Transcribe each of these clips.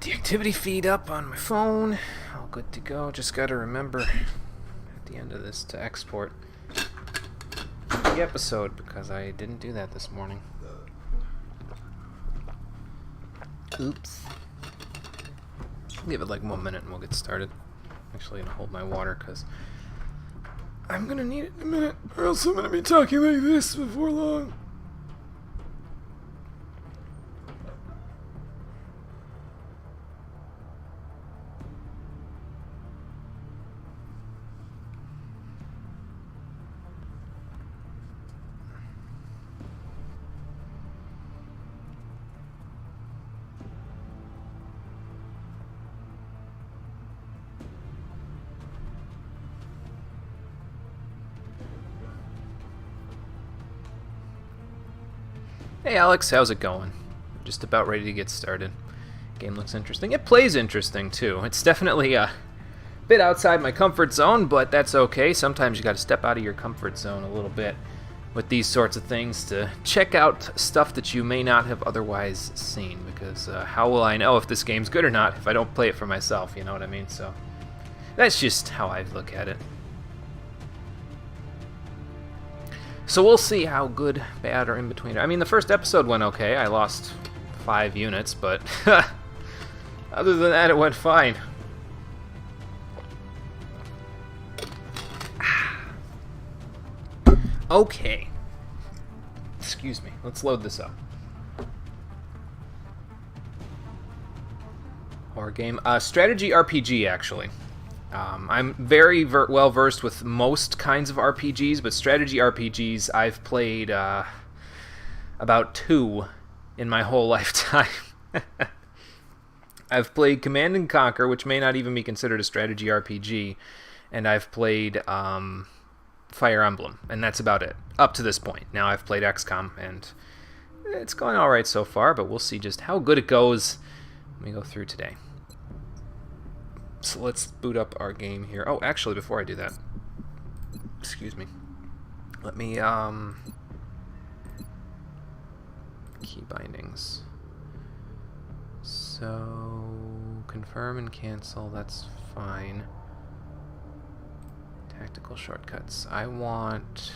the activity feed up on my phone. All good to go. Just gotta remember at the end of this to export the episode because I didn't do that this morning. Oops. Give it like 1 minute and we'll get started. Actually, I'm gonna hold my water because I'm gonna need it in a minute, or else I'm gonna be talking like this before long. Hey Alex, how's it going? Just about ready to get started. Game looks interesting. It plays interesting too. It's definitely a bit outside my comfort zone, but that's okay. Sometimes you gotta step out of your comfort zone a little bit with these sorts of things to check out stuff that you may not have otherwise seen, because how will I know if this game's good or not if I don't play it for myself, you know what I mean? So that's just how I look at it. So we'll see how good, bad, or in between. I mean, the first episode went okay. I lost 5 units, but other than that, it went fine. Okay. Excuse me. Let's load this up. Horror game. Strategy RPG, actually. I'm very well versed with most kinds of RPGs, but strategy RPGs I've played about 2 in my whole lifetime. I've played Command and Conquer, which may not even be considered a strategy RPG, and I've played Fire Emblem, and that's about it, up to this point. Now I've played XCOM, and it's going alright so far, but we'll see just how good it goes when we go through today. So let's boot up our game here. Oh, actually, before I do that, excuse me, let me, key bindings. So, confirm and cancel, that's fine. Tactical shortcuts. I want,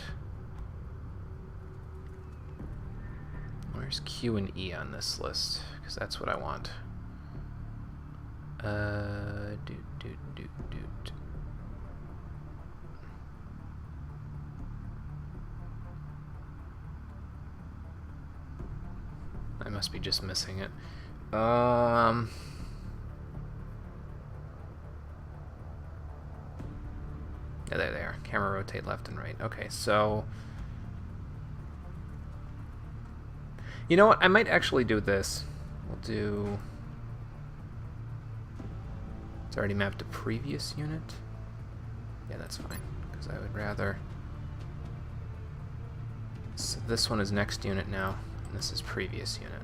where's Q and E on this list? Because that's what I want. I must be just missing it. Yeah, there they are. Camera rotate left and right. Okay, so you know what? I might actually do this. We'll do. It's already mapped to previous unit. Yeah, that's fine, because I would rather. So this one is next unit now, and this is previous unit.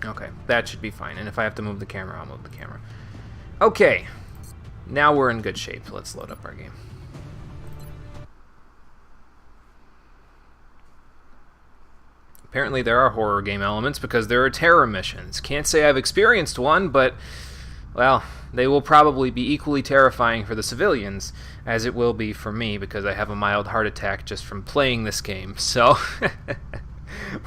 Okay, that should be fine. And if I have to move the camera, I'll move the camera. Okay, now we're in good shape. Let's load up our game. Apparently there are horror game elements because there are terror missions. Can't say I've experienced one, but well, they will probably be equally terrifying for the civilians as it will be for me because I have a mild heart attack just from playing this game. So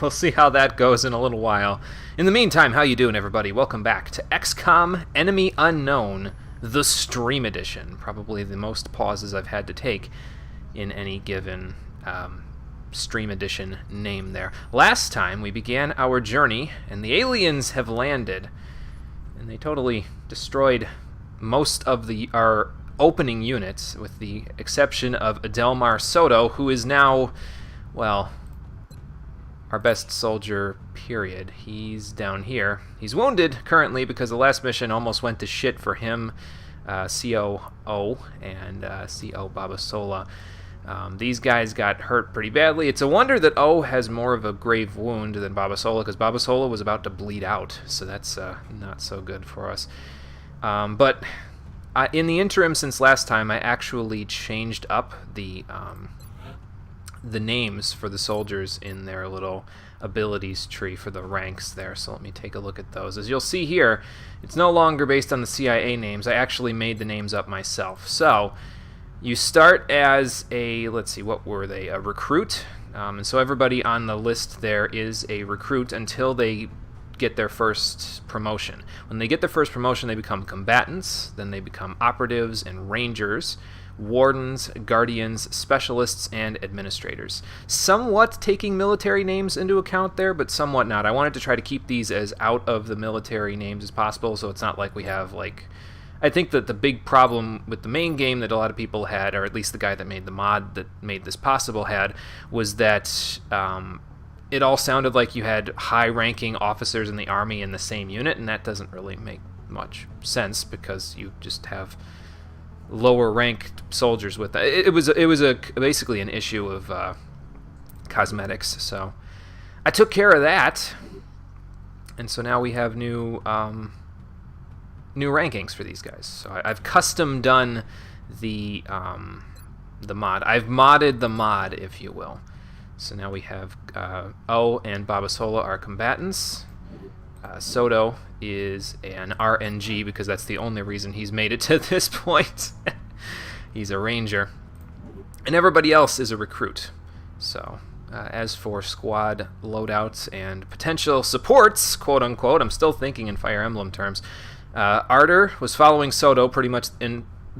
we'll see how that goes in a little while. In the meantime, how you doing, everybody? Welcome back to XCOM Enemy Unknown, the Stream Edition. Probably the most pauses I've had to take in any given Stream Edition name there. Last time we began our journey and the aliens have landed. And they totally destroyed most of our opening units, with the exception of Adelmar Soto, who is now, well, our best soldier, period. He's down here. He's wounded currently because the last mission almost went to shit for him, COO, and CO Babasola. These guys got hurt pretty badly. It's a wonder that O has more of a grave wound than Babasola, because Babasola was about to bleed out, so that's not so good for us. But in the interim since last time, I actually changed up the the names for the soldiers in their little abilities tree for the ranks there. So let me take a look at those. As you'll see here, it's no longer based on the CIA names. I actually made the names up myself. So you start as a, let's see, what were they? A recruit. And so everybody on the list there is a recruit until they get their first promotion. When they get their first promotion, they become combatants, then they become operatives and rangers, wardens, guardians, specialists, and administrators. Somewhat taking military names into account there, but somewhat not. I wanted to try to keep these as out of the military names as possible, so it's not like we have, like... I think that the big problem with the main game that a lot of people had, or at least the guy that made the mod that made this possible had, was that it all sounded like you had high-ranking officers in the army in the same unit, and that doesn't really make much sense because you just have lower-ranked soldiers with that. It was basically an issue of cosmetics, so I took care of that, and so now we have new rankings for these guys. So I've custom done the mod. I've modded the mod, if you will. So now we have O and Babasola are combatants. Soto is an RNG because that's the only reason he's made it to this point. He's a ranger. And everybody else is a recruit. So as for squad loadouts and potential supports, quote unquote, I'm still thinking in Fire Emblem terms. Ardor was following Soto pretty much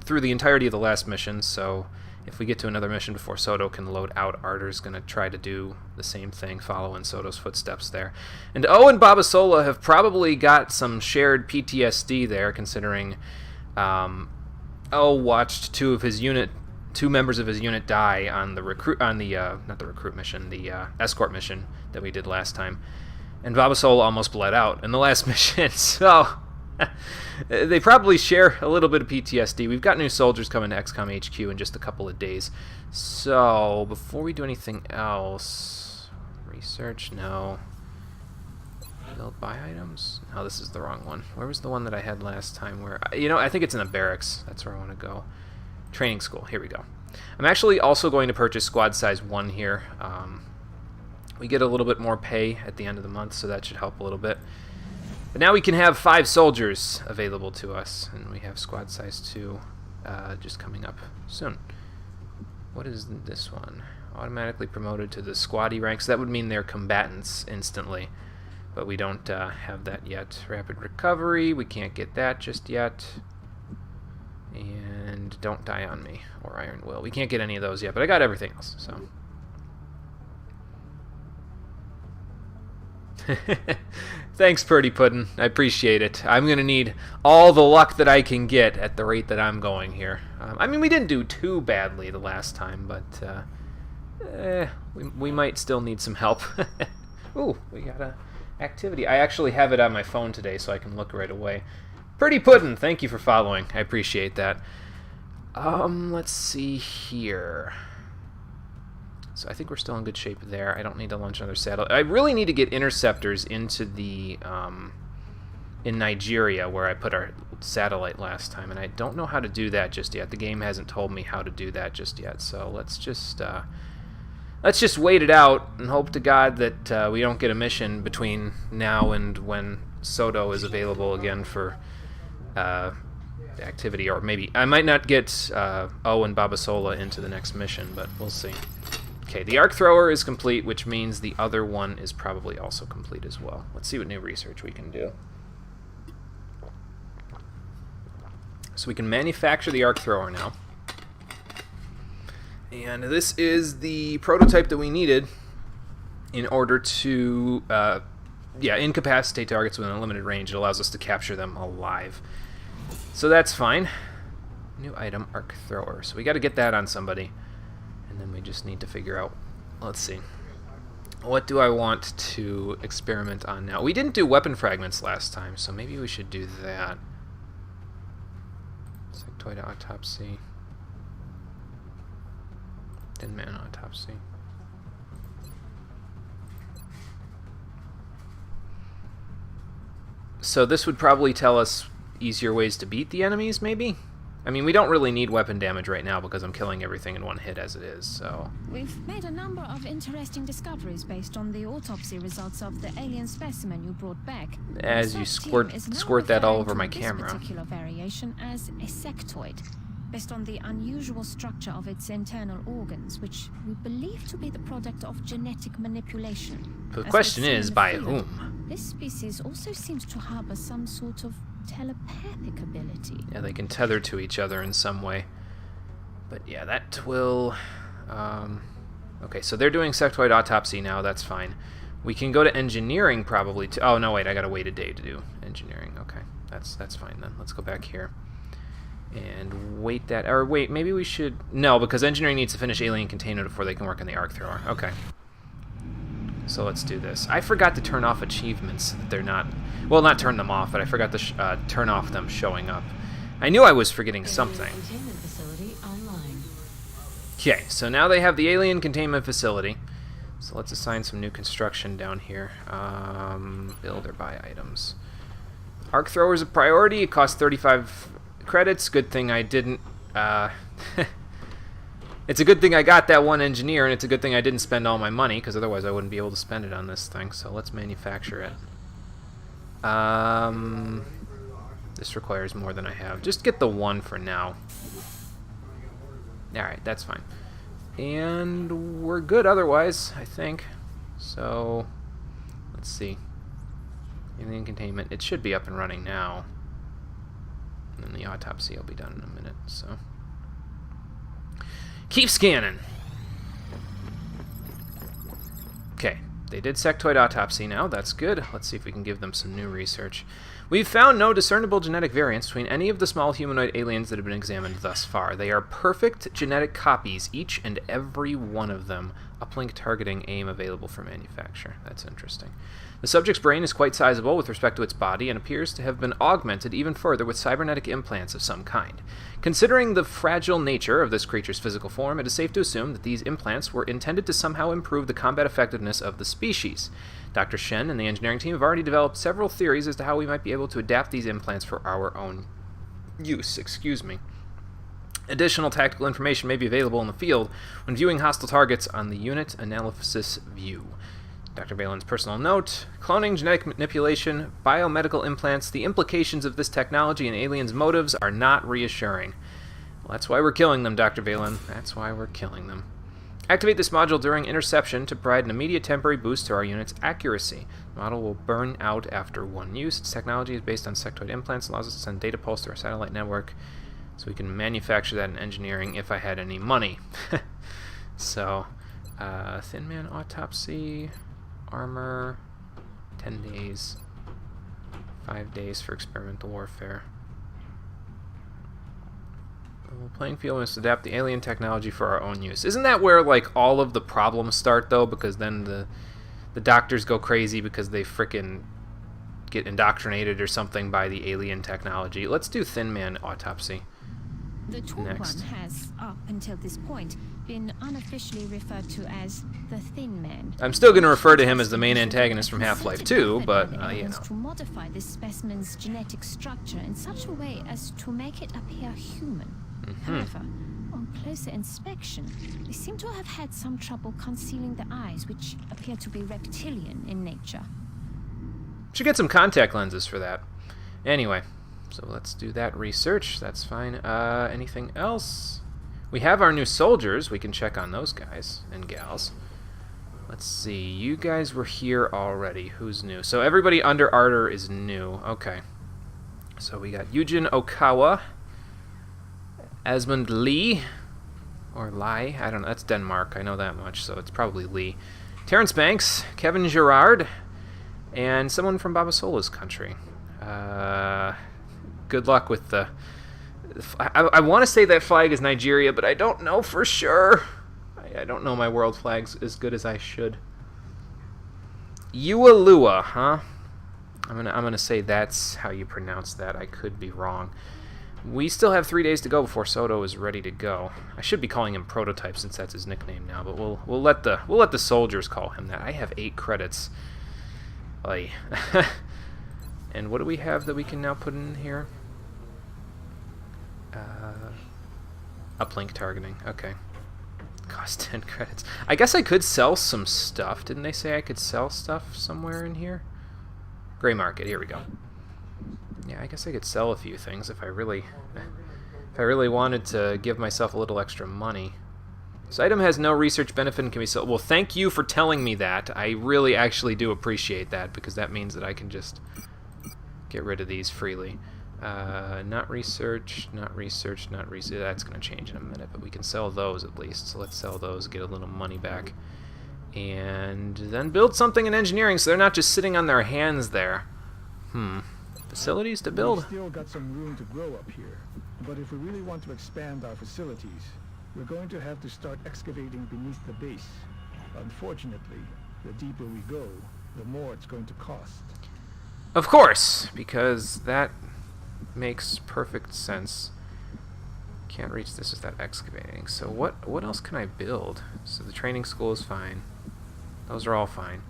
through the entirety of the last mission, so if we get to another mission before Soto can load out, Ardor's going to try to do the same thing, follow in Soto's footsteps there. And O and Babasola have probably got some shared PTSD there, considering O watched two members of his unit die on the escort mission that we did last time. And Babasola almost bled out in the last mission, so they probably share a little bit of PTSD. We've got new soldiers coming to XCOM HQ in just a couple of days. So, before we do anything else... Research? No. Build buy items? No, this is the wrong one. Where was the one that I had last time? Where I think it's in the barracks. That's where I want to go. Training school. Here we go. I'm actually also going to purchase squad size 1 here. We get a little bit more pay at the end of the month, so that should help a little bit. But now we can have 5 soldiers available to us, and we have squad size 2 just coming up soon. What is this one? Automatically promoted to the squaddy ranks. That would mean they're combatants instantly, but we don't have that yet. Rapid recovery, we can't get that just yet. And don't die on me, or Iron Will. We can't get any of those yet, but I got everything else, so... Thanks, Purdy Puddin'. I appreciate it. I'm going to need all the luck that I can get at the rate that I'm going here. I mean, we didn't do too badly the last time, but we might still need some help. Ooh, we got a activity. I actually have it on my phone today, so I can look right away. Purdy Puddin', thank you for following. I appreciate that. Let's see here. So I think we're still in good shape there. I don't need to launch another satellite. I really need to get interceptors into the in Nigeria, where I put our satellite last time, and I don't know how to do that just yet. The game hasn't told me how to do that just yet. So let's just wait it out and hope to God that we don't get a mission between now and when Soto is available again for activity, or maybe I might not get O and Babasola into the next mission, but we'll see. Okay, the arc thrower is complete, which means the other one is probably also complete as well. Let's see what new research we can do. So we can manufacture the arc thrower now. And this is the prototype that we needed in order to incapacitate targets within a limited range. It allows us to capture them alive. So that's fine. New item, arc thrower. So we got to get that on somebody. And then we just need to figure out, let's see, what do I want to experiment on now? We didn't do weapon fragments last time, so maybe we should do that. Sectoid autopsy. Dead man autopsy. So this would probably tell us easier ways to beat the enemies, maybe? I mean, we don't really need weapon damage right now because I'm killing everything in one hit as it is, so... We've made a number of interesting discoveries based on the autopsy results of the alien specimen you brought back. As you squirt that all over my camera. This particular variation as a sectoid, based on the unusual structure of its internal organs, which we believe to be the product of genetic manipulation. The question is, by whom? This species also seems to harbor some sort of telepathic ability. Yeah, they can tether to each other in some way. But yeah, that will... okay, so they're doing sectoid autopsy now, that's fine. We can go to engineering probably to... Oh, no, wait, I gotta wait a day to do engineering. Okay, that's fine then. Let's go back here. And wait that... Or wait, maybe we should... No, because engineering needs to finish alien containment before they can work on the arc thrower. Okay. So let's do this. I forgot to turn off achievements that they're not... Well, not turn them off, but I forgot to turn off them showing up. I knew I was forgetting something. Okay, so now they have the alien containment facility. So let's assign some new construction down here. Build or buy items. Arc thrower is a priority. It costs 35 credits. Good thing I didn't... It's a good thing I got that one engineer, and it's a good thing I didn't spend all my money, because otherwise I wouldn't be able to spend it on this thing. So let's manufacture it. This requires more than I have. Just get the one for now. Alright, that's fine. And we're good otherwise, I think. So, let's see. Alien containment. It should be up and running now. And then the autopsy will be done in a minute, so... Keep scanning! Okay, they did sectoid autopsy now. That's good. Let's see if we can give them some new research. We've found no discernible genetic variants between any of the small humanoid aliens that have been examined thus far. They are perfect genetic copies, each and every one of them. Uplink targeting aim available for manufacture. That's interesting. The subject's brain is quite sizable with respect to its body and appears to have been augmented even further with cybernetic implants of some kind. Considering the fragile nature of this creature's physical form, it is safe to assume that these implants were intended to somehow improve the combat effectiveness of the species. Dr. Shen and the engineering team have already developed several theories as to how we might be able to adapt these implants for our own use. Additional tactical information may be available in the field when viewing hostile targets on the unit analysis view. Dr. Valen's personal note, cloning, genetic manipulation, biomedical implants, the implications of this technology and aliens' motives are not reassuring. Well, that's why we're killing them, Dr. Valen. That's why we're killing them. Activate this module during interception to provide an immediate temporary boost to our unit's accuracy. The model will burn out after one use. Its technology is based on sectoid implants, allows us to send data pulse to our satellite network, so we can manufacture that in engineering if I had any money. So, Thin Man autopsy, armor, 10 days, 5 days for experimental warfare. The playing field must adapt the alien technology for our own use. Isn't that where, like, all of the problems start, though? Because then the doctors go crazy because they frickin' get indoctrinated or something by the alien technology. Let's do Thin Man autopsy. The tall one has, up until this point, been unofficially referred to as the Thin Man. I'm still going to refer to him as the main antagonist from Half-Life 2, but, you know. To modify this specimen's genetic structure in such a way as to make it appear human. However, on closer inspection, they seem to have had some trouble concealing the eyes, which appear to be reptilian in nature. Should get some contact lenses for that. Anyway, so let's do that research. That's fine. Anything else? We have our new soldiers. We can check on those guys and gals. Let's see. You guys were here already. Who's new? So everybody under Arter is new. Okay. So we got Yujin Okawa, Asmund Lee, or Lai. I don't know. That's Denmark. I know that much, so it's probably Lee. Terrence Banks, Kevin Gerard, and someone from Babasola's country. Good luck with the... I want to say that flag is Nigeria, but I don't know for sure. I don't know my world flags as good as I should. Ualua, huh? I'm gonna say that's how you pronounce that. I could be wrong. We still have 3 days to go before Soto is ready to go. I should be calling him Prototype since that's his nickname now, but we'll let the soldiers call him that. I have 8 credits. Oy. And what do we have that we can now put in here? Uplink targeting. Okay. Cost 10 credits. I guess I could sell some stuff. Didn't they say I could sell stuff somewhere in here? Gray market. Here we go. Yeah, I guess I could sell a few things if I really wanted to give myself a little extra money. This item has no research benefit and can be sold. Well, thank you for telling me that. I really actually do appreciate that, because that means that I can just get rid of these freely. Not research, not research, not research. That's going to change in a minute, but we can sell those at least. So let's sell those, get a little money back. And then build something in engineering so they're not just sitting on their hands there. Facilities to build. We've still got some room to grow up here, but if we really want to expand our facilities, we're going to have to start excavating beneath the base. Unfortunately, the deeper we go, the more it's going to cost. Of course, because that makes perfect sense. Can't reach this without excavating. So what else can I build? So the training school is fine. Those are all fine.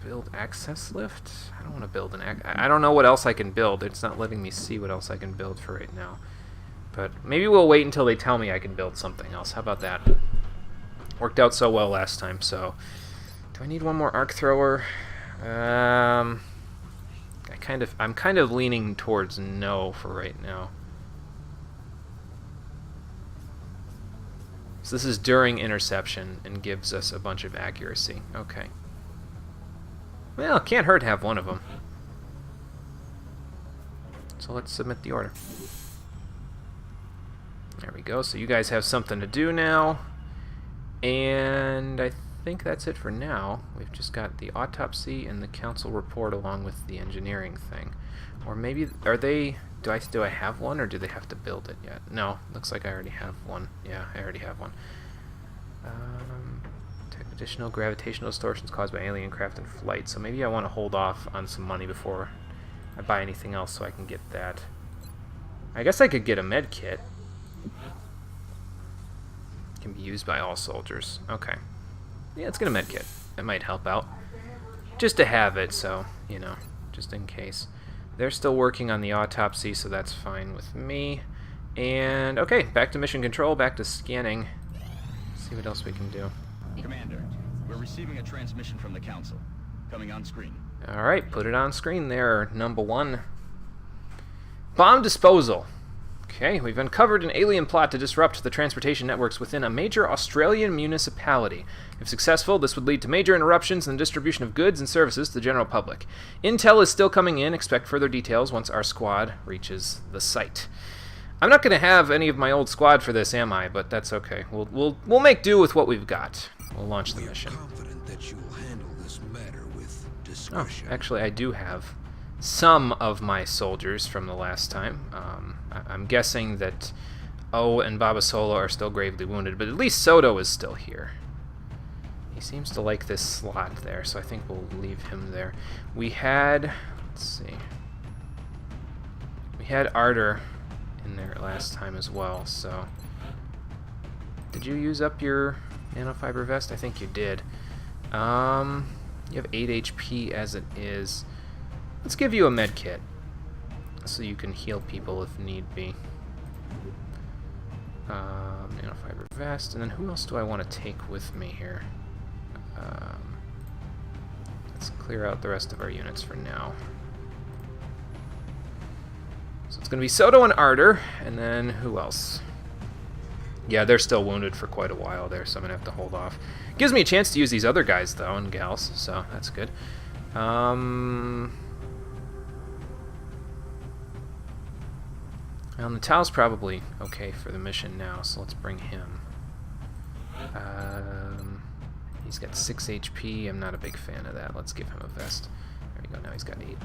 Build access lift? I don't want to build I don't know what else I can build. It's not letting me see what else I can build for right now. But maybe we'll wait until they tell me I can build something else. How about that? Worked out so well last time, so... Do I need one more arc thrower? I'm kind of leaning towards no for right now. So this is during interception and gives us a bunch of accuracy. Okay. Well, can't hurt to have one of them. So let's submit the order. There we go. So you guys have something to do now. And I think that's it for now. We've just got the autopsy and the council report along with the engineering thing. Or maybe, are they, do I have one, or do they have to build it yet? No, looks like I already have one. Yeah, I already have one. Additional gravitational distortions caused by alien craft in flight. So maybe I want to hold off on some money before I buy anything else so I can get that. I guess I could get a med kit. Can be used by all soldiers. Okay. Yeah, let's get a med kit. That might help out. Just to have it, so, you know, just in case. They're still working on the autopsy, so that's fine with me. And, okay, back to mission control, back to scanning. See what else we can do. Commander, we're receiving a transmission from the Council. Coming on screen. Alright, put it on screen there, number 1. Bomb disposal. Okay, we've uncovered an alien plot to disrupt the transportation networks within a major Australian municipality. If successful, this would lead to major interruptions in the distribution of goods and services to the general public. Intel is still coming in. Expect further details once our squad reaches the site. I'm not going to have any of my old squad for this, am I? But that's okay. We'll make do with what we've got. We'll launch the mission. Confident that you will handle this matter with discretion. Oh, actually, I do have some of my soldiers from the last time. I'm guessing that O and Babasola are still gravely wounded, but at least Soto is still here. He seems to like this slot there, so I think we'll leave him there. We had, let's see, we had Ardor in there last time as well, so did you use up your nanofiber vest? I think you did. You have 8 HP as it is. Let's give you a med kit so you can heal people if need be. Nanofiber vest, and then who else do I want to take with me here? Let's clear out the rest of our units for now. So it's going to be Soto and Ardor, and then who else? Yeah, they're still wounded for quite a while there, so I'm going to have to hold off. Gives me a chance to use these other guys, though, and gals, so that's good. Well, Natal's probably okay for the mission now, so let's bring him. He's got 6 HP. I'm not a big fan of that. Let's give him a vest. There we go. Now he's got 8.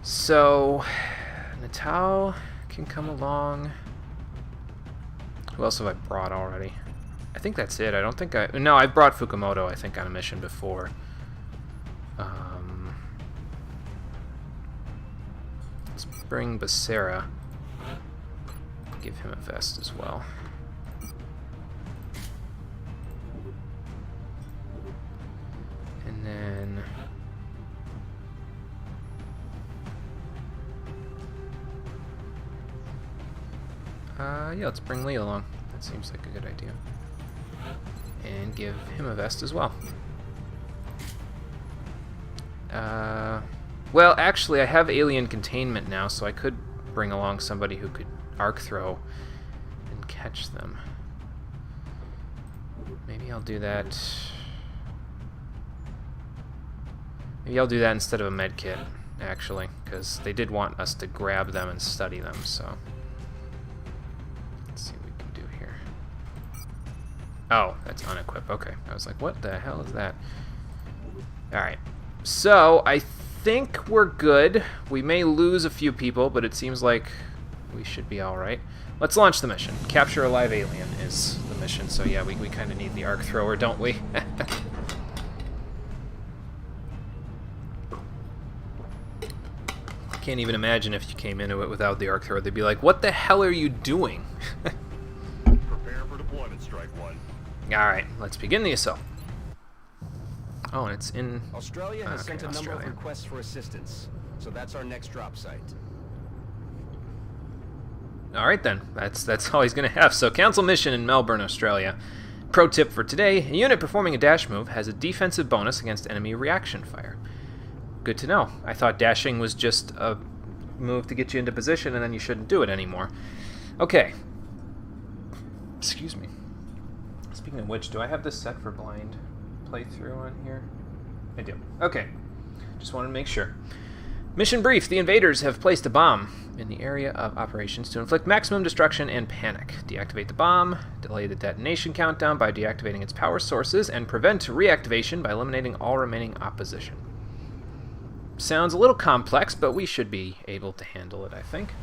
So, Natal can come along. Who else have I brought already? I think that's it. I don't think I... No, I brought Fukumoto, I think, on a mission before. Let's bring Becerra. Give him a vest as well. And then... Yeah, let's bring Lee along. That seems like a good idea. And give him a vest as well. Well, actually, I have alien containment now, so I could bring along somebody who could arc throw and catch them. Maybe I'll do that. Maybe I'll do that instead of a med kit, actually, because they did want us to grab them and study them, so... Let's see what we can do here. Oh, that's unequip. Okay. I was like, what the hell is that? Alright. So, I think we're good. We may lose a few people, but it seems like we should be alright. Let's launch the mission. Capture a live alien is the mission, so yeah, we kind of need the arc thrower, don't we? I can't even imagine if you came into it without the arc thrower. They'd be like, what the hell are you doing? Prepare for deployment, Strike One. Alright, let's begin the assault. Oh, and it's in... Australia has sent a number Australia. of requests for assistance, so that's our next drop site. Alright then, that's all he's going to have. So, Council mission in Melbourne, Australia. Pro tip for today, a unit performing a dash move has a defensive bonus against enemy reaction fire. Good to know. I thought dashing was just a move to get you into position and then you shouldn't do it anymore. Okay. Excuse me. Speaking of which, do I have this set for blind playthrough on here? I do. Okay. Just wanted to make sure. Mission brief. The invaders have placed a bomb in the area of operations to inflict maximum destruction and panic. Deactivate the bomb, delay the detonation countdown by deactivating its power sources, and prevent reactivation by eliminating all remaining opposition. Sounds a little complex, but we should be able to handle it, I think.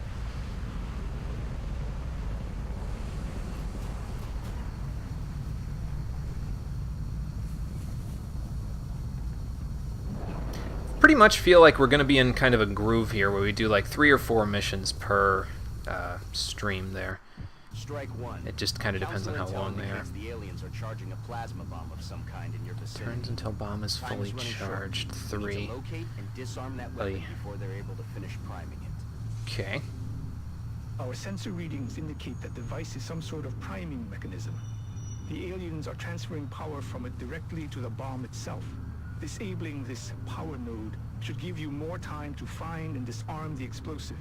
Pretty much feel like we're going to be in kind of a groove here where we do like 3 or 4 missions per stream there. Strike One. It just kind of depends on how Council long intel they are. indicates the aliens are charging a plasma bomb of some kind in your vicinity. Turns until bomb is Time fully is running short. charged. We need 3. to locate and disarm that weapon Oy. before they're able to finish priming it. Okay. Our sensor readings indicate that the device is some sort of priming mechanism. The aliens are transferring power from it directly to the bomb itself. Disabling this power node should give you more time to find and disarm the explosive.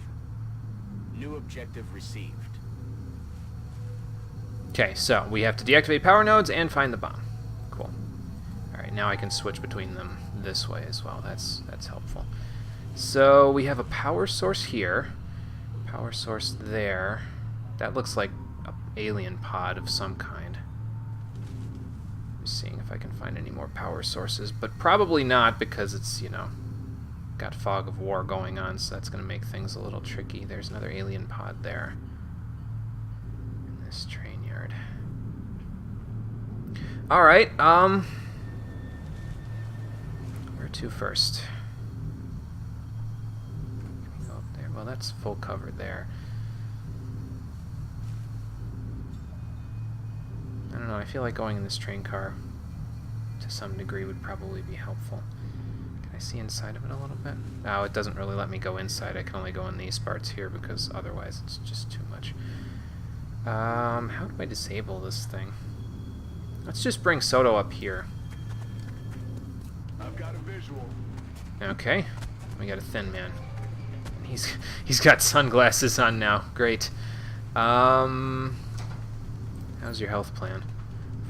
New objective received. Okay, so we have to deactivate power nodes and find the bomb. Cool. Alright, now I can switch between them this way as well. That's helpful. So we have a power source here. Power source there. That looks like an alien pod of some kind. Just seeing if I can find any more power sources, but probably not because it's, you know, got fog of war going on, so that's going to make things a little tricky. There's another alien pod there in this train yard. Alright, where to first? Can we go up there? Well, that's full cover there. I don't know, I feel like going in this train car to some degree would probably be helpful. Can I see inside of it a little bit? No, it doesn't really let me go inside. I can only go in these parts here because otherwise it's just too much. How do I disable this thing? Let's just bring Soto up here. I've got a visual. Okay, we got a thin man. He's got sunglasses on now. Great. How's your health plan?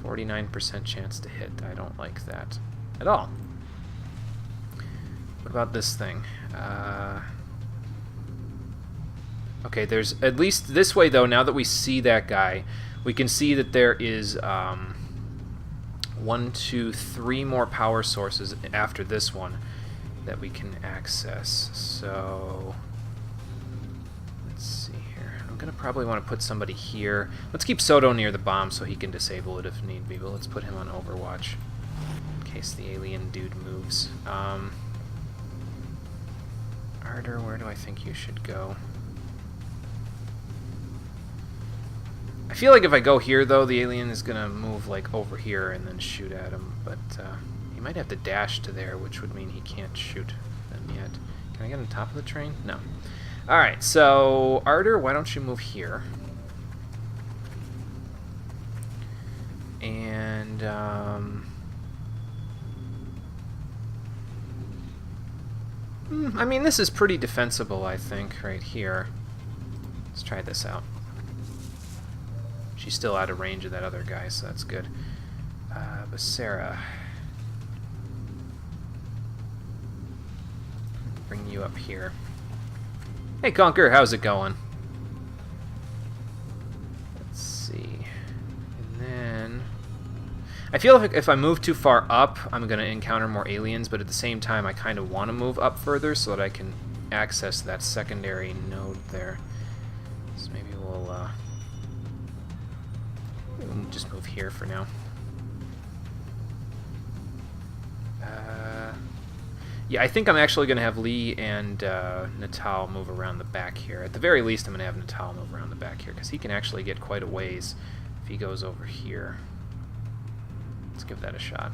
49% chance to hit. I don't like that at all. What about this thing? Okay, there's at least this way though. Now that we see that guy, we can see that there is 1, 2, 3 more power sources after this one that we can access. So let's see here. I'm gonna probably want to put somebody here. Let's keep Soto near the bomb so he can disable it if need be, but let's put him on Overwatch in case the alien dude moves. Ardor, where do I think you should go? I feel like if I go here, though, the alien is gonna move, like, over here and then shoot at him, but he might have to dash to there, which would mean he can't shoot them yet. Can I get on top of the train? No. Alright, so, Ardor, why don't you move here? And I mean, this is pretty defensible, I think, right here. Let's try this out. She's still out of range of that other guy, so that's good. Basara. Bring you up here. Hey, Conker, how's it going? Let's see. And then... I feel like if I move too far up, I'm going to encounter more aliens, but at the same time, I kind of want to move up further so that I can access that secondary node there. So maybe we'll just move here for now. Yeah, I think I'm actually going to have Lee and Natal move around the back here. At the very least, I'm going to have Natal move around the back here, because he can actually get quite a ways if he goes over here. Let's give that a shot.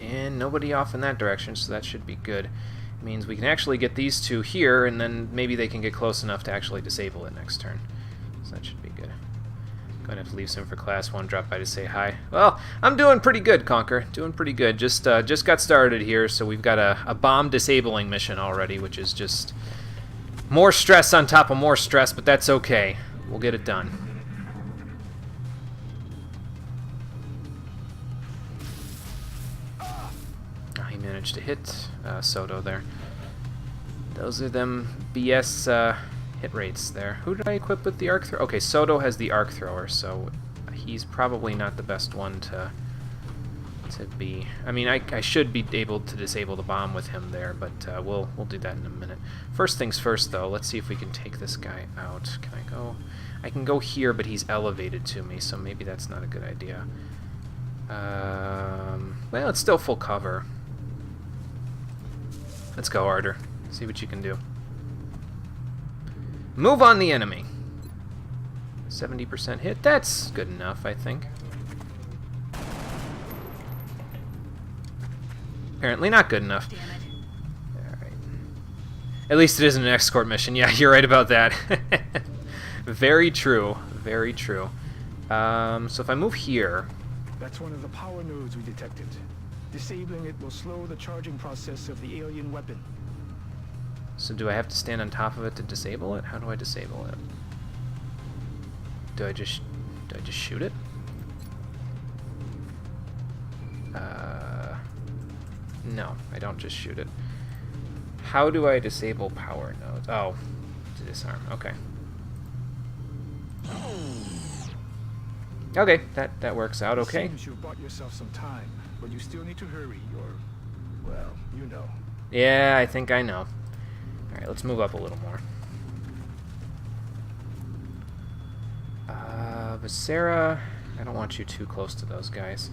And nobody off in that direction, so that should be good. It means we can actually get these two here, and then maybe they can get close enough to actually disable it next turn. So that should be good. Going to have to leave some for class 1, drop by to say hi. Well, I'm doing pretty good, Conker. Doing pretty good. Just got started here, so we've got a bomb disabling mission already, which is just more stress on top of more stress, but that's okay. We'll get it done. He managed to hit Soto there. Those are them BS hit rates there. Who did I equip with the arc thrower? Okay, Soto has the arc thrower, so he's probably not the best one to be. I mean, I should be able to disable the bomb with him there, but we'll do that in a minute. First things first, though. Let's see if we can take this guy out. Can I go? I can go here, but he's elevated to me, so maybe that's not a good idea. Well, it's still full cover. Let's go, Arter. See what you can do. Move on the enemy. 70% hit. That's good enough, I think. Apparently not good enough. Alright. At least it isn't an escort mission. Yeah, you're right about that. Very true. Very true. So if I move here... That's one of the power nodes we detected. Disabling it will slow the charging process of the alien weapon. So do I have to stand on top of it to disable it? How do I disable it? Do I just shoot it? No, I don't just shoot it. How do I disable power nodes? Oh, to disarm. Okay. Okay, that works out okay. Seems you've bought yourself some time, but you still need to hurry, or, well, you know. Yeah, I think I know. Alright, let's move up a little more. Basara, I don't want you too close to those guys.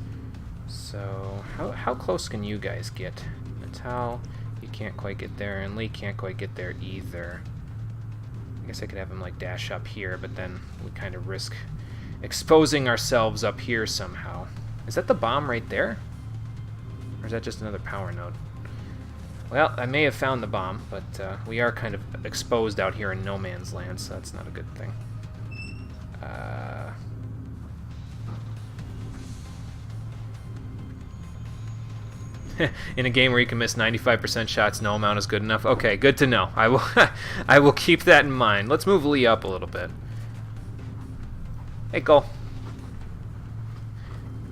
So, how close can you guys get? Natal, you can't quite get there, and Lee can't quite get there either. I guess I could have him, like, dash up here, but then we kind of risk exposing ourselves up here somehow. Is that the bomb right there? Or is that just another power node? Well, I may have found the bomb, but we are kind of exposed out here in no man's land, so that's not a good thing. In a game where you can miss 95% shots, no amount is good enough. Okay, good to know. I will I will keep that in mind. Let's move Lee up a little bit. Hey, Cole.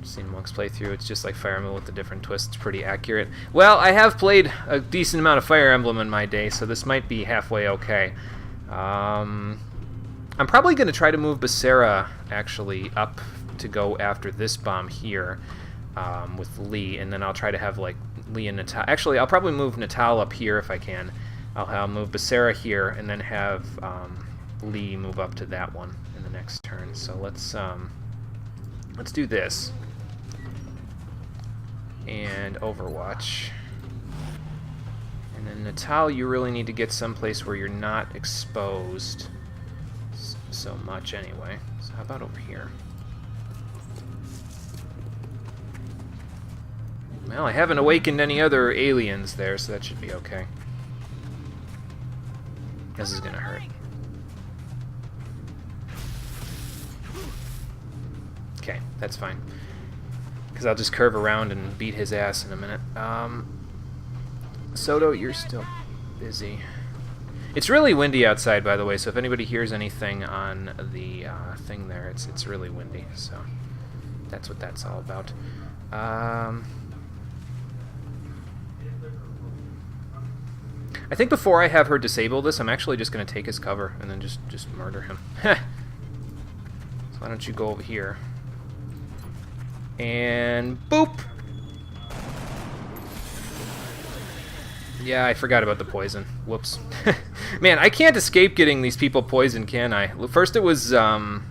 Seen Monk's playthrough. It's just like Fire Emblem with the different twists. Pretty accurate. Well, I have played a decent amount of Fire Emblem in my day, so this might be halfway okay. I'm probably going to try to move Basara actually up to go after this bomb here with Lee, and then I'll try to have like Lee and Natal. Actually, I'll probably move Natal up here if I can. I'll move Basara here, and then have Lee move up to that one in the next turn. So let's do this. And Overwatch. And then Natal, you really need to get someplace where you're not exposed so much anyway. So how about over here? Well, I haven't awakened any other aliens there, so that should be okay. This is gonna hurt. Okay, that's fine. Because I'll just curve around and beat his ass in a minute. Soto, you're still busy. It's really windy outside, by the way, so if anybody hears anything on the thing there, it's really windy, so that's what that's all about. I think before I have her disable this, I'm actually just going to take his cover and then just murder him. So why don't you go over here. And boop! Yeah, I forgot about the poison. Whoops. Man, I can't escape getting these people poisoned, can I? First it was, who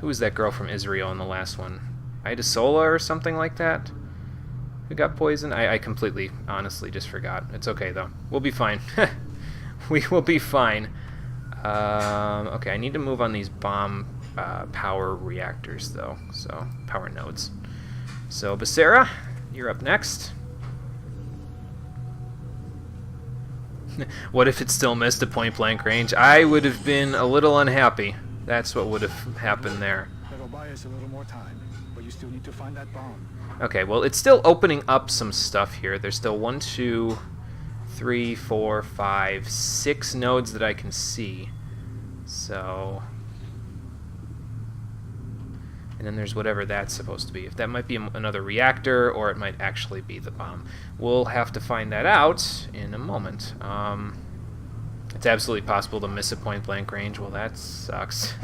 was that girl from Israel in the last one? Ida Sola or something like that? Who got poisoned? I completely, honestly, just forgot. It's okay, though. We'll be fine. We will be fine. Okay, I need to move on these bomb power reactors, though. So, power nodes. So, Becerra, you're up next. What if it still missed at point-blank range? I would have been a little unhappy. That's what would have happened there. That'll buy us a little more time, but you still need to find that bomb. Okay, well, it's still opening up some stuff here. There's still 1, 2, 3, 4, 5, 6 nodes that I can see. So... and then there's whatever that's supposed to be. If that might be another reactor, or it might actually be the bomb. We'll have to find that out in a moment. It's absolutely possible to miss a point-blank range. Well, that sucks.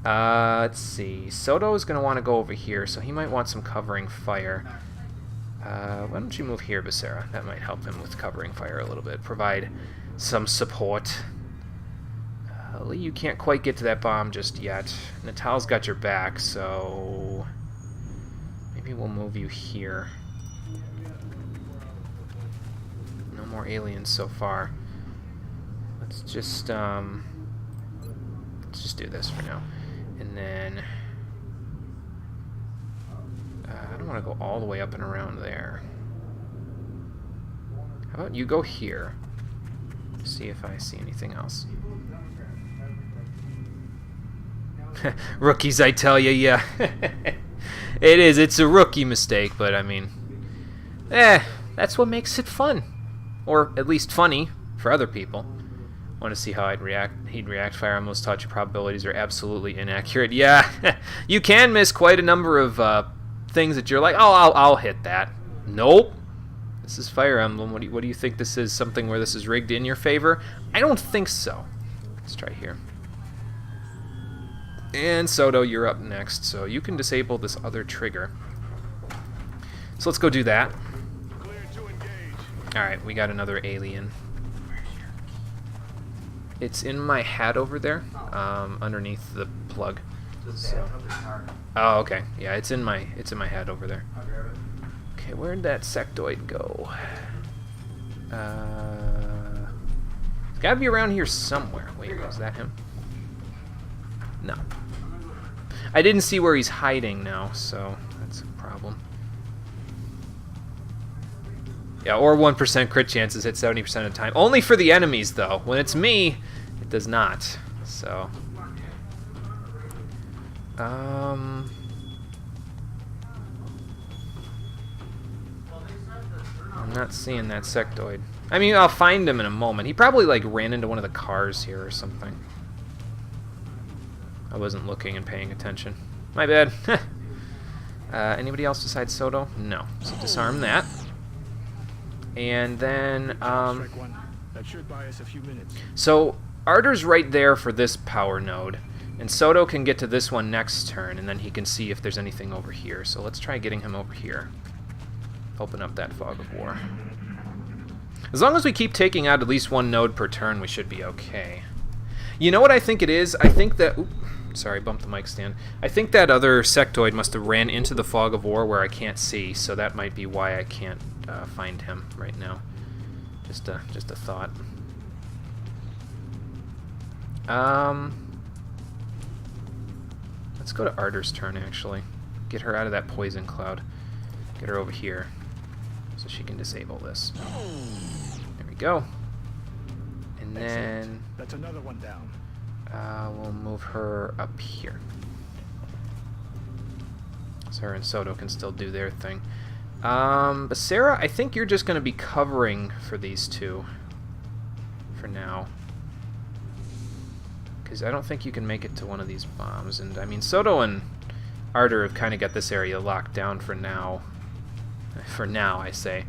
Let's see. Soto is going to want to go over here, so he might want some covering fire. Why don't you move here, Becerra? That might help him with covering fire a little bit. Provide some support. Lee, you can't quite get to that bomb just yet. Natal's got your back, so... maybe we'll move you here. No more aliens so far. Let's just do this for now. And then... I don't want to go all the way up and around there. How about you go here? See if I see anything else. Rookies, I tell you, yeah. It is. It's a rookie mistake, but I mean... that's what makes it fun. Or at least funny for other people. Want to see how he'd react. Fire on most touch probabilities are absolutely inaccurate. Yeah, you can miss quite a number of things that you're like, oh, I'll hit that. Nope. This is Fire Emblem. What do you think this is? Something where this is rigged in your favor? I don't think so. Let's try here. And Soto, you're up next, so you can disable this other trigger. So let's go do that. Clear to engage. Alright, we got another alien. It's in my hat over there, underneath the plug. So. Oh, okay. Yeah, it's in my hat over there. Okay, where'd that sectoid go? It's gotta be around here somewhere. Wait, is that him? No. I didn't see where he's hiding now, so that's a problem. Yeah, or 1% crit chances hit 70% of the time. Only for the enemies, though. When it's me, it does not. So... I'm not seeing that sectoid. I mean, I'll find him in a moment. He probably, like, ran into one of the cars here or something. I wasn't looking and paying attention. My bad. Anybody else besides Soto? No. So disarm that. And then, Strike one. That should buy us a few minutes. so Arter's right there for this power node. And Soto can get to this one next turn, and then he can see if there's anything over here. So let's try getting him over here. Open up that fog of war. As long as we keep taking out at least one node per turn, we should be okay. You know what I think it is? I think that... Oop, sorry, bumped the mic stand. I think that other sectoid must have ran into the fog of war where I can't see, so that might be why I can't find him right now. Just a thought. Let's go to Arter's turn, actually. Get her out of that poison cloud. Get her over here so she can disable this. There we go. And then That's another one down. we'll move her up here. So her and Soto can still do their thing. But Sarah, I think you're just going to be covering for these two for now. Because I don't think you can make it to one of these bombs. And, I mean, Soto and Arter have kind of got this area locked down for now. For now, I say.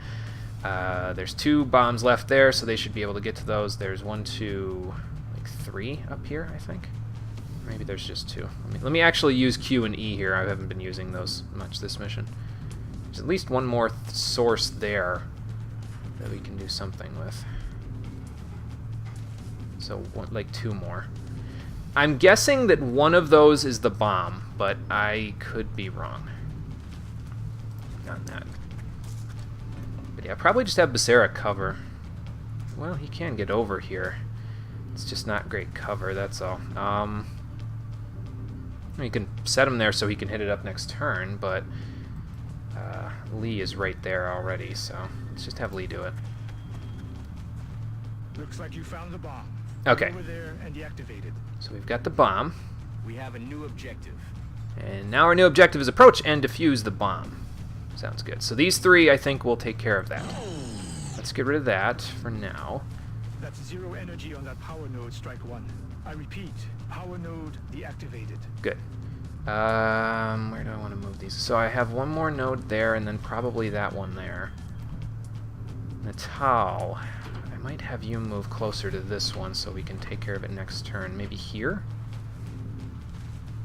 There's 2 bombs left there, so they should be able to get to those. There's 1, 2, like 3 up here, I think. Maybe there's just 2. Let me actually use Q and E here. I haven't been using those much this mission. There's at least one more source there that we can do something with. So, like 2 more. I'm guessing that one of those is the bomb, but I could be wrong on that. But yeah, probably just have Becerra cover. Well, he can get over here. It's just not great cover, that's all. You can set him there so he can hit it up next turn, but Lee is right there already, so let's just have Lee do it. Looks like you found the bomb. Okay. Over there and deactivate it. So we've got the bomb. We have a new objective. And now our new objective is approach and defuse the bomb. Sounds good. So these 3, I think, will take care of that. Let's get rid of that for now. That's 0 energy on that power node, Strike 1. I repeat, power node deactivated. Good. Where do I want to move these? So I have one more node there, and then probably that one there. Natal, I might have you move closer to this one so we can take care of it next turn. Maybe here?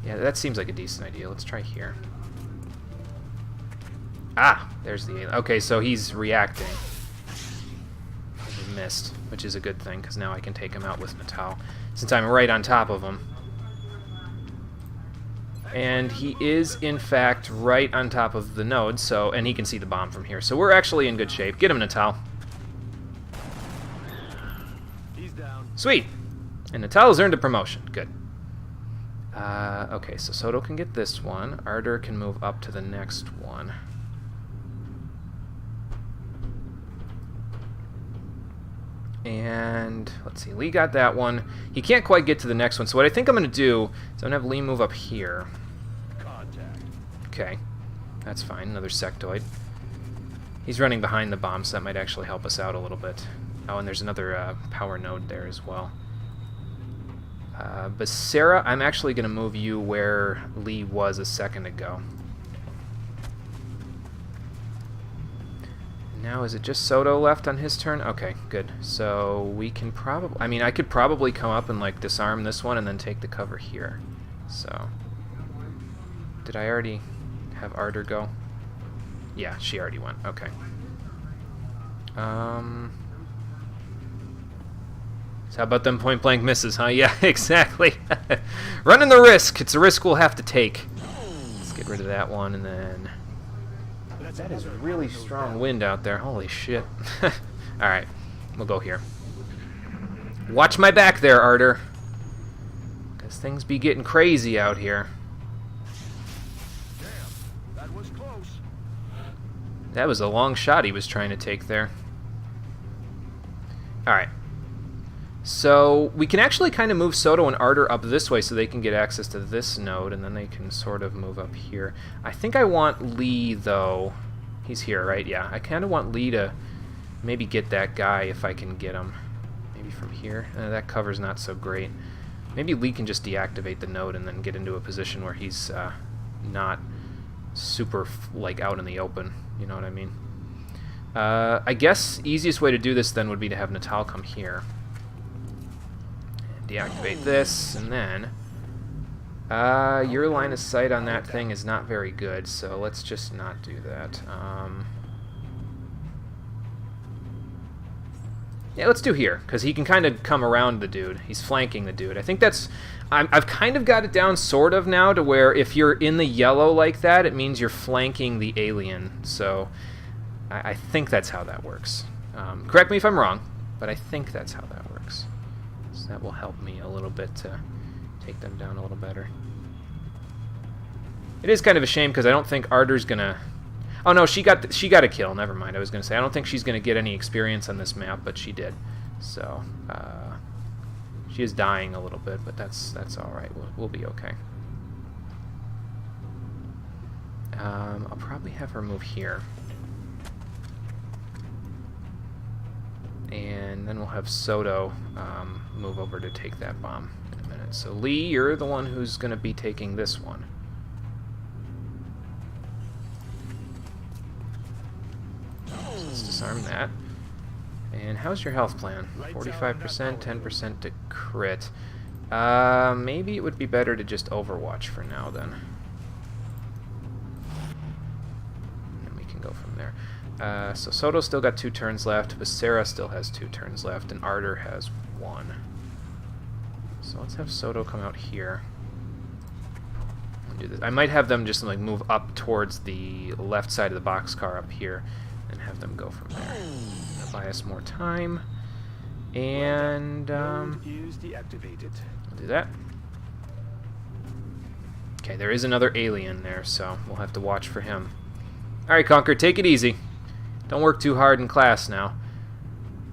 Yeah, that seems like a decent idea. Let's try here. Ah! There's the alien. Okay, so he's reacting. He missed, which is a good thing, because now I can take him out with Natal, since I'm right on top of him. And he is, in fact, right on top of the node, so, and he can see the bomb from here. So we're actually in good shape. Get him, Natal. He's down. Sweet! And Natal has earned a promotion. Good. Okay, so Soto can get this one. Arter can move up to the next one. And let's see, Lee got that one. He can't quite get to the next one, so what I think I'm going to do is I'm going to have Lee move up here. Contact. Okay, that's fine. Another sectoid. He's running behind the bomb, so that might actually help us out a little bit. Oh, and there's another power node there as well. Becerra, I'm actually going to move you where Lee was a second ago. Now, is it just Soto left on his turn? Okay, good. So we can probably... I mean, I could probably come up and, like, disarm this one and then take the cover here. So... Did I already have Arter go? Yeah, she already went. Okay. So how about them point-blank misses, huh? Yeah, exactly. Running the risk. It's a risk we'll have to take. Let's get rid of that one, and then... That is really strong wind out there. Holy shit. Alright, we'll go here. Watch my back there, Arter. Because things be getting crazy out here. Damn, that was close. That was a long shot he was trying to take there. Alright. So, we can actually kind of move Soto and Arter up this way so they can get access to this node, and then they can sort of move up here. I think I want Lee, though. He's here, right? Yeah. I kind of want Lee to maybe get that guy if I can get him. Maybe from here. That cover's not so great. Maybe Lee can just deactivate the node and then get into a position where he's not super, like, out in the open. You know what I mean? I guess easiest way to do this, then, would be to have Natal come here. Deactivate this, and then your line of sight on that thing is not very good, so let's just not do that. Yeah, let's do here, because he can kind of come around the dude. He's flanking the dude. I think that's... I've kind of got it down sort of now to where if you're in the yellow like that, it means you're flanking the alien. So I think that's how that works. Correct me if I'm wrong, but I think that's how that works. So that will help me a little bit to take them down a little better. It is kind of a shame because I don't think Arter's gonna... Oh no, she got a kill. Never mind. I was gonna say I don't think she's gonna get any experience on this map, but she did. So she is dying a little bit, but that's all right. We'll be okay. I'll probably have her move here. And then we'll have Soto move over to take that bomb in a minute. So Lee, you're the one who's going to be taking this one. Let's disarm that. And how's your health plan? 45%, 10% to crit. Maybe it would be better to just Overwatch for now then. And we can go from there. So Soto still got 2 turns left, Becerra still has 2 turns left, and Arter has 1. So let's have Soto come out here. I'll do this. I might have them just like move up towards the left side of the boxcar up here, and have them go from there. That'll buy us more time, and Use deactivated. I'll do that. Okay, there is another alien there, so we'll have to watch for him. All right, Conquer, take it easy. Don't work too hard in class now.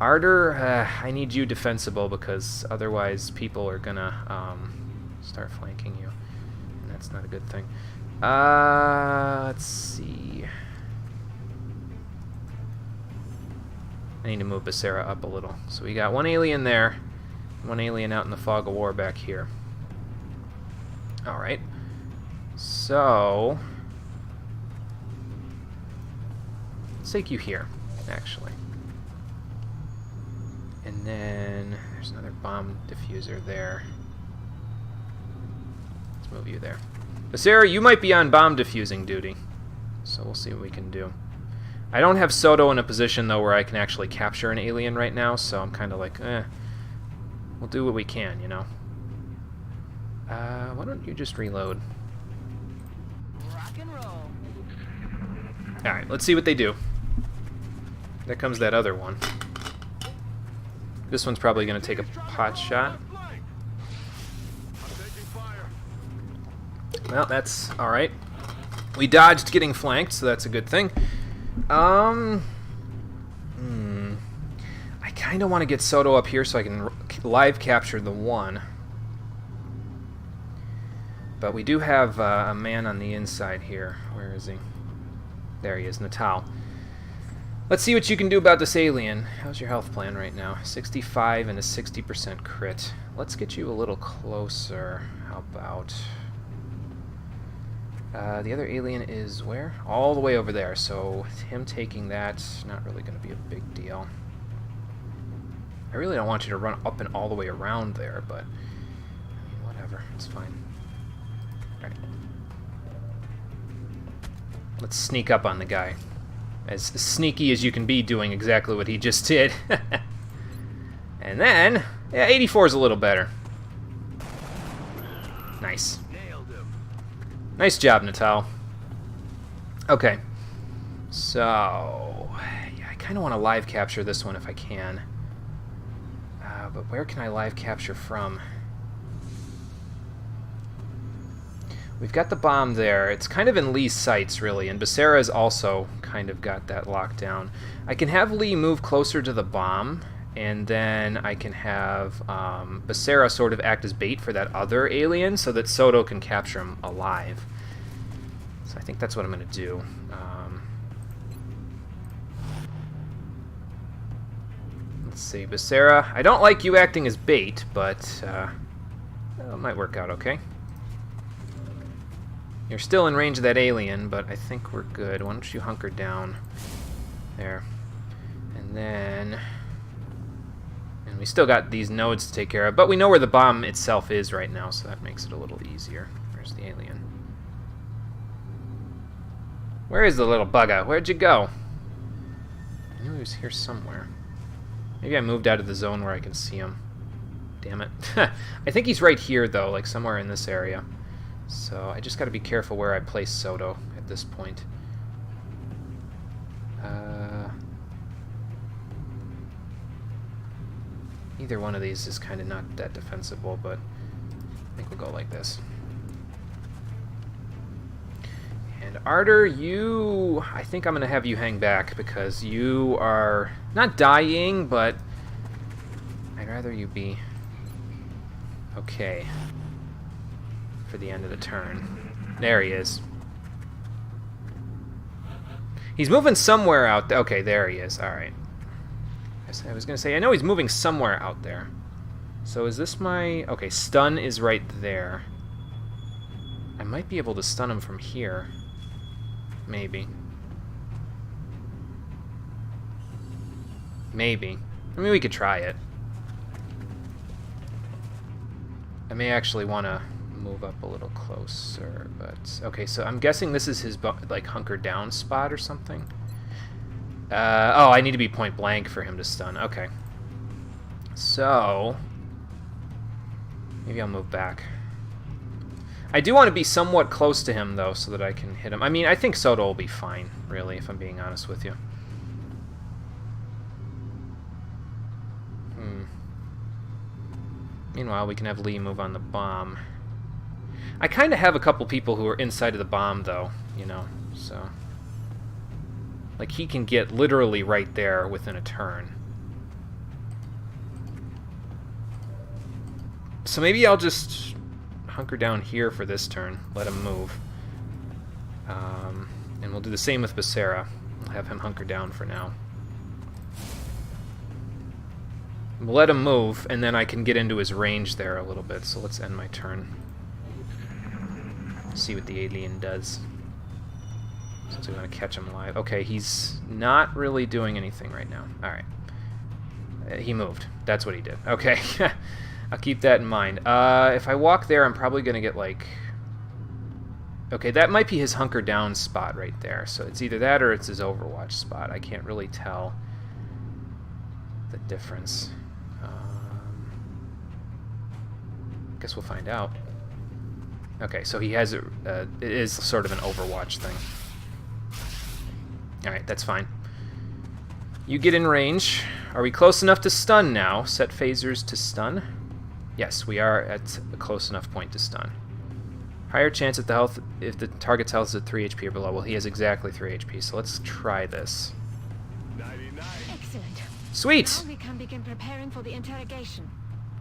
Arter, I need you defensible because otherwise people are gonna start flanking you, and that's not a good thing. Let's see. I need to move Becerra up a little. So we got 1 alien there, 1 alien out in the fog of war back here. All right. So let's take you here, actually. And then there's another bomb diffuser there. Let's move you there. Becerra, you might be on bomb diffusing duty, so we'll see what we can do. I don't have Soto in a position, though, where I can actually capture an alien right now, so I'm kind of like, we'll do what we can, you know. Why don't you just reload? Rock and roll. Alright, let's see what they do. There comes that other one. This one's probably going to take a pot shot. I'm taking fire. Well, that's alright. We dodged getting flanked, so that's a good thing. I kind of want to get Soto up here so I can live capture the one. But we do have a man on the inside here. Where is he? There he is, Natal. Let's see what you can do about this alien. How's your health plan right now? 65 and a 60% crit. Let's get you a little closer. How about... the other alien is where? All the way over there, so him taking that's not really going to be a big deal. I really don't want you to run up and all the way around there, but I mean, whatever, it's fine. Alright. Let's sneak up on the guy. As sneaky as you can be doing exactly what he just did. And then, yeah, 84 is a little better. Nice. Nailed him. Nice job, Natal. Okay. So, yeah, I kind of want to live capture this one if I can. But where can I live capture from? We've got the bomb there. It's kind of in Lee's sights, really, and Becerra's also kind of got that locked down. I can have Lee move closer to the bomb, and then I can have Becerra sort of act as bait for that other alien so that Soto can capture him alive. So I think that's what I'm going to do. Let's see, Becerra. I don't like you acting as bait, but it might work out okay. You're still in range of that alien, but I think we're good. Why don't you hunker down there? And then... And we still got these nodes to take care of, but we know where the bomb itself is right now, so that makes it a little easier. Where's the alien? Where is the little bugger? Where'd you go? I knew he was here somewhere. Maybe I moved out of the zone where I can see him. Damn it. I think he's right here, though, like somewhere in this area. So I just got to be careful where I place Soto at this point. Either one of these is kind of not that defensible, but I think we'll go like this. And Arter, you... I think I'm going to have you hang back because you are not dying, but I'd rather you be okay for the end of the turn. There he is. He's moving somewhere out there. Okay, there he is. Alright. I was going to say, I know he's moving somewhere out there. So is this my... Okay, stun is right there. I might be able to stun him from here. Maybe. Maybe. I mean, we could try it. I may actually want to move up a little closer, but... Okay, so I'm guessing this is his, like, hunker down spot or something? Oh, I need to be point blank for him to stun. Okay. So... Maybe I'll move back. I do want to be somewhat close to him, though, so that I can hit him. I mean, I think Soto will be fine, really, if I'm being honest with you. Meanwhile, we can have Lee move on the bomb. I kind of have a couple people who are inside of the bomb, though, you know, so... Like, he can get literally right there within a turn. So maybe I'll just hunker down here for this turn, let him move. And we'll do the same with Becerra. We'll have him hunker down for now. We'll let him move, and then I can get into his range there a little bit. So let's end my turn. See what the alien does. Since we want to catch him live. Okay, he's not really doing anything right now. Alright. He moved. That's what he did. Okay. I'll keep that in mind. If I walk there, I'm probably going to get, like... Okay, that might be his hunker down spot right there. So it's either that or it's his overwatch spot. I can't really tell the difference. Guess we'll find out. Okay, so he has it is sort of an Overwatch thing. Alright, that's fine. You get in range. Are we close enough to stun now? Set phasers to stun. Yes, we are at a close enough point to stun. Higher chance at the health if the target's health is at 3 HP or below. Well, he has exactly 3 HP, so let's try this. 99. Excellent. Sweet! Now we can begin preparing for the interrogation.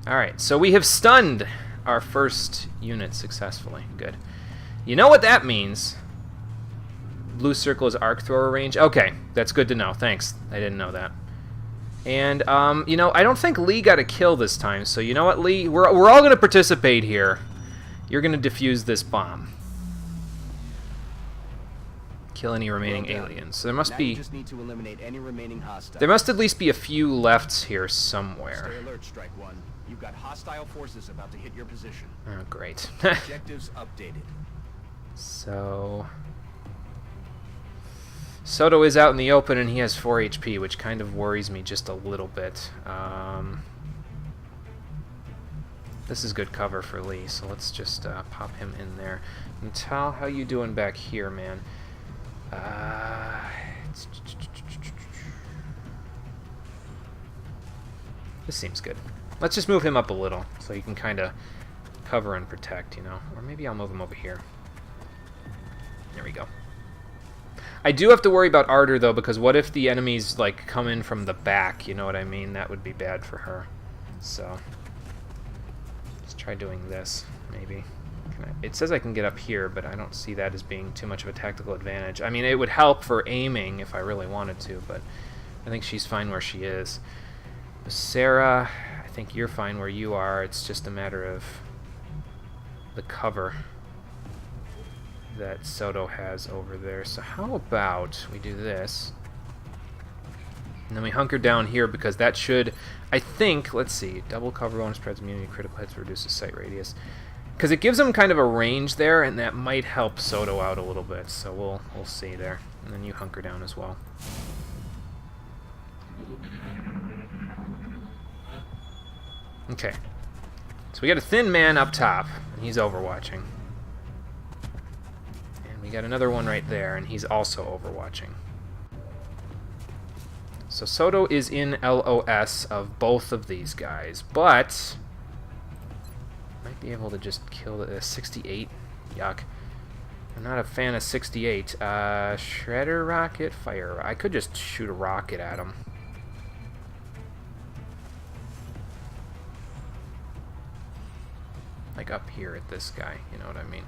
Alright, so we have stunned our first unit successfully. Good. You know what that means? Blue circle is arc thrower range. Okay, that's good to know. Thanks. I didn't know that. And, you know, I don't think Lee got a kill this time, so you know what, Lee? We're all going to participate here. You're going to defuse this bomb. Kill any remaining aliens. So there must Now be... you just need to eliminate any remaining hostiles. There must at least be a few left here somewhere. Stay alert, Strike One. You've got hostile forces about to hit your position. Oh, great. Objectives updated. So... Soto is out in the open and he has 4 HP, which kind of worries me just a little bit. This is good cover for Lee, so let's just pop him in there. Natal, how you doing back here, man? This seems good. Let's just move him up a little, so he can kind of cover and protect, you know? Or maybe I'll move him over here. There we go. I do have to worry about Ardor, though, because what if the enemies, like, come in from the back, you know what I mean? That would be bad for her. So, let's try doing this, maybe. It says I can get up here, but I don't see that as being too much of a tactical advantage. I mean, it would help for aiming if I really wanted to, but I think she's fine where she is. Sarah, I think you're fine where you are. It's just a matter of the cover that Soto has over there. So how about we do this, and then we hunker down here, because that should, I think, let's see, double cover bonus, spreads immunity, critical hits, reduces sight radius, because it gives him kind of a range there, and that might help Soto out a little bit. So we'll see there, and then you hunker down as well. Okay, so we got a thin man up top, and he's overwatching. And we got another one right there, and he's also overwatching. So Soto is in LOS of both of these guys, but might be able to just kill the 68. Yuck. I'm not a fan of 68. Shredder rocket, fire. I could just shoot a rocket at him. Like up here at this guy, you know what I mean?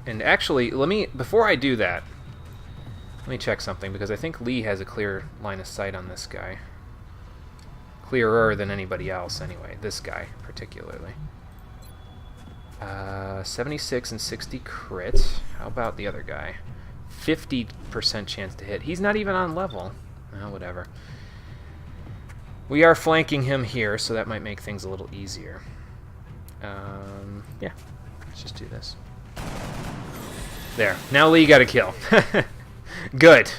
And actually, before I do that, let me check something, because I think Lee has a clear line of sight on this guy. Clearer than anybody else, anyway. This guy, particularly. 76 and 60 crit. How about the other guy? 50% chance to hit. He's not even on level. Well, whatever. We are flanking him here, so that might make things a little easier. Yeah. Let's just do this. There. Now Lee got a kill. Good.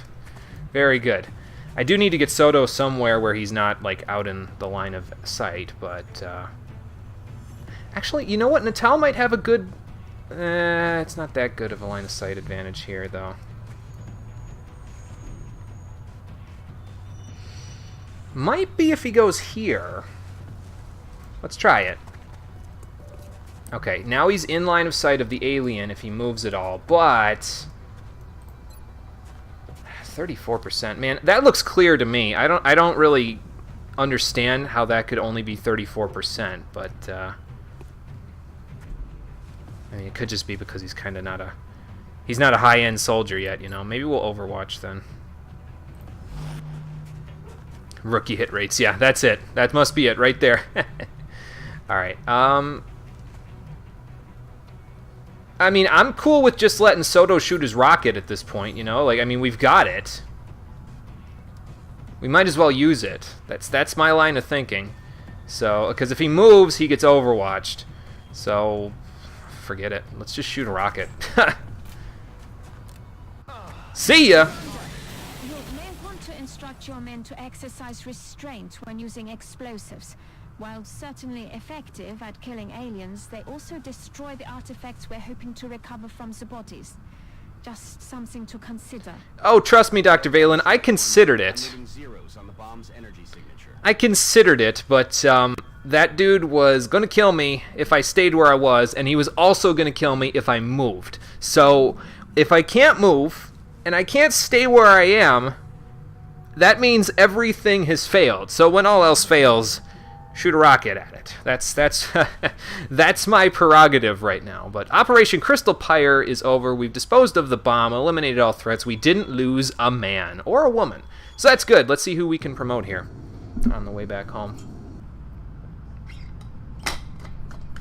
Very good. I do need to get Soto somewhere where he's not, like, out in the line of sight, but, actually, you know what? Natal might have a good... it's not that good of a line of sight advantage here, though. Might be if he goes here. Let's try it. Okay, now he's in line of sight of the alien if he moves at all, but... 34%. Man, that looks clear to me. I don't really understand how that could only be 34%, but I mean, it could just be because he's kind of not a high-end soldier yet, you know. Maybe we'll Overwatch then. Rookie hit rates. Yeah, that's it. That must be it right there. All right. I mean, I'm cool with just letting Soto shoot his rocket at this point, you know? Like, I mean, we've got it. We might as well use it. That's my line of thinking. So, because if he moves, he gets overwatched. So, forget it. Let's just shoot a rocket. See ya! You may want to instruct your men to exercise restraint when using explosives. While certainly effective at killing aliens, they also destroy the artifacts we're hoping to recover from the bodies. Just something to consider. Oh, trust me, Dr. Valen, I considered it. Zeros on the bomb's energy signature. I considered it, but that dude was going to kill me if I stayed where I was, and he was also going to kill me if I moved. So, if I can't move, and I can't stay where I am, that means everything has failed. So when all else fails... shoot a rocket at it. That's my prerogative right now. But Operation Crystal Pyre is over. We've disposed of the bomb, eliminated all threats. We didn't lose a man or a woman. So that's good. Let's see who we can promote here on the way back home.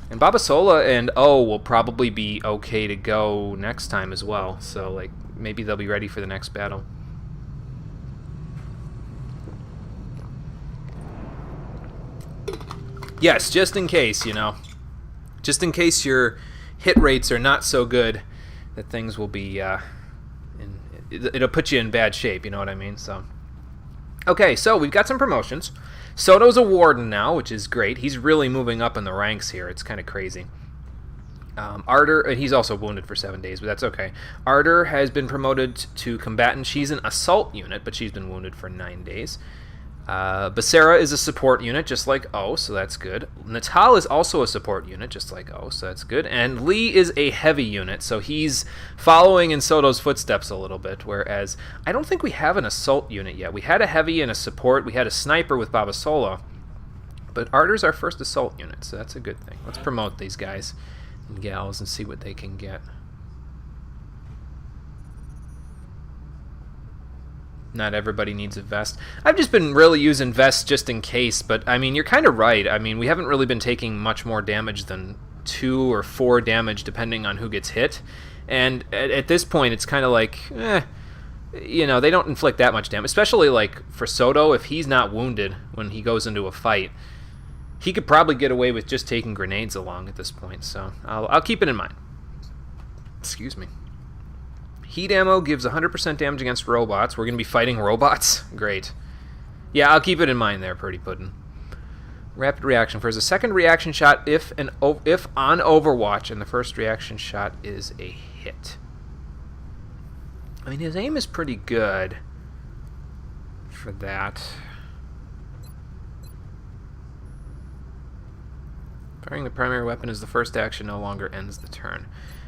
And Babasola and O will probably be okay to go next time as well. So, like, maybe they'll be ready for the next battle. Yes, just in case, you know. Just in case your hit rates are not so good, that things will be, it'll put you in bad shape, you know what I mean? So, okay, so we've got some promotions. Soto's a warden now, which is great. He's really moving up in the ranks here. It's kind of crazy. Arter, and he's also wounded for 7 days, but that's okay. Arter has been promoted to combatant. She's an assault unit, but she's been wounded for 9 days. Becerra is a support unit, just like O, so that's good. Natal is also a support unit, just like O, so that's good. And Lee is a heavy unit, so he's following in Soto's footsteps a little bit, whereas I don't think we have an assault unit yet. We had a heavy and a support. We had a sniper with Babasola, but Arter's our first assault unit, so that's a good thing. Let's promote these guys and gals and see what they can get. Not everybody needs a vest. I've just been really using vests just in case, but I mean, you're kind of right. I mean, we haven't really been taking much more damage than 2 or 4 damage depending on who gets hit. And at this point, it's kind of like, you know, they don't inflict that much damage. Especially like for Soto, if he's not wounded when he goes into a fight, he could probably get away with just taking grenades along at this point. So I'll keep it in mind. Excuse me. Heat ammo gives 100% damage against robots. We're going to be fighting robots? Great. Yeah, I'll keep it in mind there, Pretty Puddin'. Rapid reaction. First, a second reaction shot if on Overwatch, and the first reaction shot is a hit. I mean, his aim is pretty good for that. Firing the primary weapon as the first action no longer ends the turn.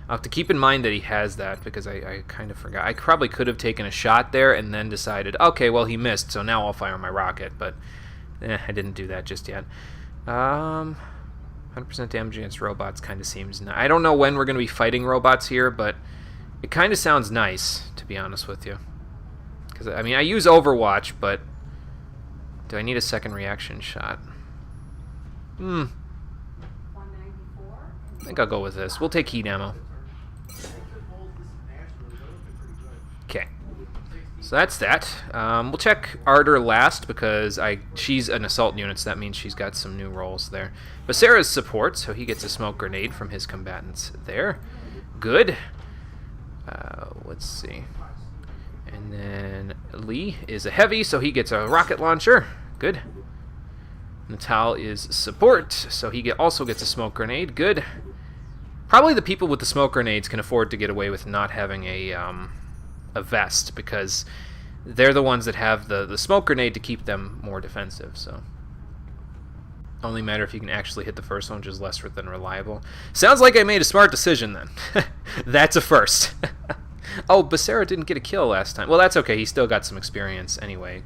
I'll have to keep in mind that he has that because I kind of forgot. I probably could have taken a shot there and then decided, okay, well, he missed, so now I'll fire my rocket, but I didn't do that just yet. 100% damage against robots kind of seems nice. I don't know when we're going to be fighting robots here, but it kind of sounds nice, to be honest with you. Because, I mean, I use Overwatch, but do I need a second reaction shot? I think I'll go with this. We'll take heat ammo. Okay. So that's that. We'll check Ardor last because she's an assault unit, so that means she's got some new roles there. Becerra's support, so he gets a smoke grenade from his combatants there. Good. Let's see. And then Lee is a heavy, so he gets a rocket launcher. Good. Natal is support, so he also gets a smoke grenade. Good. Probably the people with the smoke grenades can afford to get away with not having a vest, because they're the ones that have the smoke grenade to keep them more defensive, so only matter if you can actually hit the first one, which is less than reliable. Sounds like I made a smart decision then. That's a first. Oh, Becerra didn't get a kill last time. Well, that's okay. He still got some experience anyway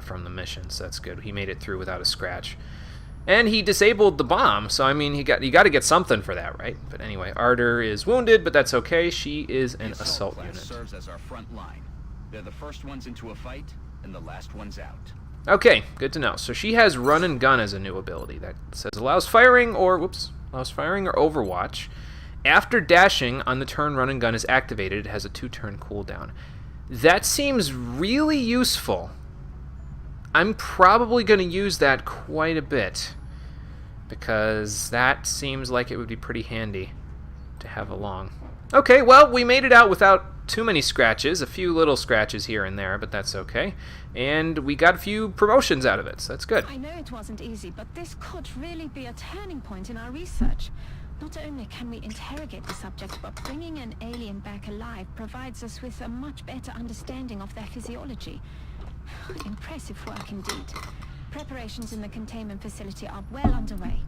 from the mission, so that's good. He made it through without a scratch. And he disabled the bomb, so I mean, you got to get something for that, right? But anyway, Ardor is wounded, but that's okay. She is an assault unit. Serves as our front line. They're the first ones into a fight and the last ones out. Okay, good to know. So she has run and gun as a new ability. That says allows firing or Overwatch. After dashing on the turn run and gun is activated, it has a 2-turn cooldown. That seems really useful. I'm probably going to use that quite a bit, because that seems like it would be pretty handy to have along. Okay, well, we made it out without too many scratches, a few little scratches here and there, but that's okay. And we got a few promotions out of it, so that's good. I know it wasn't easy, but this could really be a turning point in our research. Not only can we interrogate the subject, but bringing an alien back alive provides us with a much better understanding of their physiology. Impressive work indeed. Preparations in the containment facility are well underway.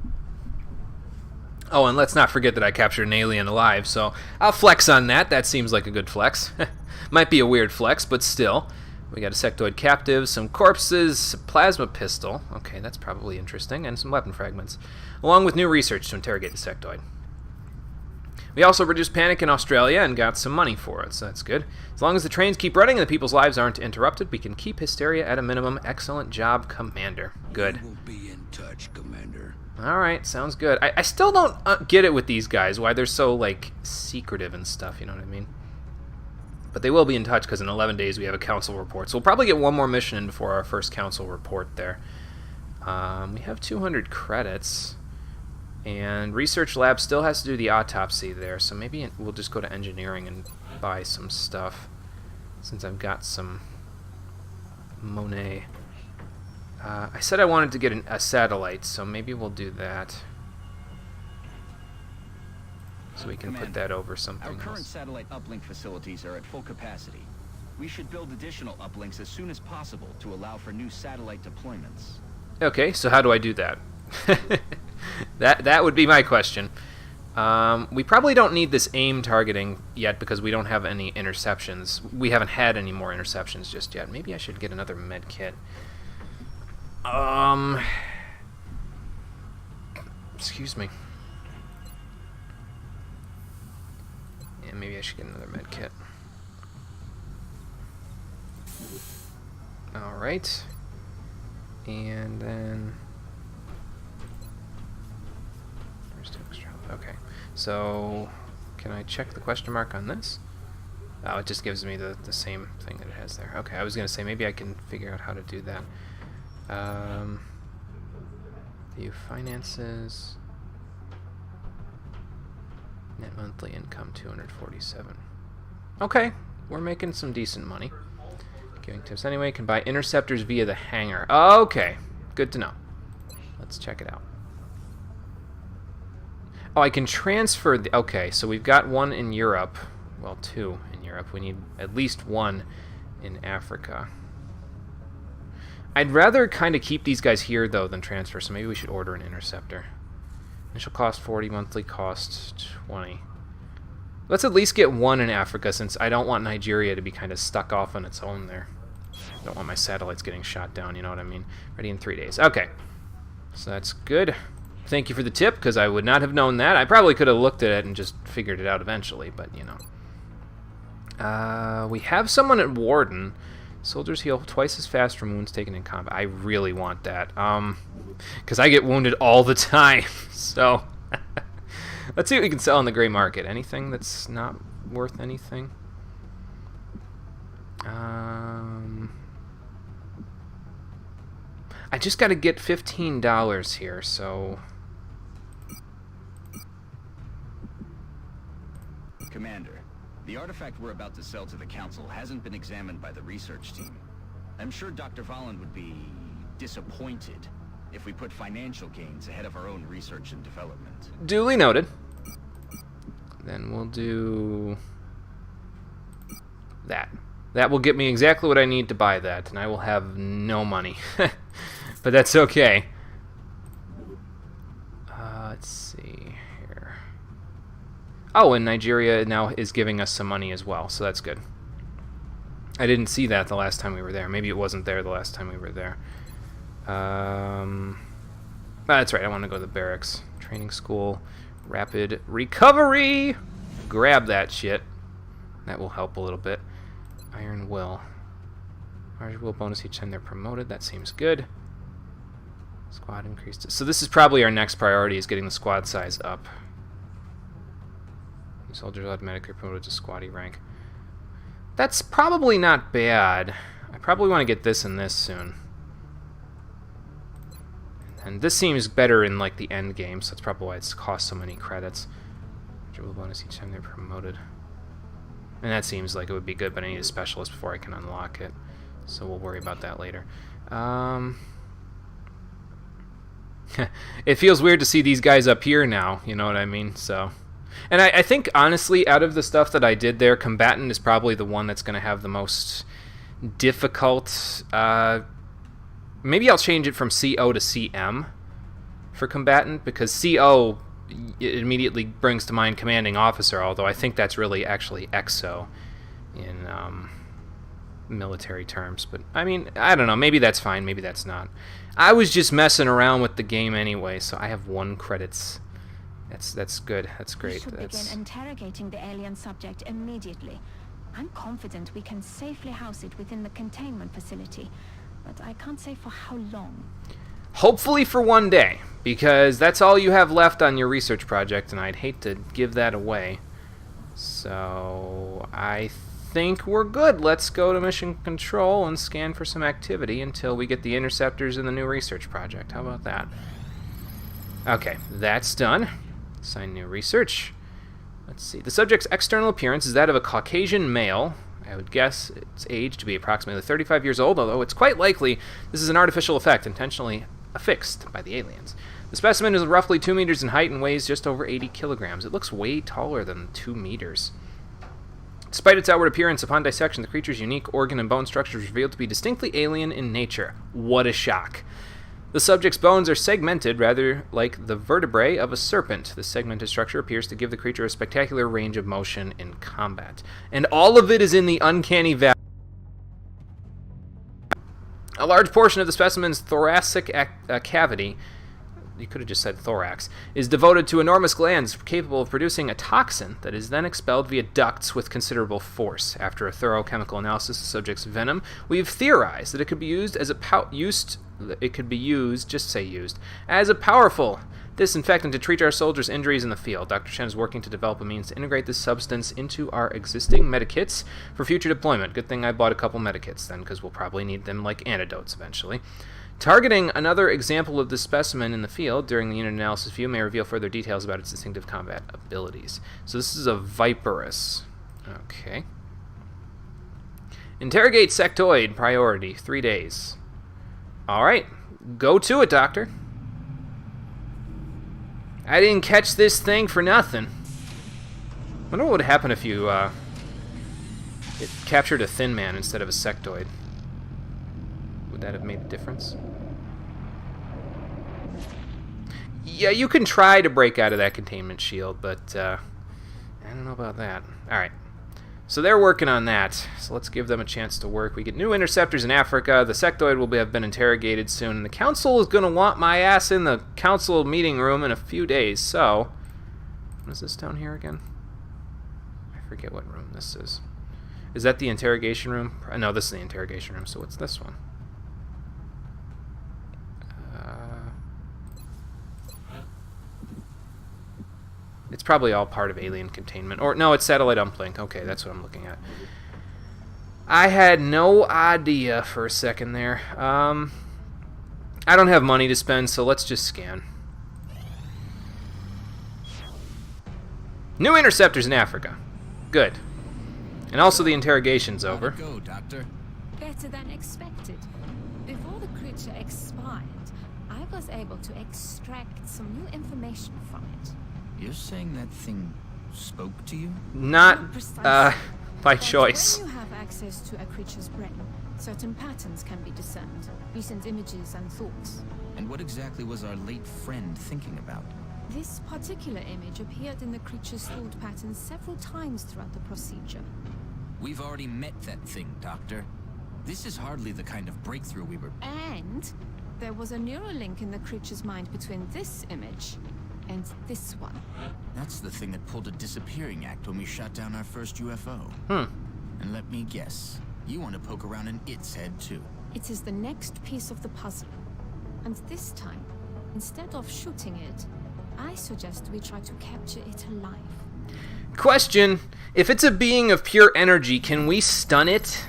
Oh, and let's not forget that I captured an alien alive, so I'll flex on that. That seems like a good flex. Might be a weird flex, but still. We got a sectoid captive, some corpses, a plasma pistol. Okay, that's probably interesting, and some weapon fragments, along with new research to interrogate the sectoid. We also reduced panic in Australia and got some money for it, so that's good. As long as the trains keep running and the people's lives aren't interrupted, we can keep hysteria at a minimum. Excellent job, Commander. Good. We'll be in touch, Commander. Alright, sounds good. I still don't get it with these guys, why they're so, like, secretive and stuff, you know what I mean? But they will be in touch, because in 11 days we have a council report. So we'll probably get one more mission in before our first council report there. We have 200 credits. And Research Lab still has to do the autopsy there, so maybe we'll just go to engineering and buy some stuff, since I've got some Monet. I said I wanted to get a satellite, so maybe we'll do that. So we can put that over something else. Our current satellite uplink facilities are at full capacity. We should build additional uplinks as soon as possible to allow for new satellite deployments. Okay, so how do I do that? That would be my question. We probably don't need this aim targeting yet because we don't have any interceptions. We haven't had any more interceptions just yet. Maybe I should get another med kit. Excuse me. Yeah, maybe I should get another med kit. Alright. And then... Okay, so can I check the question mark on this? Oh, it just gives me the same thing that it has there. Okay, I was going to say maybe I can figure out how to do that. View finances. Net monthly income 247. Okay, we're making some decent money. Giving tips anyway. Can buy interceptors via the hangar. Okay, good to know. Let's check it out. Oh, I can transfer the... Okay, so we've got one in Europe. Well, 2 in Europe. We need at least 1 in Africa. I'd rather kind of keep these guys here, though, than transfer, so maybe we should order an interceptor. Initial cost 40, monthly cost 20. Let's at least get 1 in Africa, since I don't want Nigeria to be kind of stuck off on its own there. I don't want my satellites getting shot down, you know what I mean? Ready in 3 days. Okay. So that's good. Thank you for the tip, because I would not have known that. I probably could have looked at it and just figured it out eventually, but, you know. We have someone at Warden. Soldiers heal twice as fast from wounds taken in combat. I really want that. Because I get wounded all the time, so... Let's see what we can sell on the gray market. Anything that's not worth anything? I just got to get $15 here, so... Commander, the artifact we're about to sell to the Council hasn't been examined by the research team. I'm sure Dr. Volland would be disappointed if we put financial gains ahead of our own research and development. Duly noted. Then we'll do that. That will get me exactly what I need to buy that, and I will have no money. But that's okay. Let's see here. Oh, and Nigeria now is giving us some money as well, so that's good. I didn't see that the last time we were there. Maybe it wasn't there the last time we were there. That's right, I want to go to the barracks. Training school. Rapid recovery! Grab that shit. That will help a little bit. Iron will. Large will bonus each time they're promoted. That seems good. Squad increased. So this is probably our next priority, is getting the squad size up. Soldiers automatically promoted to squatty rank. That's probably not bad. I probably want to get this and this soon. And this seems better in like the end game, so that's probably why it's cost so many credits. Dribble bonus each time they're promoted. And that seems like it would be good, but I need a specialist before I can unlock it. So we'll worry about that later. It feels weird to see these guys up here now, you know what I mean? So, and I think, honestly, out of the stuff that I did there, Combatant is probably the one that's going to have the most difficult... maybe I'll change it from CO to CM for Combatant, because CO it immediately brings to mind Commanding Officer, although I think that's really actually XO in military terms. But, I mean, I don't know. Maybe that's fine. Maybe that's not. I was just messing around with the game anyway, so I have 1 credits. That's good. That's great. We should begin interrogating the alien subject immediately. I'm confident we can safely house it within the containment facility, but I can't say for how long. Hopefully for 1 day, because that's all you have left on your research project, and I'd hate to give that away. So I think we're good. Let's go to Mission Control and scan for some activity until we get the interceptors in the new research project. How about that? Okay, that's done. Assign new research. Let's see. The subject's external appearance is that of a Caucasian male. I would guess its age to be approximately 35 years old, although it's quite likely this is an artificial effect intentionally affixed by the aliens. The specimen is roughly 2 meters in height and weighs just over 80 kilograms. It looks way taller than 2 meters. Despite its outward appearance, upon dissection, the creature's unique organ and bone structure is revealed to be distinctly alien in nature. What a shock. The subject's bones are segmented, rather like the vertebrae of a serpent. The segmented structure appears to give the creature a spectacular range of motion in combat. And all of it is in the uncanny valley. A large portion of the specimen's thoracic cavity, you could have just said thorax, is devoted to enormous glands capable of producing a toxin that is then expelled via ducts with considerable force. After a thorough chemical analysis of the subject's venom, we've theorized that it could be used as a as a powerful disinfectant to treat our soldiers' injuries in the field. Dr. Chen is working to develop a means to integrate this substance into our existing medikits for future deployment. Good thing I bought a couple medikits then, because we'll probably need them like antidotes eventually. Targeting another example of this specimen in the field during the unit analysis view may reveal further details about its distinctive combat abilities. So this is a Viperus. Okay. Interrogate sectoid, priority, 3 days. Alright, go to it, Doctor. I didn't catch this thing for nothing. I wonder what would happen if you it captured a thin man instead of a sectoid. Would that have made a difference? Yeah, you can try to break out of that containment shield, but I don't know about that. Alright. So they're working on that. So let's give them a chance to work. We get new interceptors in Africa. The sectoid will have been interrogated soon. And the council is going to want my ass in the council meeting room in a few days. So, what is this down here again? I forget what room this is. Is that the interrogation room? No, this is the interrogation room. So what's this one? It's probably all part of alien containment. Or, no, it's satellite uplink. Okay, that's what I'm looking at. I had no idea for a second there. I don't have money to spend, so let's just scan. New interceptors in Africa. Good. And also the interrogation's over. How'd it go, Doctor? Better than expected. Before the creature expired, I was able to extract some new information from it. You're saying that thing spoke to you? Not, Precisely. by But choice. when you have access to a creature's brain, certain patterns can be discerned, recent images and thoughts. And what exactly was our late friend thinking about? This particular image appeared in the creature's thought patterns several times throughout the procedure. We've already met that thing, Doctor. This is hardly the kind of breakthrough we were... And there was a neural link in the creature's mind between this image and this one. That's the thing that pulled a disappearing act when we shot down our first UFO. And let me guess, you want to poke around in its head too. It is the next piece of the puzzle. And this time, instead of shooting it, I suggest we try to capture it alive. Question: if it's a being of pure energy, can we stun it?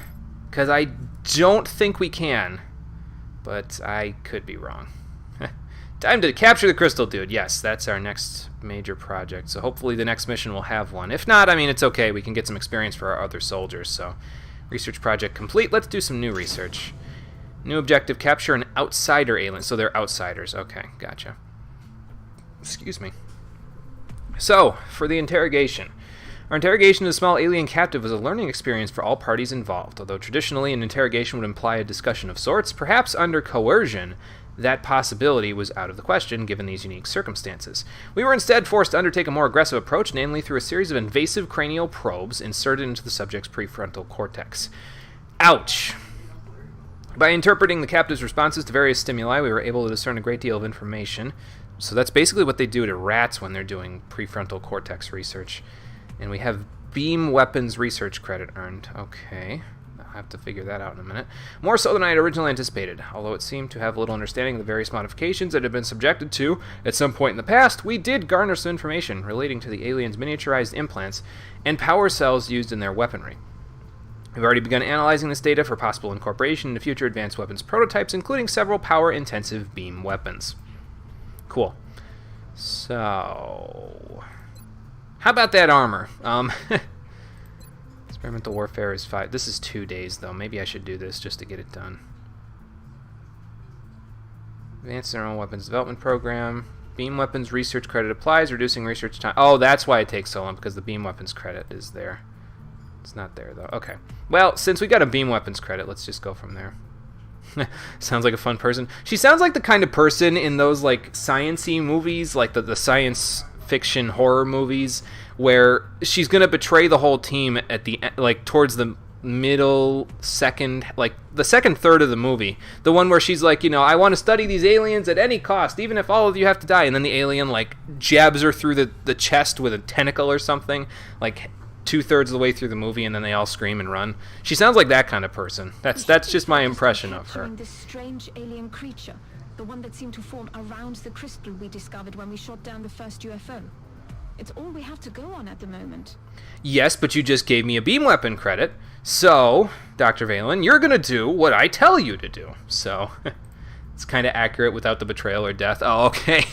Because I don't think we can. But I could be wrong. Time to capture the crystal dude. Yes, that's our next major project. So hopefully the next mission will have one. If not, I mean, it's okay. We can get some experience for our other soldiers. So, research project complete. Let's do some new research. New objective, capture an outsider alien. So they're outsiders. Okay, gotcha. Excuse me. So, for the interrogation. Our interrogation of a small alien captive was a learning experience for all parties involved. Although traditionally an interrogation would imply a discussion of sorts, perhaps under coercion, that possibility was out of the question given these unique circumstances. We were instead forced to undertake a more aggressive approach, namely through a series of invasive cranial probes inserted into the subject's prefrontal cortex. Ouch! By interpreting the captive's responses to various stimuli, we were able to discern a great deal of information. So that's basically what they do to rats when they're doing prefrontal cortex research. And we have beam weapons research credit earned. Okay. I'll have to figure that out in a minute. More so than I had originally anticipated. Although it seemed to have little understanding of the various modifications it had been subjected to at some point in the past, we did garner some information relating to the aliens' miniaturized implants and power cells used in their weaponry. We've already begun analyzing this data for possible incorporation into future advanced weapons prototypes, including several power-intensive beam weapons. Cool. So, how about that armor? Experimental warfare is 5. This is 2 days, though. Maybe I should do this just to get it done. Advanced Neural Weapons Development Program. Beam Weapons Research Credit applies, reducing research time. Oh, that's why it takes so long, because the Beam Weapons credit is there. It's not there, though. Okay. Well, since we got a Beam Weapons credit, let's just go from there. Sounds like a fun person. She sounds like the kind of person in those, like, science-y movies, like the science fiction horror movies, where she's going to betray the whole team at the like towards the middle second, like the second third of the movie. The one where she's like, you know, I want to study these aliens at any cost, even if all of you have to die. And then the alien, like, jabs her through the chest with a tentacle or something, like 2/3 of the way through the movie, and then they all scream and run. She sounds like that kind of person. That's just my impression of her. This strange alien creature, the one that seemed to form around the crystal we discovered when we shot down the first UFO. It's all we have to go on at the moment. Yes, but you just gave me a beam weapon credit, so, Dr. Valen, you're going to do what I tell you to do. So, it's kind of accurate without the betrayal or death. Oh, okay.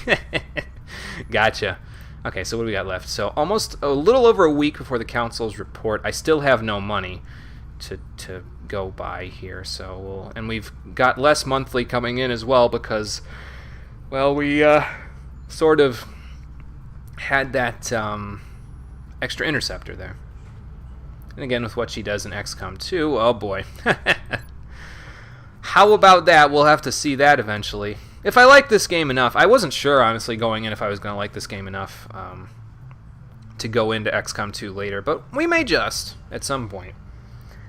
Gotcha. Okay, so what do we got left? So, almost a little over a week before the council's report. I still have no money to go by here, so and we've got less monthly coming in as well because, well, we sort of had that extra interceptor there. And again, with what she does in XCOM 2, oh boy. How about that? We'll have to see that eventually. If I like this game enough. I wasn't sure, honestly, going in if I was going to like this game enough to go into XCOM 2 later, but we may just at some point.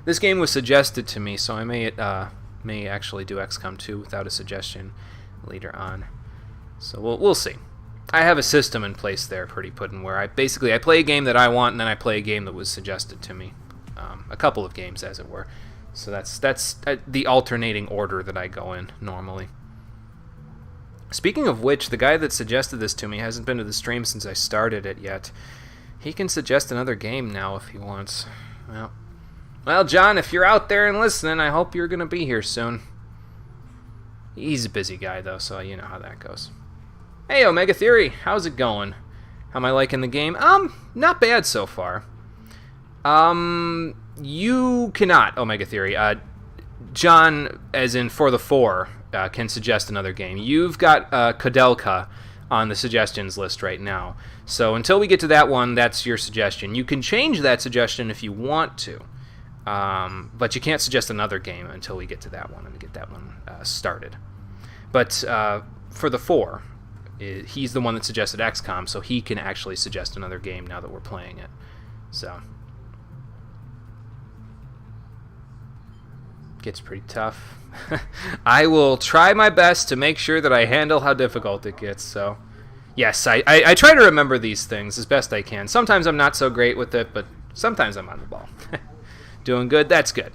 This game was suggested to me, so I may actually do XCOM 2 without a suggestion later on. So we'll see. I have a system in place there, Pretty Puddin', where I play a game that I want, and then I play a game that was suggested to me. A couple of games, as it were. So that's the alternating order that I go in normally. Speaking of which, the guy that suggested this to me hasn't been to the stream since I started it yet. He can suggest another game now if he wants. Well, John, if you're out there and listening, I hope you're going to be here soon. He's a busy guy, though, so you know how that goes. Hey, Omega Theory, how's it going? How am I liking the game? Not bad so far. You cannot, Omega Theory. John, as in for the 4, can suggest another game. You've got Kodelka on the suggestions list right now. So until we get to that one, that's your suggestion. You can change that suggestion if you want to. But you can't suggest another game until we get to that one and get that one started. But for the 4, he's the one that suggested XCOM, so he can actually suggest another game now that we're playing it. So gets pretty tough. I will try my best to make sure that I handle how difficult it gets. So yes, I try to remember these things as best I can. Sometimes I'm not so great with it, but sometimes I'm on the ball. Doing good. That's good.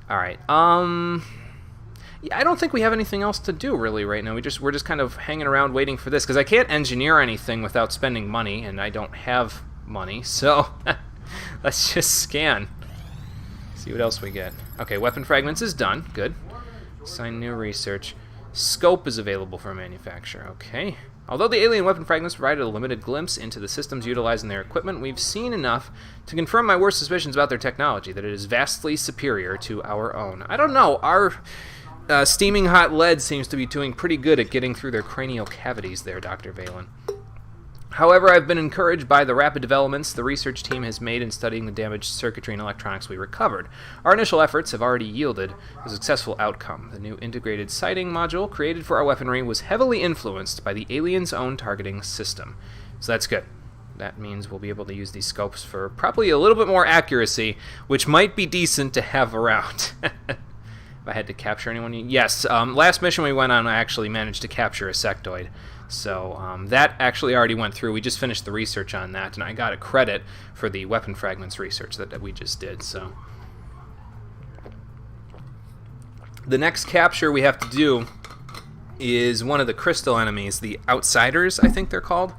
All right. Yeah, I don't think we have anything else to do really right now. We're just kind of hanging around waiting for this because I can't engineer anything without spending money, and I don't have money. So let's just scan. See what else we get. Okay, weapon fragments is done. Good. Assign new research. Scope is available for manufacture. Okay. Although the alien weapon fragments provided a limited glimpse into the systems utilized in their equipment, we've seen enough to confirm my worst suspicions about their technology, that it is vastly superior to our own. I don't know. Our steaming hot lead seems to be doing pretty good at getting through their cranial cavities there, Dr. Valen. However, I've been encouraged by the rapid developments the research team has made in studying the damaged circuitry and electronics we recovered. Our initial efforts have already yielded a successful outcome. The new integrated sighting module created for our weaponry was heavily influenced by the aliens' own targeting system. So that's good. That means we'll be able to use these scopes for probably a little bit more accuracy, which might be decent to have around. If I had to capture anyone... Yes, last mission we went on, I actually managed to capture a sectoid. So that actually already went through. We just finished the research on that, and I got a credit for the weapon fragments research that we just did. So the next capture we have to do is one of the crystal enemies, the Outsiders, I think they're called.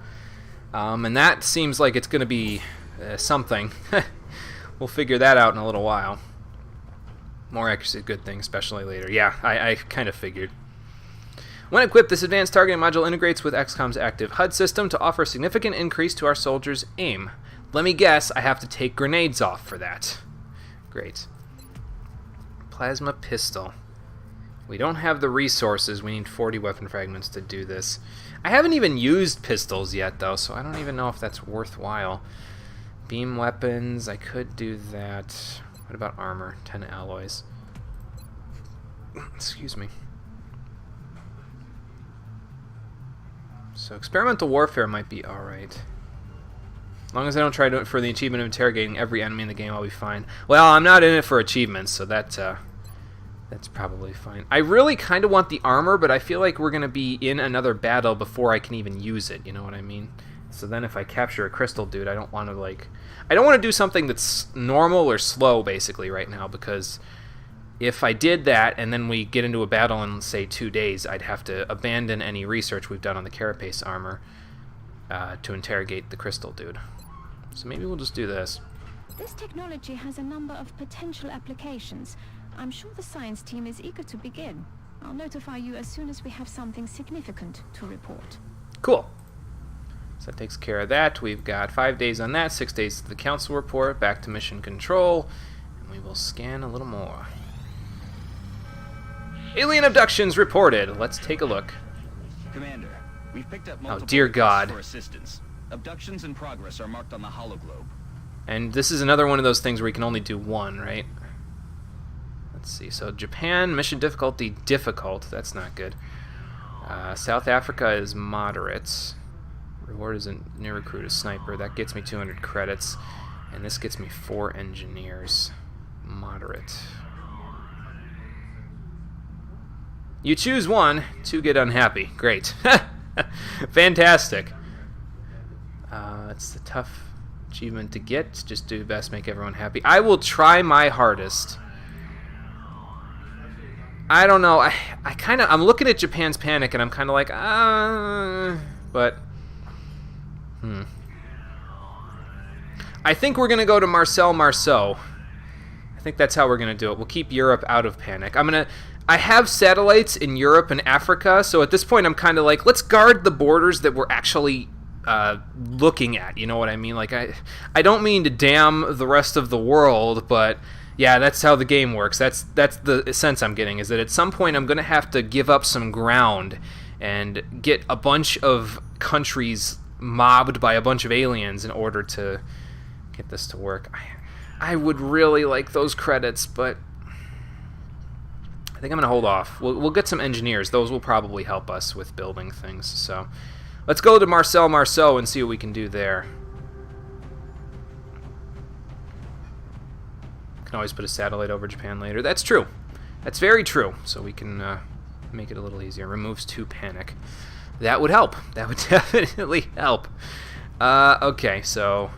And that seems like it's going to be something. We'll figure that out in a little while. More accuracy, a good thing, especially later. Yeah, I kind of figured. When equipped, this advanced targeting module integrates with XCOM's active HUD system to offer a significant increase to our soldiers' aim. Let me guess, I have to take grenades off for that. Great. Plasma pistol. We don't have the resources. We need 40 weapon fragments to do this. I haven't even used pistols yet, though, so I don't even know if that's worthwhile. Beam weapons, I could do that. What about armor? 10 alloys. Excuse me. So experimental warfare might be alright. As long as I don't try to do it for the achievement of interrogating every enemy in the game, I'll be fine. Well, I'm not in it for achievements, so that's probably fine. I really kind of want the armor, but I feel like we're going to be in another battle before I can even use it, you know what I mean? So then if I capture a crystal dude, I don't want to do something that's normal or slow, basically, right now, because if I did that and then we get into a battle in, say, 2 days, I'd have to abandon any research we've done on the carapace armor to interrogate the crystal dude. So maybe we'll just do this. This technology has a number of potential applications. I'm sure the science team is eager to begin. I'll notify you as soon as we have something significant to report. Cool. So that takes care of that. We've got 5 days on that, 6 days to the council report, back to mission control, and we will scan a little more. Alien abductions reported. Let's take a look. Commander, we've picked up multiple dear requests God. for assistance. Abductions in progress are marked on the hologlobe. And this is another one of those things where you can only do one, right? Let's see. So Japan, mission difficulty difficult. That's not good. South Africa is moderate. Reward is a new recruit, a sniper. That gets me 200 credits. And this gets me 4 engineers. Moderate. You choose one to get unhappy. Great. Fantastic. It's the tough achievement to get. Just do your best, make everyone happy. I will try my hardest. I don't know. I'm looking at Japan's Panic and I'm kind of like, but I think we're gonna go to Marcel Marceau. I think that's how we're gonna do it. We'll keep Europe out of Panic. I have satellites in Europe and Africa, so at this point I'm kind of like, let's guard the borders that we're actually looking at. You know what I mean? Like I don't mean to damn the rest of the world, but yeah, that's how the game works. That's the sense I'm getting, is that at some point I'm going to have to give up some ground and get a bunch of countries mobbed by a bunch of aliens in order to get this to work. I would really like those credits, but I think I'm going to hold off. We'll get some engineers. Those will probably help us with building things. So let's go to Marcel Marceau and see what we can do there. Can always put a satellite over Japan later. That's true. That's very true. So we can make it a little easier. Removes 2 panic. That would help. That would definitely help. Okay, so...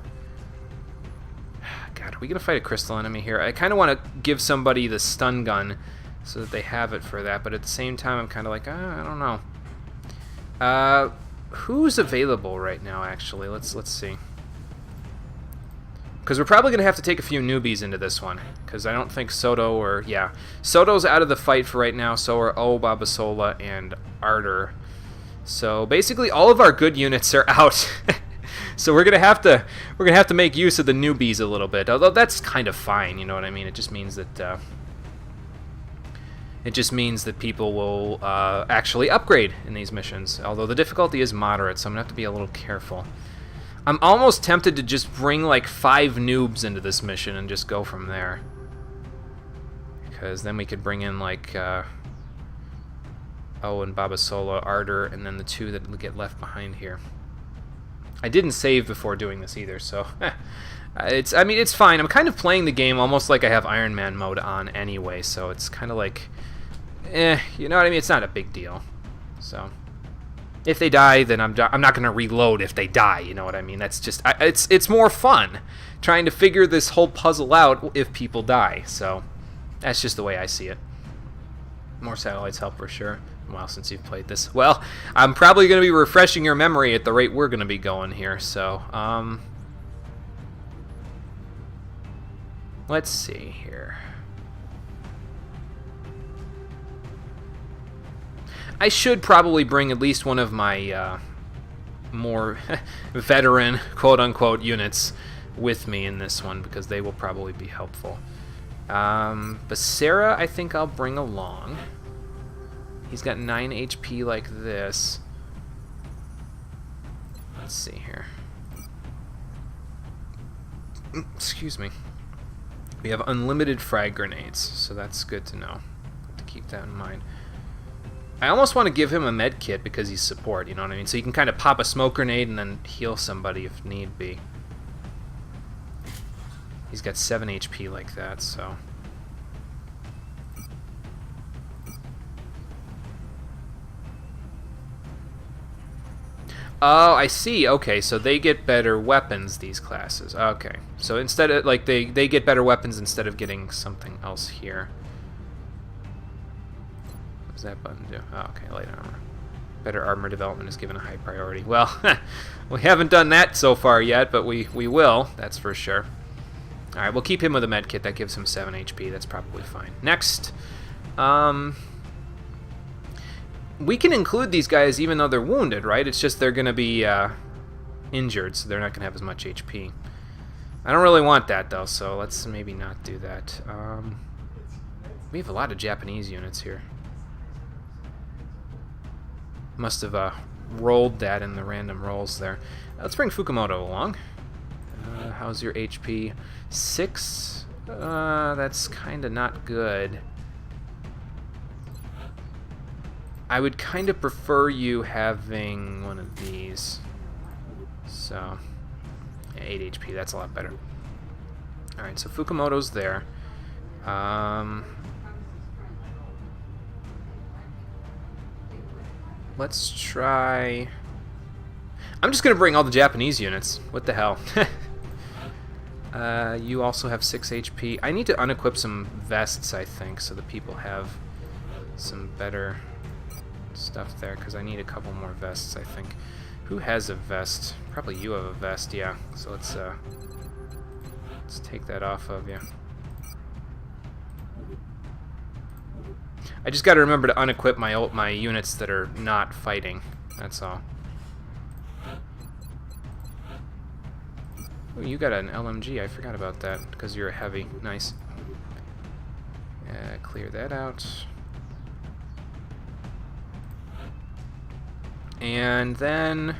God, are we going to fight a crystal enemy here? I kind of want to give somebody the stun gun so that they have it for that, but at the same time I'm kind of like, I don't know. Who's available right now, actually? Let's see. Because we're probably going to have to take a few newbies into this one. Because I don't think Soto or... Yeah. Soto's out of the fight for right now. So are O, Babasola, and Ardor. So basically all of our good units are out. So we're going to have to make use of the newbies a little bit. Although that's kind of fine, you know what I mean? It just means that... people will actually upgrade in these missions. Although the difficulty is moderate, so I'm going to have to be a little careful. I'm almost tempted to just bring like 5 noobs into this mission and just go from there. Because then we could bring in like O and Babasola, Ardor, and then the 2 that get left behind here. I didn't save before doing this either, so it's fine. I'm kind of playing the game almost like I have Ironman mode on anyway, so it's kind of like, you know what I mean? It's not a big deal. So if they die, then I'm not going to reload if they die, you know what I mean? That's just, it's more fun trying to figure this whole puzzle out if people die. So that's just the way I see it. More satellites help for sure. Well, since you've played this. Well, I'm probably going to be refreshing your memory at the rate we're going to be going here, so, let's see here. I should probably bring at least one of my more veteran, quote-unquote, units with me in this one, because they will probably be helpful. Becerra, I think I'll bring along. He's got 9 HP like this. Let's see here. Excuse me. We have unlimited frag grenades, so that's good to know. Have to keep that in mind. I almost want to give him a med kit because he's support, you know what I mean? So you can kind of pop a smoke grenade and then heal somebody if need be. He's got 7 HP like that, so... Oh, I see. Okay, so they get better weapons, these classes. Okay. So instead of, like, they get better weapons instead of getting something else here. What does that button do? Oh, okay, light armor. Better armor development is given a high priority. Well, we haven't done that so far yet, but we will, that's for sure. Alright, we'll keep him with a med kit. That gives him 7 HP. That's probably fine. Next, we can include these guys even though they're wounded, right? It's just they're going to be injured, so they're not going to have as much HP. I don't really want that, though, so let's maybe not do that. We have a lot of Japanese units here. Must have rolled that in the random rolls there. Let's bring Fukumoto along. How's your HP? 6? That's kind of not good. I would kind of prefer you having one of these. So, yeah, 8 HP, that's a lot better. Alright, so Fukumoto's there. Let's try... I'm just going to bring all the Japanese units. What the hell? You also have 6 HP. I need to unequip some vests, I think, so that people have some better stuff there, because I need a couple more vests, I think. Who has a vest? Probably you have a vest, yeah. So let's take that off of you. I just got to remember to unequip my units that are not fighting. That's all. Oh, you got an LMG. I forgot about that because you're a heavy. Nice. Clear that out. And then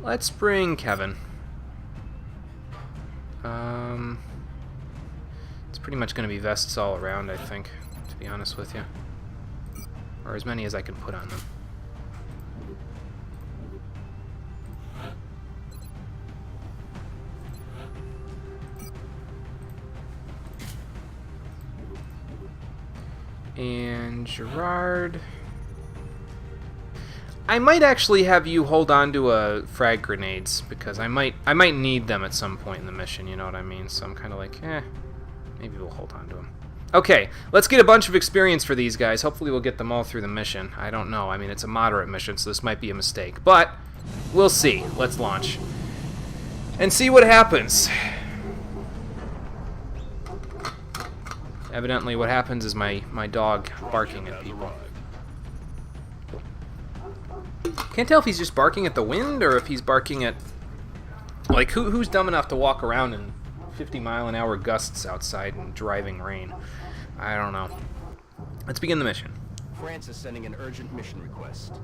let's bring Kevin. It's pretty much going to be vests all around, I think, to be honest with you. Or as many as I can put on them. And Gerard, I might actually have you hold on to frag grenades because I might need them at some point in the mission. You know what I mean? So I'm kind of like, maybe we'll hold on to them. Okay, let's get a bunch of experience for these guys. Hopefully we'll get them all through the mission. I don't know. I mean, it's a moderate mission, so this might be a mistake, but we'll see. Let's launch and see what happens. Evidently, what happens is my dog barking at people. Can't tell if he's just barking at the wind or if he's barking at... Like, who's dumb enough to walk around in 50-mile-an-hour gusts outside in driving rain? I don't know. Let's begin the mission. France is sending an urgent mission request.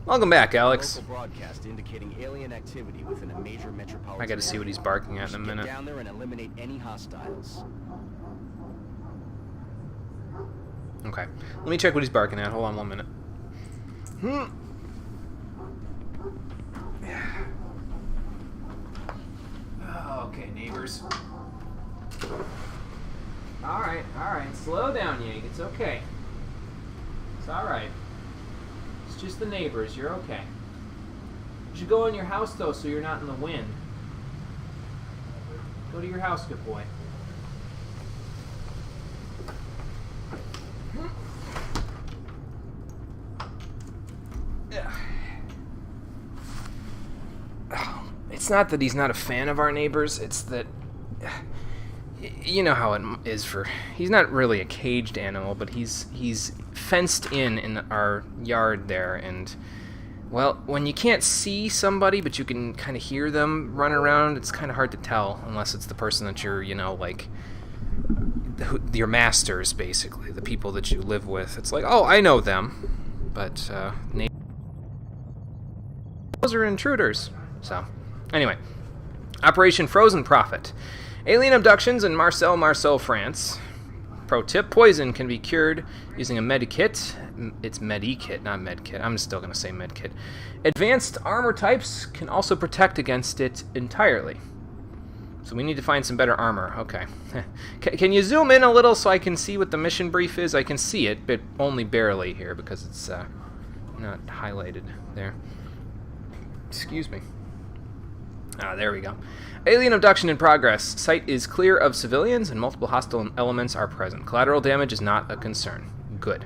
Welcome back, Alex. Local broadcast indicating alien activity within a major metropolitan I gotta see what he's barking at in a minute. Get down there and eliminate any hostiles. Okay. Let me check what he's barking at. Hold on 1 minute. Okay, neighbors. Alright. Slow down, Yank. It's okay. It's alright. It's just the neighbors. You're okay. You should go in your house, though, so you're not in the wind. Go to your house, good boy. It's not that he's not a fan of our neighbors, it's that... You know how it is for... He's not really a caged animal, but he's fenced in our yard there, and... Well, when you can't see somebody, but you can kind of hear them run around, it's kind of hard to tell, unless it's the person that you're, you know, like... Your masters, basically, the people that you live with. It's like, oh, I know them, but neighbors are intruders, so... Anyway, Operation Frozen Prophet. Alien abductions in Marseille, France. Pro tip, poison can be cured using a medikit. It's medikit, not medkit. I'm still going to say medkit. Advanced armor types can also protect against it entirely. So we need to find some better armor. Okay. Can you zoom in a little so I can see what the mission brief is? I can see it, but only barely here because it's not highlighted there. Excuse me. There we go. Alien abduction in progress. Site is clear of civilians and multiple hostile elements are present. Collateral damage is not a concern. Good.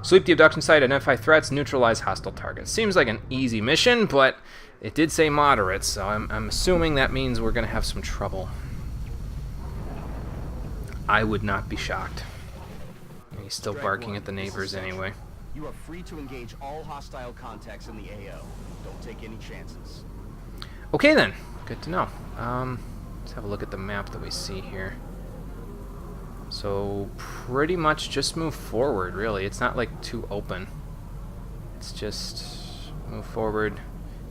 Sweep the abduction site, identify threats, neutralize hostile targets. Seems like an easy mission, but it did say moderate, so I'm assuming that means we're going to have some trouble. I would not be shocked. He's still barking at the neighbors anyway. You are free to engage all hostile contacts in the AO. Don't take any chances. Okay then, good to know. Let's have a look at the map that we see here. So pretty much just move forward, really. It's not like too open. It's just move forward,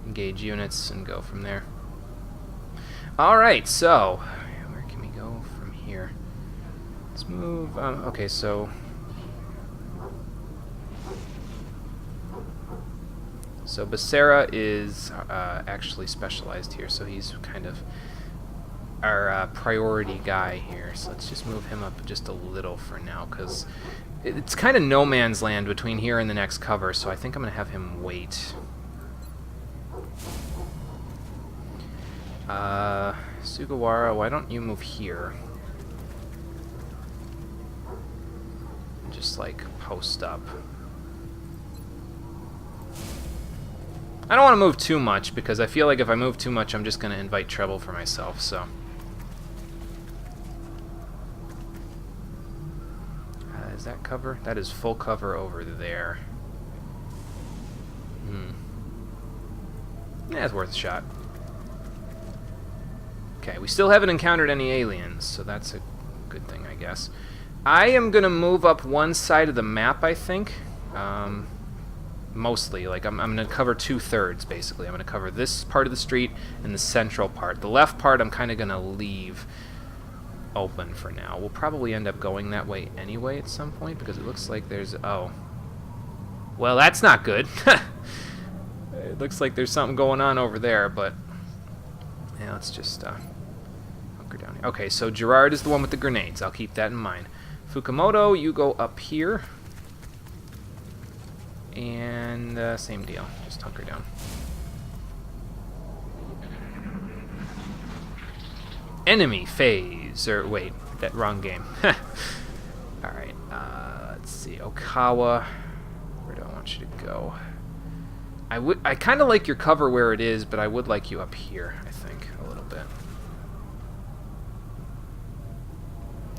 engage units, and go from there. Alright, so where can we go from here? Let's move, okay, so So Becerra is actually specialized here, so he's kind of our priority guy here. So let's just move him up just a little for now, because it's kind of no man's land between here and the next cover, so I think I'm going to have him wait. Sugawara, why don't you move here? Just, like, post up. I don't want to move too much, because I feel like if I move too much, I'm just going to invite trouble for myself, so... is that cover? That is full cover over there. Yeah, it's worth a shot. Okay, we still haven't encountered any aliens, so that's a good thing, I guess. I am going to move up one side of the map, I think. Mostly. Like, I'm going to cover 2/3, basically. I'm going to cover this part of the street and the central part. The left part I'm kind of going to leave open for now. We'll probably end up going that way anyway at some point, because it looks like there's... Oh. Well, that's not good. It looks like there's something going on over there, but... Yeah, let's just hunker down here. Okay, so Gerard is the one with the grenades. I'll keep that in mind. Fukumoto, you go up here. And same deal. Just hunker down. Enemy phase. Or wait, that wrong game. Alright, let's see. Okawa. Where do I want you to go? I kind of like your cover where it is, but I would like you up here, I think, a little bit.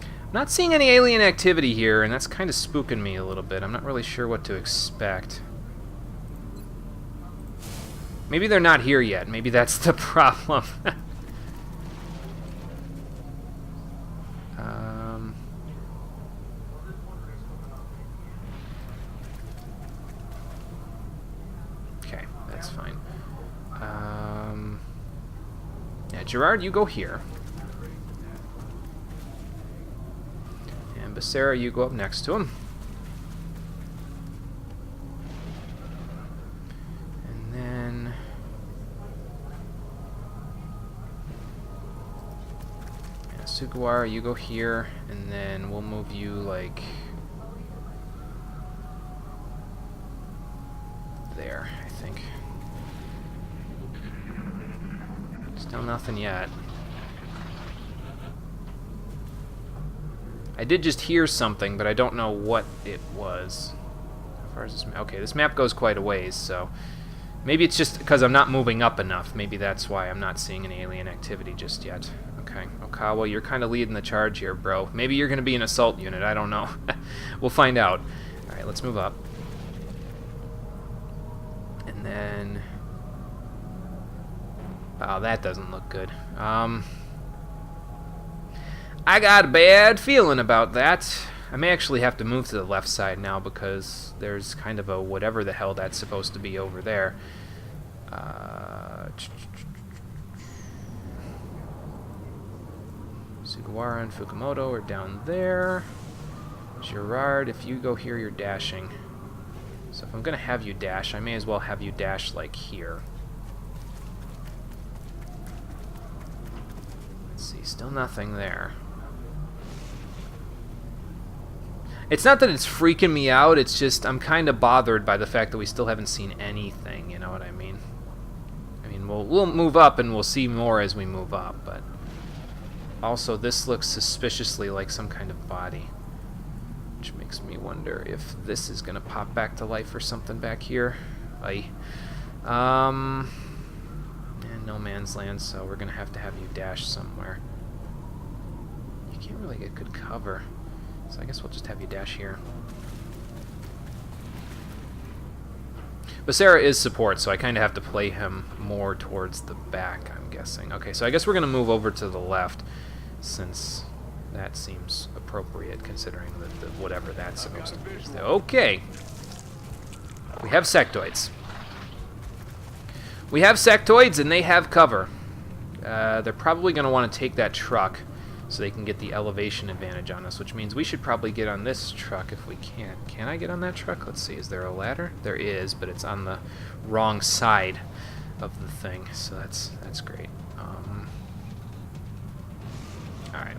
I'm not seeing any alien activity here, and that's kind of spooking me a little bit. I'm not really sure what to expect. Maybe they're not here yet. Maybe that's the problem. Okay, that's fine. Yeah, Gerard, you go here. And Becerra, you go up next to him. And then... Yeah, Sugawara, you go here. And then we'll move you, like... there, I think. Still nothing yet. I did just hear something, but I don't know what it was. How far is this map? Okay, this map goes quite a ways, so... Maybe it's just because I'm not moving up enough. Maybe that's why I'm not seeing any alien activity just yet. Okay, Okawa, you're kind of leading the charge here, bro. Maybe you're going to be an assault unit, I don't know. We'll find out. Alright, let's move up. And then... Oh, that doesn't look good. I got a bad feeling about that. I may actually have to move to the left side now because there's kind of a whatever the hell that's supposed to be over there. Sugawara and Fukumoto are down there. Gerard, if you go here, you're dashing. So if I'm going to have you dash, I may as well have you dash like here. Let's see, still nothing there. It's not that it's freaking me out, it's just I'm kind of bothered by the fact that we still haven't seen anything, you know what I mean? I mean, we'll move up and we'll see more as we move up, but... Also, this looks suspiciously like some kind of body. Which makes me wonder if this is going to pop back to life or something back here. And no man's land, so we're going to have you dash somewhere. You can't really get good cover. So I guess we'll just have you dash here. Becerra is support, so I kind of have to play him more towards the back, I'm guessing. Okay, so I guess we're going to move over to the left, since that seems appropriate, considering the whatever that's supposed to be. Okay. We have sectoids. We have sectoids, and they have cover. They're probably going to want to take that truck. so they can get the elevation advantage on us, which means we should probably get on this truck if we can. Can I get on that truck? Let's see, is there a ladder? There is, but it's on the wrong side of the thing, so that's great. Alright.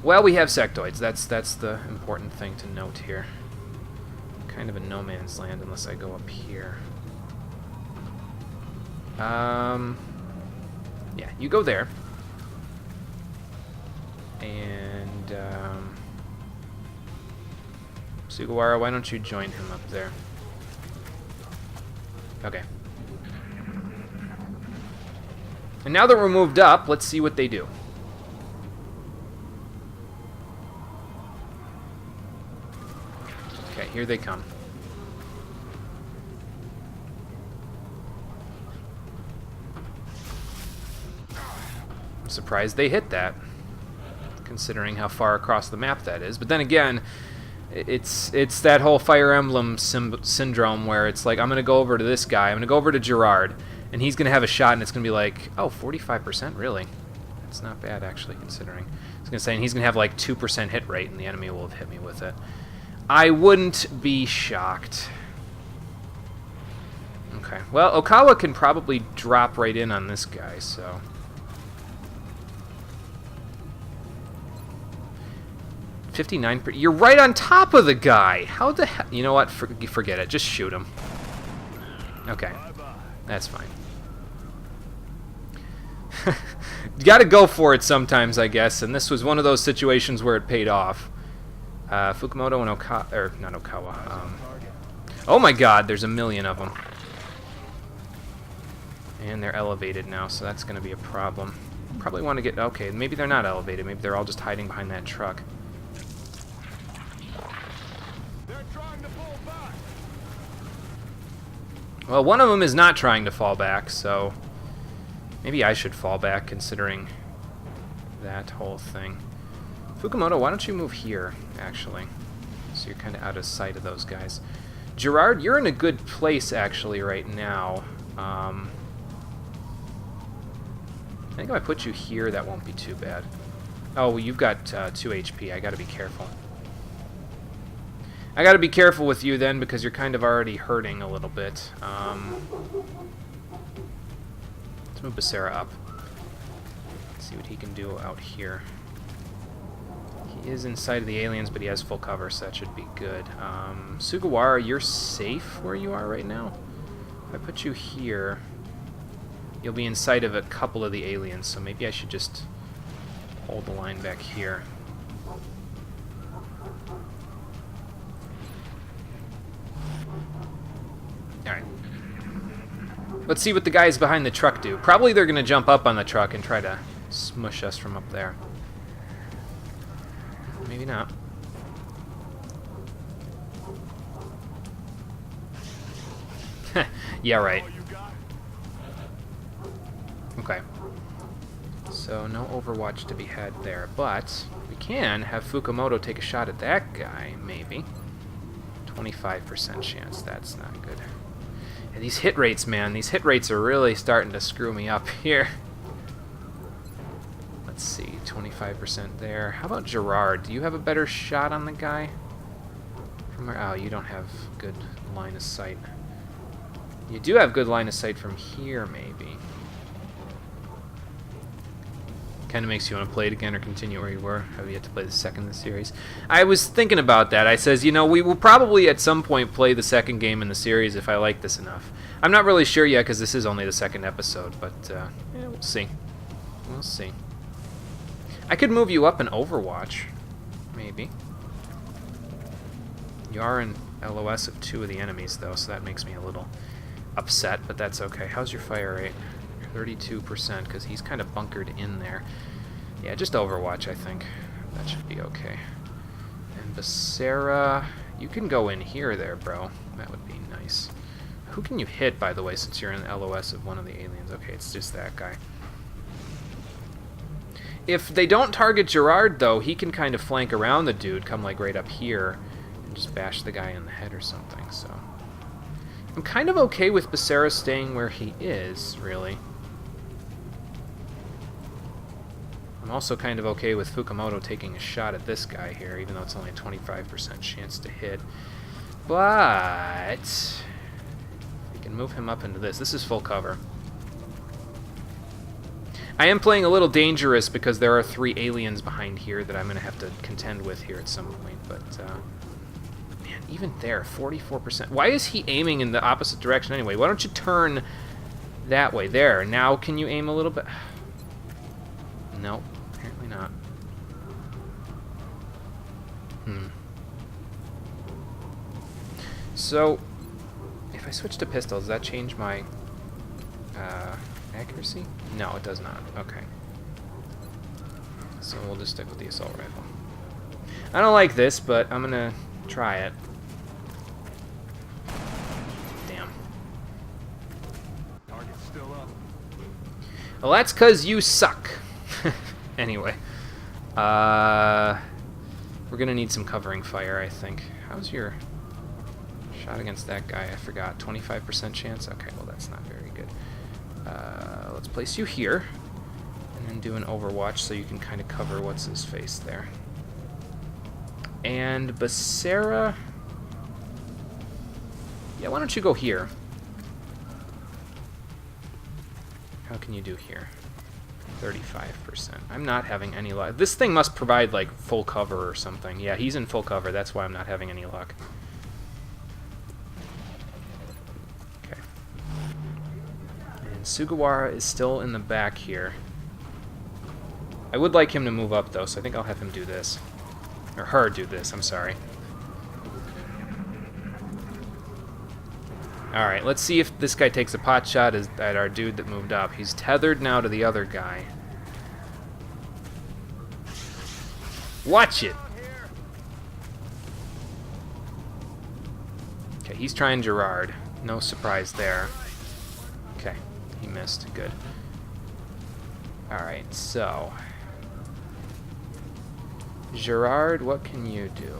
Well, we have sectoids. That's the important thing to note here. Kind of a no man's land unless I go up here. Yeah, you go there. And, Sugawara, why don't you join him up there? Okay. And now that we're moved up, let's see what they do. Okay, here they come. I'm surprised they hit that, considering how far across the map that is. But then again, it's that whole Fire Emblem syndrome where it's like, I'm going to go over to this guy, I'm going to go over to Gerard, and he's going to have a shot, and it's going to be like, oh, 45%? Really? That's not bad, actually, considering. I was going to say, and he's going to have like 2% hit rate, and the enemy will have hit me with it. I wouldn't be shocked. Okay. Well, Okawa can probably drop right in on this guy, so... 59%. You're right on top of the guy. How the hell? You know what? Forget it. Just shoot him. Okay. That's fine. You gotta go for it sometimes, I guess, and this was one of those situations where it paid off. Fukumoto and Okawa, or not Okawa. Oh my god, there's a million of them. And they're elevated now, so that's gonna be a problem. Probably want to get, okay, maybe they're not elevated, maybe they're all just hiding behind that truck. They're trying to pull back. Well, one of them is not trying to fall back, so maybe I should fall back considering that whole thing. Fukumoto, why don't you move here, actually? So you're kind of out of sight of those guys. Gerard, you're in a good place, actually, right now. I think if I put you here, that won't be too bad. Oh, well, you've got 2 HP. I gotta be careful. I gotta be careful with you, then, because you're kind of already hurting a little bit. Let's move Becerra up. Let's see what he can do out here. He is inside of the aliens, but he has full cover, so that should be good. Sugawara, you're safe where you are right now. If I put you here, you'll be inside of a couple of the aliens, so maybe I should just hold the line back here. Alright. Let's see what the guys behind the truck do. Probably they're going to jump up on the truck and try to smush us from up there. Maybe not. Yeah, right. Okay. So no Overwatch to be had there, but we can have Fukumoto take a shot at that guy, maybe. 25% chance, that's not good. And these hit rates, man, these hit rates are really starting to screw me up here. Let's see, 25% there. How about Gerard? Do you have a better shot on the guy? From where? Oh, you don't have good line of sight. You do have good line of sight from here, maybe. Kind of makes you want to play it again or continue where you were. Have yet to play the second in the series. I was thinking about that. I says, you know, we will probably at some point play the second game in the series if I like this enough. I'm not really sure yet because this is only the second episode, but yeah, we'll see. We'll see. I could move you up in Overwatch, maybe. You are in LOS of 2 of the enemies, though, so that makes me a little upset, but that's okay. How's your fire rate? 32%, because he's kind of bunkered in there. Yeah, just Overwatch, I think. That should be okay. And Becerra, you can go in here there, bro. That would be nice. Who can you hit, by the way, since you're in LOS of one of the aliens? Okay, it's just that guy. If they don't target Gerard, though, he can kind of flank around the dude, come like right up here, and just bash the guy in the head or something, so... I'm kind of okay with Becerra staying where he is, really. I'm I'm also kind of okay with Fukumoto taking a shot at this guy here, even though it's only a 25% chance to hit. But we can move him up into this. This is full cover. I am playing a little dangerous because there are 3 aliens behind here that I'm going to have to contend with here at some point. But, man, even there, 44%. Why is he aiming in the opposite direction anyway? Why don't you turn that way? There. Now can you aim a little bit? Nope, apparently not. So, if I switch to pistol, does that change my accuracy? No, it does not. Okay. So we'll just stick with the assault rifle. I don't like this, but I'm gonna try it. Damn. Target's still up. Well, that's 'cause you suck. Anyway. We're gonna need some covering fire, I think. How's your shot against that guy? I forgot. 25% chance? Okay, well that's not very good. Let's place you here. And then do an overwatch so you can kind of cover what's his face there. And Becerra... Yeah, why don't you go here? How can you do here? 35%. I'm not having any luck. This thing must provide, like, full cover or something. Yeah, he's in full cover. That's why I'm not having any luck. Okay. And Sugawara is still in the back here. I would like him to move up, though, so I think I'll have him do this. Or her do this, I'm sorry. Alright, let's see if this guy takes a pot shot at our dude that moved up. He's tethered now to the other guy. Watch it! Okay, he's trying Gerard. No surprise there. Okay, he missed. Good. Alright, so... Gerard, what can you do?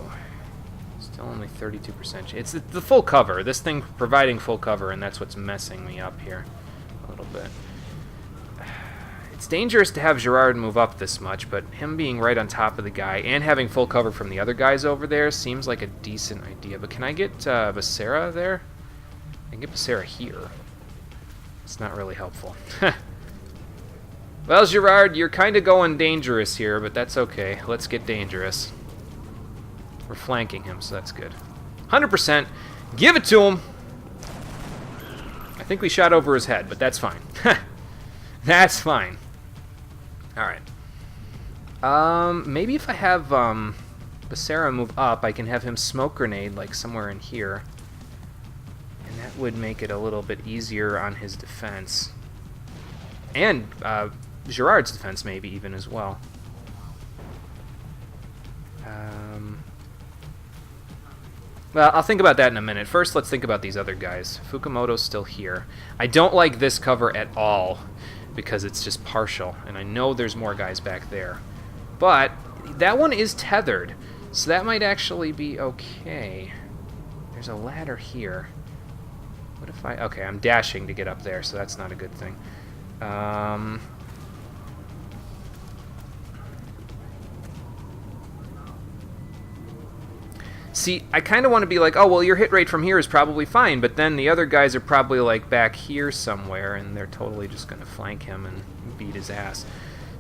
Still only 32%. It's the full cover. This thing providing full cover, and that's what's messing me up here a little bit. It's dangerous to have Gerard move up this much, but him being right on top of the guy and having full cover from the other guys over there seems like a decent idea. But can I get Becerra there? I can get Becerra here. It's not really helpful. Well, Gerard, you're kind of going dangerous here, but that's okay. Let's get dangerous. We're flanking him, so that's good. 100%. Give it to him! I think we shot over his head, but that's fine. That's fine. Alright. Maybe if I have Becerra move up, I can have him smoke grenade, like, somewhere in here. And that would make it a little bit easier on his defense. And, Gerard's defense, maybe, even, as well. Well, I'll think about that in a minute. First, let's think about these other guys. Fukumoto's still here. I don't like this cover at all, because it's just partial, and I know there's more guys back there. But that one is tethered, so that might actually be okay. There's a ladder here. What if I... Okay, I'm dashing to get up there, so that's not a good thing. See, I kind of want to be like, oh, well, your hit rate from here is probably fine, but then the other guys are probably, like, back here somewhere, and they're totally just going to flank him and beat his ass.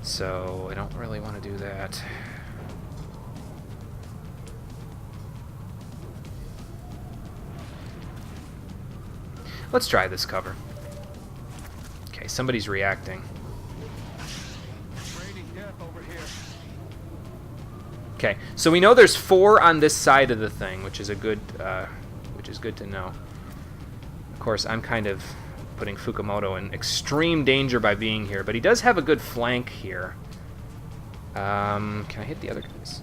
So I don't really want to do that. Let's try this cover. Okay, somebody's reacting. Okay, so we know there's 4 on this side of the thing, which is good to know. Of course, I'm kind of putting Fukumoto in extreme danger by being here, but he does have a good flank here. Can I hit the other guys?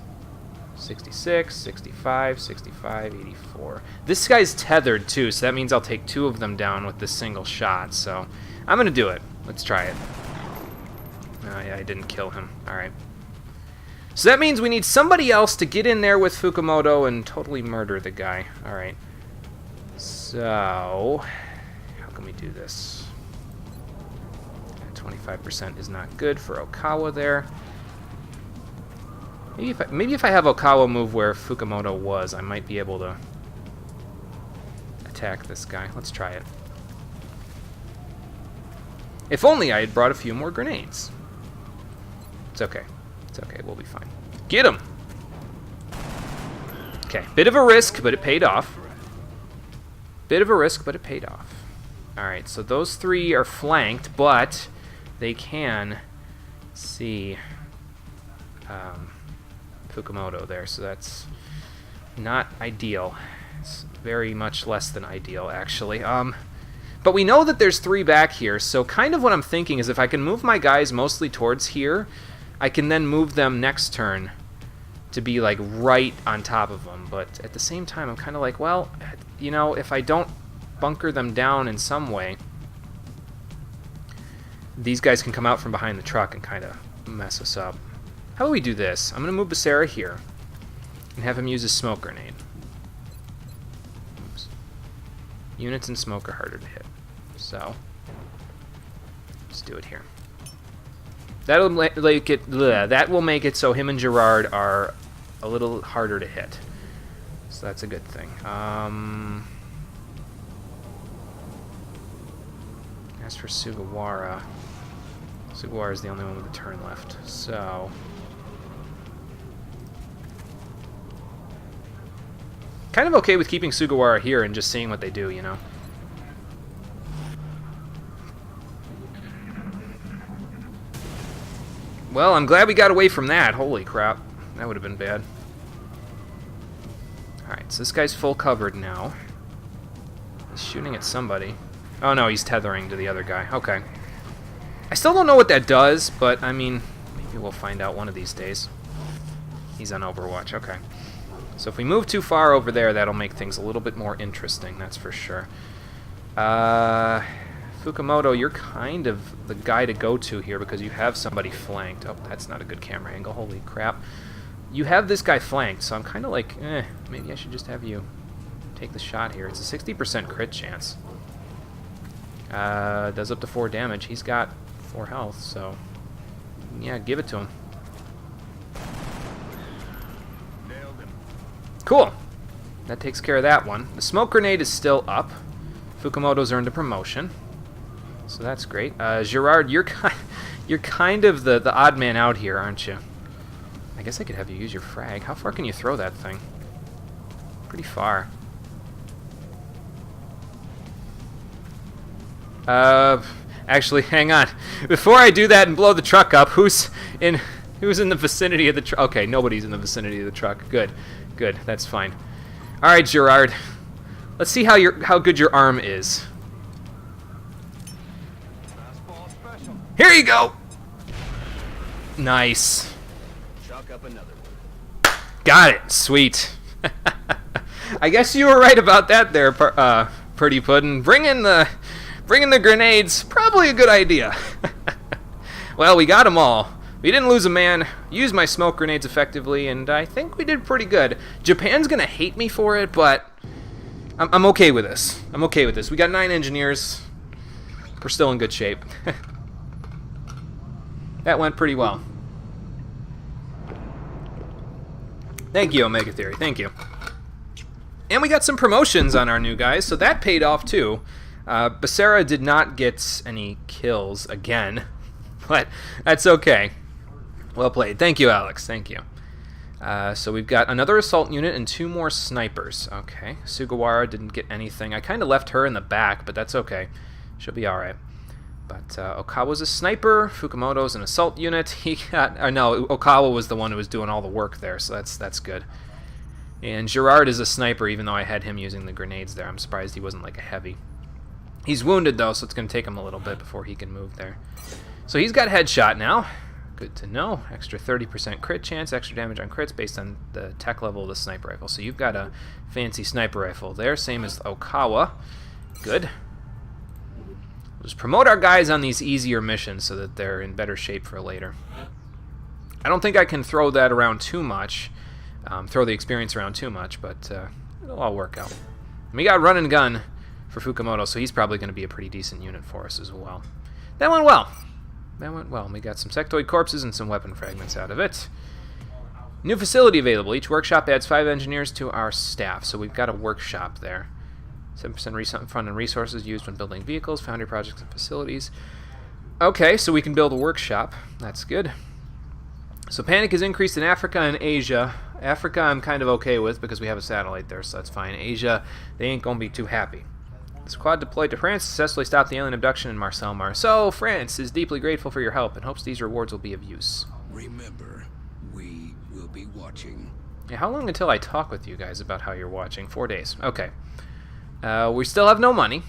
66, 65, 65, 84. This guy's tethered too, so that means I'll take 2 of them down with this single shot. So I'm gonna do it. Let's try it. Oh yeah, I didn't kill him. All right. So that means we need somebody else to get in there with Fukumoto and totally murder the guy. Alright. So, how can we do this? 25% is not good for Okawa there. Maybe if I have Okawa move where Fukumoto was, I might be able to attack this guy. Let's try it. If only I had brought a few more grenades. It's okay. It's okay. We'll be fine. Get him! Okay. Bit of a risk, but it paid off. Bit of a risk, but it paid off. Alright, so those three are flanked, but they can see Fukumoto there, so that's not ideal. It's very much less than ideal, actually. But we know that there's three back here, so kind of what I'm thinking is if I can move my guys mostly towards here, I can then move them next turn to be, like, right on top of them. But at the same time, I'm kind of like, well, you know, if I don't bunker them down in some way, these guys can come out from behind the truck and kind of mess us up. How about we do this? I'm going to move Becerra here and have him use his smoke grenade. Oops. Units in smoke are harder to hit. So, let's do it here. That will make it so him and Gerard are a little harder to hit. So that's a good thing. As for Sugawara, Sugawara is the only one with a turn left. So, kind of okay with keeping Sugawara here and just seeing what they do, you know? Well, I'm glad we got away from that. Holy crap. That would have been bad. Alright, so this guy's full covered now. He's shooting at somebody. Oh no, he's tethering to the other guy. Okay. I still don't know what that does, but I mean, maybe we'll find out one of these days. He's on Overwatch. Okay. So if we move too far over there, that'll make things a little bit more interesting, that's for sure. Fukumoto, you're kind of the guy to go to here because you have somebody flanked. Oh, that's not a good camera angle. Holy crap. You have this guy flanked, so I'm kind of like, maybe I should just have you take the shot here. It's a 60% crit chance. Does up to 4 damage. He's got 4 health, so yeah, give it to him. Nailed him. Cool. That takes care of that one. The smoke grenade is still up. Fukumoto's earned a promotion, so that's great. Gerard, you're kind of the odd man out here, aren't you? I guess I could have you use your frag. How far can you throw that thing? Pretty far. Actually, hang on. Before I do that and blow the truck up, who's in the vicinity of the truck? Okay, nobody's in the vicinity of the truck. Good, good. That's fine. All right, Gerard. Let's see how good your arm is. Fastball special. Here you go. Nice. Chalk up another one. Got it. Sweet. I guess you were right about that there, Pretty Puddin'. Bringing the grenades, probably a good idea. Well, we got them all. We didn't lose a man, used my smoke grenades effectively, and I think we did pretty good. Japan's gonna hate me for it, but I'm okay with this. I'm okay with this. We got 9 engineers. We're still in good shape. That went pretty well. Thank you, Omega Theory. Thank you. And we got some promotions on our new guys, so that paid off too. Becerra did not get any kills again, but that's okay. Well played. Thank you, Alex. Thank you. So we've got another assault unit and 2 more snipers. Okay. Sugawara didn't get anything. I kind of left her in the back, but that's okay. She'll be alright. But Okawa's a sniper. Fukumoto's an assault unit. He got... no, Okawa was the one who was doing all the work there, so that's good. And Gerard is a sniper, even though I had him using the grenades there. I'm surprised he wasn't like a heavy. He's wounded, though, so it's going to take him a little bit before he can move there. So he's got headshot now. Good to know. Extra 30% crit chance, extra damage on crits based on the tech level of the sniper rifle. So you've got a fancy sniper rifle there, same as Okawa. Good. We'll just promote our guys on these easier missions so that they're in better shape for later. I don't think I can throw that around too much, throw the experience around too much, but it'll all work out. And we got run and gun for Fukumoto, so he's probably going to be a pretty decent unit for us as well. That went well. That went well. We got some sectoid corpses and some weapon fragments out of it. New facility available. Each workshop adds 5 engineers to our staff. So we've got a workshop there. 7% fund and resources used when building vehicles, foundry projects, and facilities. Okay, so we can build a workshop. That's good. So panic is increased in Africa and Asia. Africa I'm kind of okay with because we have a satellite there, so that's fine. Asia, they ain't going to be too happy. The squad deployed to France successfully stopped the alien abduction in Marcel Marceau. France is deeply grateful for your help and hopes these rewards will be of use. Remember, we will be watching. Yeah, how long until I talk with you guys about how you're watching? 4 days. Okay. We still have no money,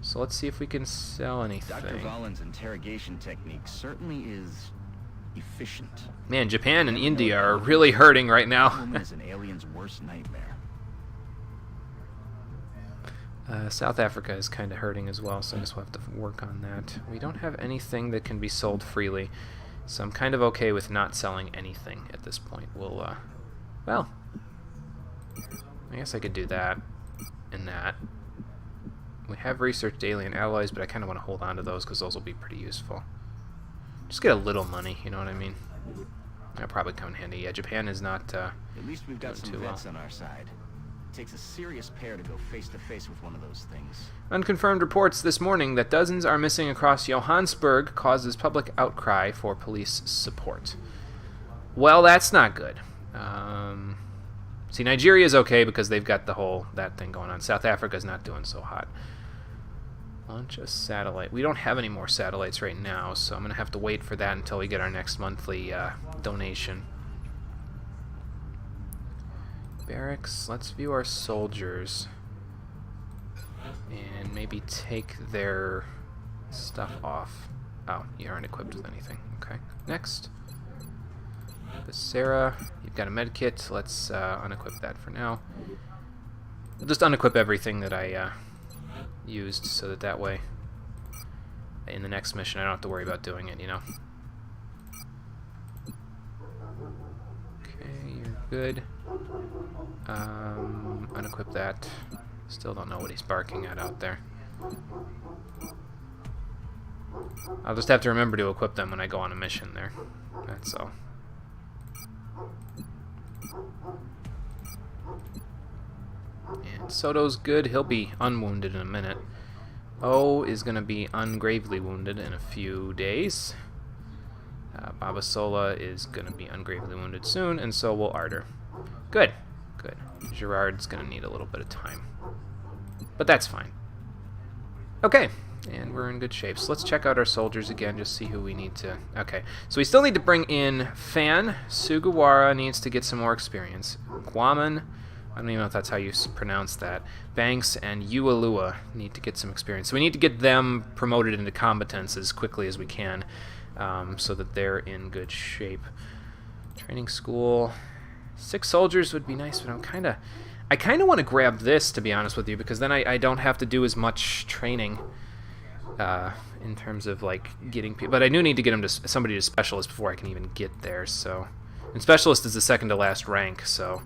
so let's see if we can sell anything. Dr. Valen's interrogation technique certainly is efficient. Man, Japan and India are really hurting right now. That woman is an alien's worst nightmare. South Africa is kind of hurting as well, so I guess we'll have to work on that. We don't have anything that can be sold freely, so I'm kind of okay with not selling anything at this point. We'll, well, I guess I could do that and that. We have researched alien alloys, but I kind of want to hold on to those because those will be pretty useful. Just get a little money, you know what I mean? That'll probably come in handy. Yeah, Japan is not At least we've got doing some too vets well. on our side. It takes a serious pair to go face to face with one of those things. Unconfirmed reports this morning that dozens are missing across Johannesburg causes public outcry for police support. Well, that's not good. See, Nigeria's okay because they've got that thing going on. South Africa's not doing so hot. Launch a satellite. We don't have any more satellites right now, so I'm going to have to wait for that until we get our next monthly donation. Barracks. Let's view our soldiers. And maybe take their stuff off. Oh, you aren't equipped with anything. Okay. Next. Sarah, you've got a med kit. Let's unequip that for now. I'll just unequip everything that I used so that way in the next mission I don't have to worry about doing it, you know. Okay, you're good. Unequip that. Still don't know what he's barking at out there. I'll just have to remember to equip them when I go on a mission there. That's all. And Soto's good. He'll be unwounded in a minute. O is going to be ungravely wounded in a few days. Babasola is going to be ungravely wounded soon, and so will Arter. Good. Good. Gerard's going to need a little bit of time. But that's fine. Okay. And we're in good shape. So let's check out our soldiers again, just see who we need to... Okay. So we still need to bring in Fan. Sugawara needs to get some more experience. Guaman... I don't even know if that's how you pronounce that. Banks and Ualua need to get some experience. So we need to get them promoted into combatants as quickly as we can, so that they're in good shape. Training school. 6 soldiers would be nice, but I kind of want to grab this, to be honest with you, because then I don't have to do as much training in terms of like getting people. But I do need to get them to somebody to specialist before I can even get there. So, and specialist is the second to last rank, so.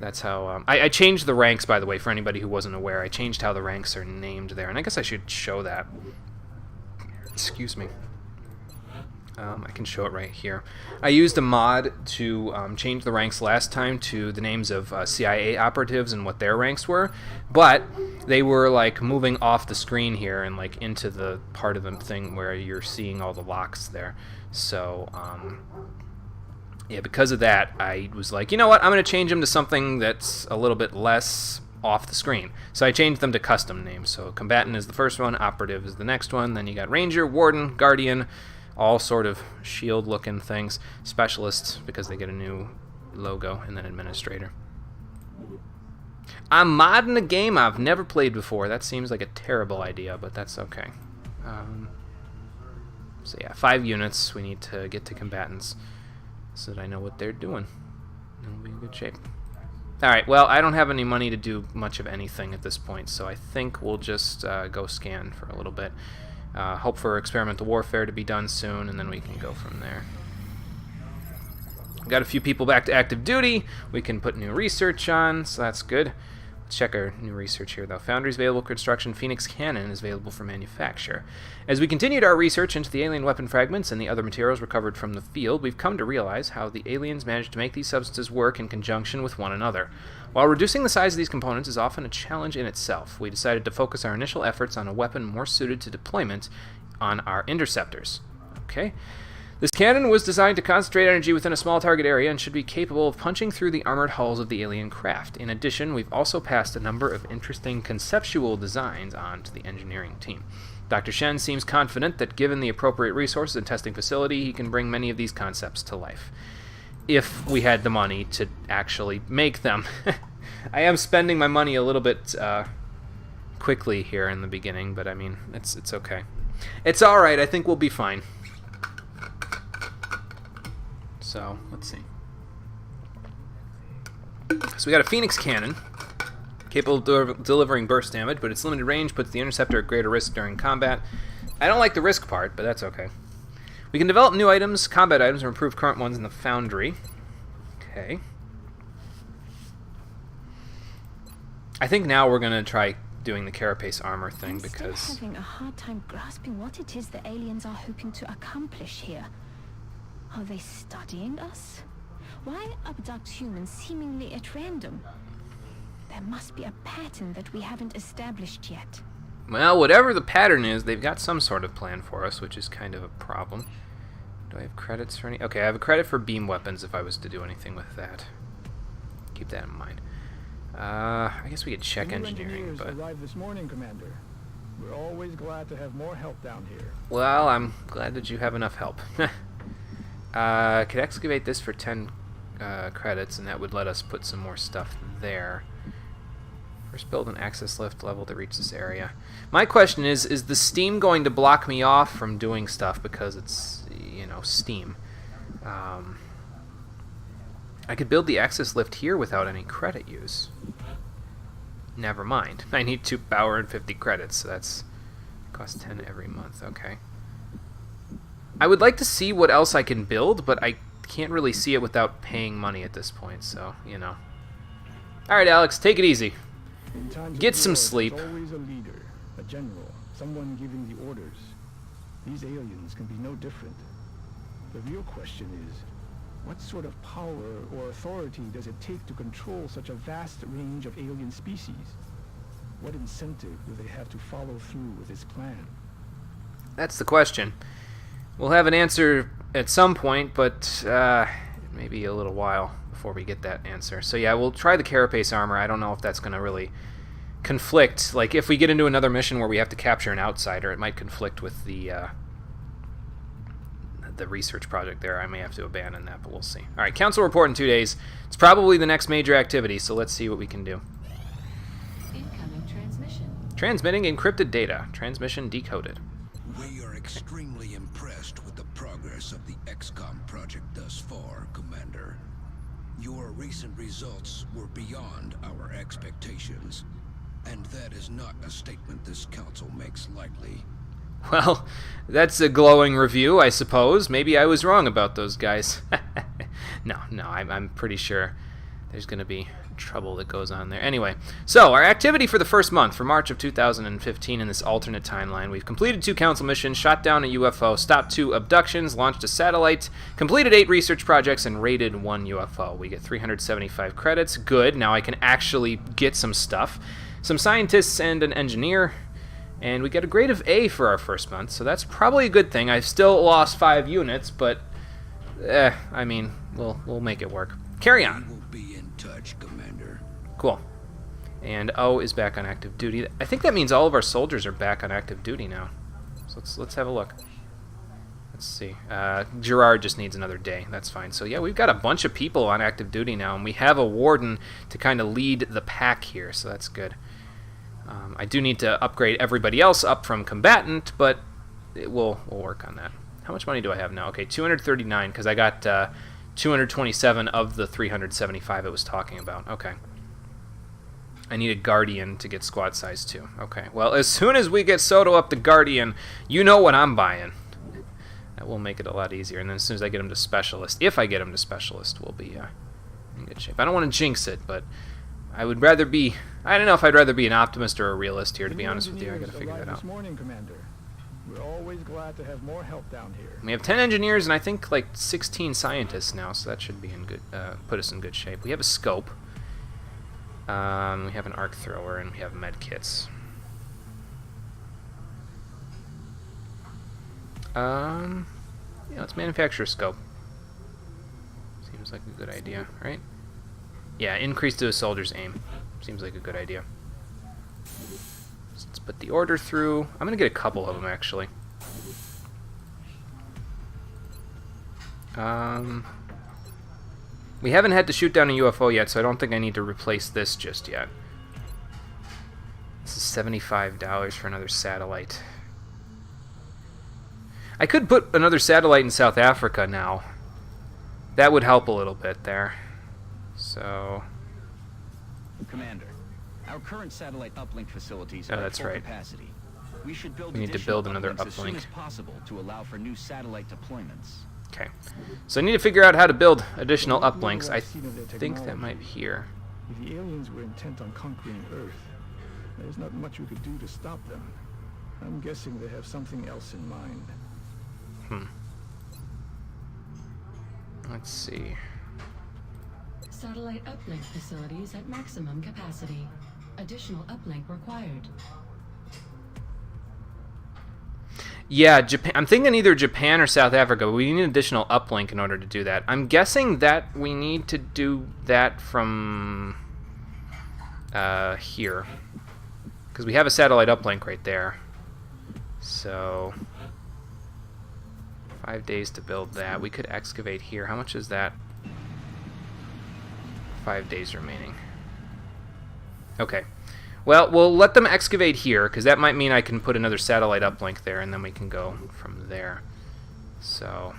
That's how... I changed the ranks, by the way, for anybody who wasn't aware. I changed how the ranks are named there, and I guess I should show that. Excuse me. I can show it right here. I used a mod to change the ranks last time to the names of CIA operatives and what their ranks were, but they were like moving off the screen here and like into the part of the thing where you're seeing all the locks there. So... yeah, because of that, I was like, you know what, I'm going to change them to something that's a little bit less off the screen. So I changed them to custom names. So Combatant is the first one, Operative is the next one, then you got Ranger, Warden, Guardian, all sort of shield-looking things. Specialists, because they get a new logo, and then Administrator. I'm modding a game I've never played before. That seems like a terrible idea, but that's okay. So yeah, 5 units we need to get to Combatants, so that I know what they're doing. And we'll be in good shape. Alright, well, I don't have any money to do much of anything at this point, so I think we'll just go scan for a little bit. Hope for experimental warfare to be done soon, and then we can go from there. Got a few people back to active duty. We can put new research on, so that's good. check our new research here, though. Foundry is available for construction. Phoenix Cannon is available for manufacture. As we continued our research into the alien weapon fragments and the other materials recovered from the field, we've come to realize how the aliens managed to make these substances work in conjunction with one another. While reducing the size of these components is often a challenge in itself, we decided to focus our initial efforts on a weapon more suited to deployment on our interceptors. Okay. This cannon was designed to concentrate energy within a small target area and should be capable of punching through the armored hulls of the alien craft. In addition, we've also passed a number of interesting conceptual designs on to the engineering team. Dr. Shen seems confident that given the appropriate resources and testing facility, he can bring many of these concepts to life. If we had the money to actually make them. I am spending my money a little bit quickly here in the beginning, but I mean, it's okay. It's alright, I think we'll be fine. So, let's see. So we got a Phoenix Cannon, capable of delivering burst damage, but its limited range puts the interceptor at greater risk during combat. I don't like the risk part, but that's okay. We can develop new items, combat items, or improve current ones in the Foundry. Okay. I think now we're going to try doing the carapace armor thing I'm because... still having a hard time grasping what it is the aliens are hoping to accomplish here. Are they studying us? Why abduct humans seemingly at random? There must be a pattern that we haven't established yet. Well, whatever the pattern is, they've got some sort of plan for us, which is kind of a problem. Do I have credits for any? Okay, I have a credit for beam weapons if I was to do anything with that. Keep that in mind. I guess we could check engineering, but... arrived this morning, Commander. We're always glad to have more help down here. Well, I'm glad that you have enough help. Could excavate this for 10 credits, and that would let us put some more stuff there. First build an access lift level to reach this area. My question is the Steam going to block me off from doing stuff because it's, you know, Steam? I could build the access lift here without any credit use. Never mind. I need 2 power and 50 credits, so that's... costs 10 every month, okay. I would like to see what else I can build, but I can't really see it without paying money at this point, so, you know. Alright, Alex, take it easy. Get some sleep. There's always a leader, a general, someone giving the orders. These aliens can be no different. The real question is, what sort of power or authority does it take to control such a vast range of alien species? What incentive do they have to follow through with this plan? That's the question. We'll have an answer at some point, but maybe a little while before we get that answer. So yeah, we'll try the carapace armor. I don't know if that's going to really conflict. Like, if we get into another mission where we have to capture an outsider, it might conflict with the research project there. I may have to abandon that, but we'll see. All right, council report in 2 days. It's probably the next major activity, so let's see what we can do. Incoming transmission. Transmitting encrypted data. Transmission decoded. We are extremely impressed with the progress of the XCOM project thus far, Commander. Your recent results were beyond our expectations, and that is not a statement this council makes lightly. Well, that's a glowing review, I suppose. Maybe I was wrong about those guys. No, I'm pretty sure there's going to be trouble that goes on there. Anyway, so our activity for the first month, for March of 2015 in this alternate timeline, we've completed 2 council missions, shot down a UFO, stopped 2 abductions, launched a satellite, completed 8 research projects, and raided 1 UFO. We get 375 credits. Good. Now I can actually get some stuff. Some scientists and an engineer. And we get a grade of A for our first month, so that's probably a good thing. I've still lost 5 units, but I mean, we'll make it work. Carry on. We will be in touch, Commander. Cool. And O is back on active duty. I think that means all of our soldiers are back on active duty now. So let's have a look. Let's see. Gerard just needs another day. That's fine. So yeah, we've got a bunch of people on active duty now, and we have a warden to kind of lead the pack here, so that's good. I do need to upgrade everybody else up from combatant, but we'll work on that. How much money do I have now? Okay, 239, because I got 227 of the 375 it was talking about. Okay. I need a Guardian to get squad size 2. Okay, well, as soon as we get Soto up to Guardian, you know what I'm buying. That will make it a lot easier. And then as soon as I get him to Specialist, if I get him to Specialist, we'll be in good shape. I don't want to jinx it, but I would rather be... I don't know if I'd rather be an optimist or a realist here, to be New honest with you. I engineers gotta figure that arrived out. This morning, Commander. We're always glad to have more help down here. We have 10 engineers and I think like 16 scientists now, so that should be in good, put us in good shape. We have a scope. We have an arc thrower, and we have med kits. Yeah, let's manufacture a scope. Seems like a good idea, right? Yeah, increase to a soldier's aim. Seems like a good idea. Let's put the order through. I'm gonna get a couple of them, actually. We haven't had to shoot down a UFO yet, so I don't think I need to replace this just yet. This is $75 for another satellite. I could put another satellite in South Africa now. That would help a little bit there. So... Commander, our current satellite uplink facilities are at that's full right. capacity. We should build We need to additional build another uplinks as soon uplink. as possible to allow for new satellite deployments. Okay. So I need to figure out how to build additional What little uplinks. I I've seen of their think that technology, might be here. If the aliens were intent on conquering Earth, there's not much we could do to stop them. I'm guessing they have something else in mind. Let's see. Satellite uplink facilities at maximum capacity. Additional uplink required. Yeah, Japan. I'm thinking either Japan or South Africa, but we need an additional uplink in order to do that. I'm guessing that we need to do that from here. Because we have a satellite uplink right there. So... 5 days to build that. We could excavate here. How much is that? 5 days remaining. Okay. Well, we'll let them excavate here, because that might mean I can put another satellite uplink there, and then we can go from there. So...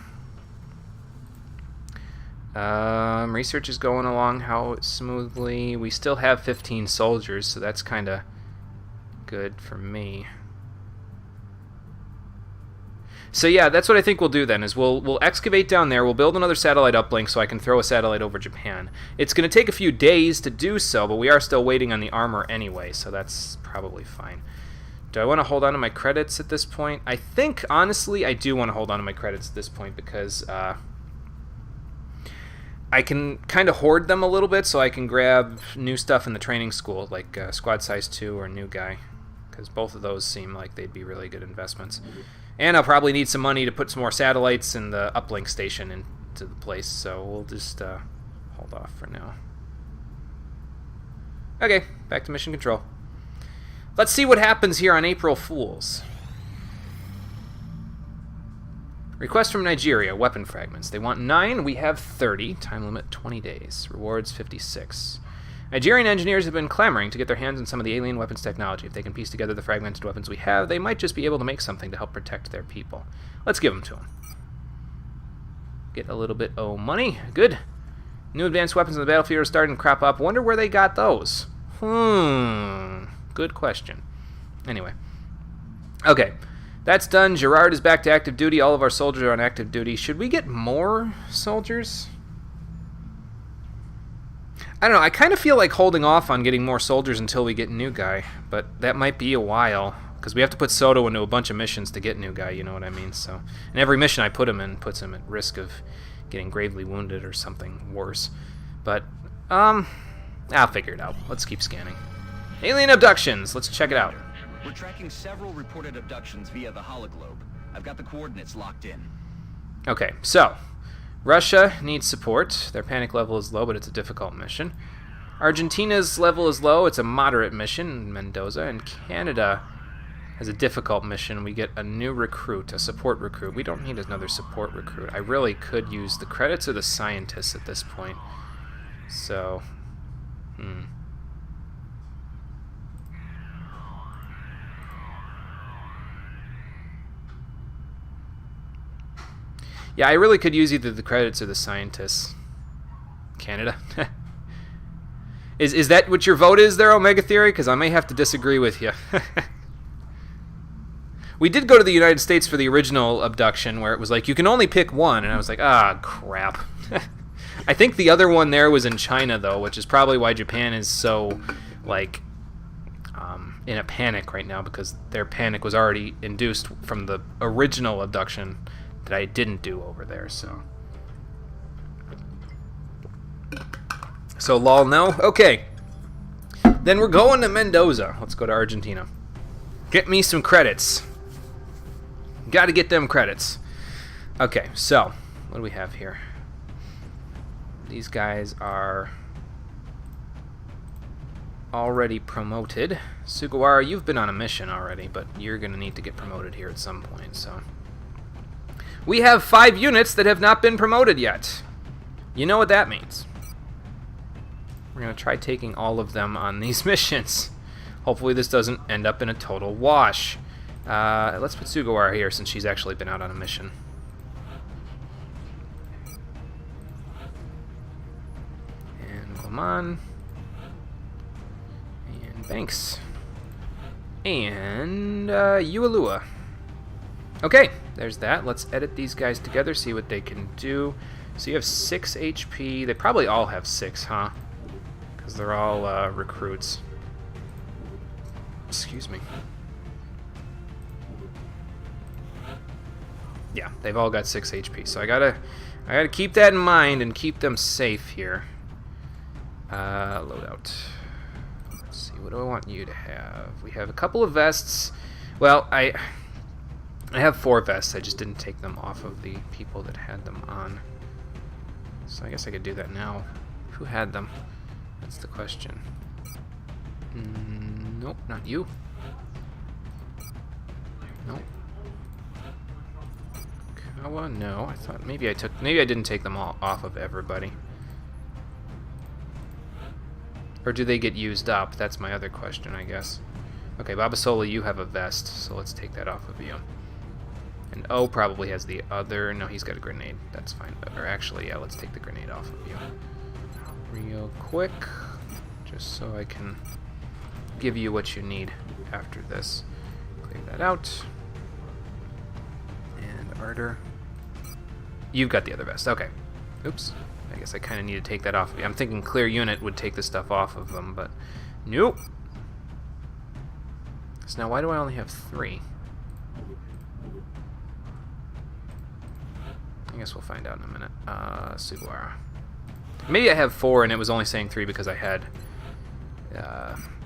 research is going along how smoothly. We still have 15 soldiers, so that's kind of good for me. So yeah, that's what I think we'll do then, is we'll excavate down there, we'll build another satellite uplink so I can throw a satellite over Japan. It's going to take a few days to do so, but we are still waiting on the armor anyway, so that's probably fine. Do I want to hold on to my credits at this point? I think, honestly, I do want to hold on to my credits at this point because I can kind of hoard them a little bit so I can grab new stuff in the training school, like Squad Size 2 or New Guy, because both of those seem like they'd be really good investments. And I'll probably need some money to put some more satellites in the uplink station into the place, so we'll just hold off for now. Okay, back to mission control. Let's see what happens here on April Fools. Request from Nigeria, weapon fragments. They want 9, we have 30. Time limit 20 days. Rewards 56. Nigerian engineers have been clamoring to get their hands on some of the alien weapons technology. If they can piece together the fragmented weapons we have, they might just be able to make something to help protect their people. Let's give them to them. Get a little bit of money. Good. New advanced weapons on the battlefield are starting to crop up. Wonder where they got those. Good question. Anyway. Okay. That's done. Gerard is back to active duty. All of our soldiers are on active duty. Should we get more soldiers? I don't know, I kind of feel like holding off on getting more soldiers until we get New Guy, but that might be a while, because we have to put Soto into a bunch of missions to get New Guy, you know what I mean? So, and every mission I put him in puts him at risk of getting gravely wounded or something worse. But, I'll figure it out. Let's keep scanning. Alien abductions, let's check it out. We're tracking several reported abductions via the hologlobe. I've got the coordinates locked in. Okay, so... Russia needs support. Their panic level is low, but it's a difficult mission. Argentina's level is low. It's a moderate mission in Mendoza. And Canada has a difficult mission. We get a new recruit, a support recruit. We don't need another support recruit. I really could use the credits or the scientists at this point. So, yeah, I really could use either the credits or the scientists. Canada. Is that what your vote is there, Omega Theory? Because I may have to disagree with you. We did go to the United States for the original abduction, where it was like, you can only pick one, and I was like, ah, crap. I think the other one there was in China, though, which is probably why Japan is so, like, in a panic right now, because their panic was already induced from the original abduction that I didn't do over there, so. So, lol, no? Okay. Then we're going to Mendoza. Let's go to Argentina. Get me some credits. Gotta get them credits. Okay, so, what do we have here? These guys are already promoted. Sugawara, you've been on a mission already, but you're going to need to get promoted here at some point, so. We have 5 units that have not been promoted yet. You know what that means. We're going to try taking all of them on these missions. Hopefully this doesn't end up in a total wash. Let's put Sugawara here since she's actually been out on a mission. And Goman. And Banks. And Ualua. Okay, there's that. Let's edit these guys together, see what they can do. So you have 6 HP. They probably all have 6, huh? Because they're all recruits. Excuse me. Yeah, they've all got 6 HP. So I gotta keep that in mind and keep them safe here. Loadout. Let's see, what do I want you to have? We have a couple of vests. Well, I have 4 vests. I just didn't take them off of the people that had them on. So I guess I could do that now. Who had them? That's the question. Nope, not you. Nope. Kawa, no. I thought maybe I didn't take them all off of everybody. Or do they get used up? That's my other question, I guess. Okay, Babasola, you have a vest, so let's take that off of you. And O probably has the other. No, he's got a grenade. That's fine. Or actually, yeah, let's take the grenade off of you. Real quick. Just so I can give you what you need after this. Clear that out. And Ardor. You've got the other vest. Okay. Oops. I guess I kind of need to take that off of you. I'm thinking clear unit would take the stuff off of them, but nope. So now why do I only have 3? I guess we'll find out in a minute. Sugawara. Maybe I have 4 and it was only saying 3 because I had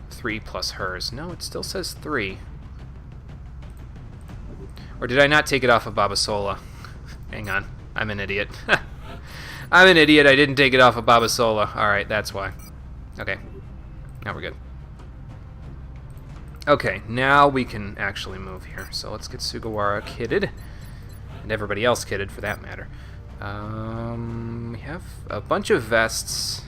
3 plus hers. No, it still says 3. Or did I not take it off of Babasola? Hang on. I'm an idiot. I'm an idiot. I didn't take it off of Babasola. Alright, that's why. Okay. Now we're good. Okay, now we can actually move here. So let's get Sugawara kitted. And everybody else kitted, for that matter. We have a bunch of vests.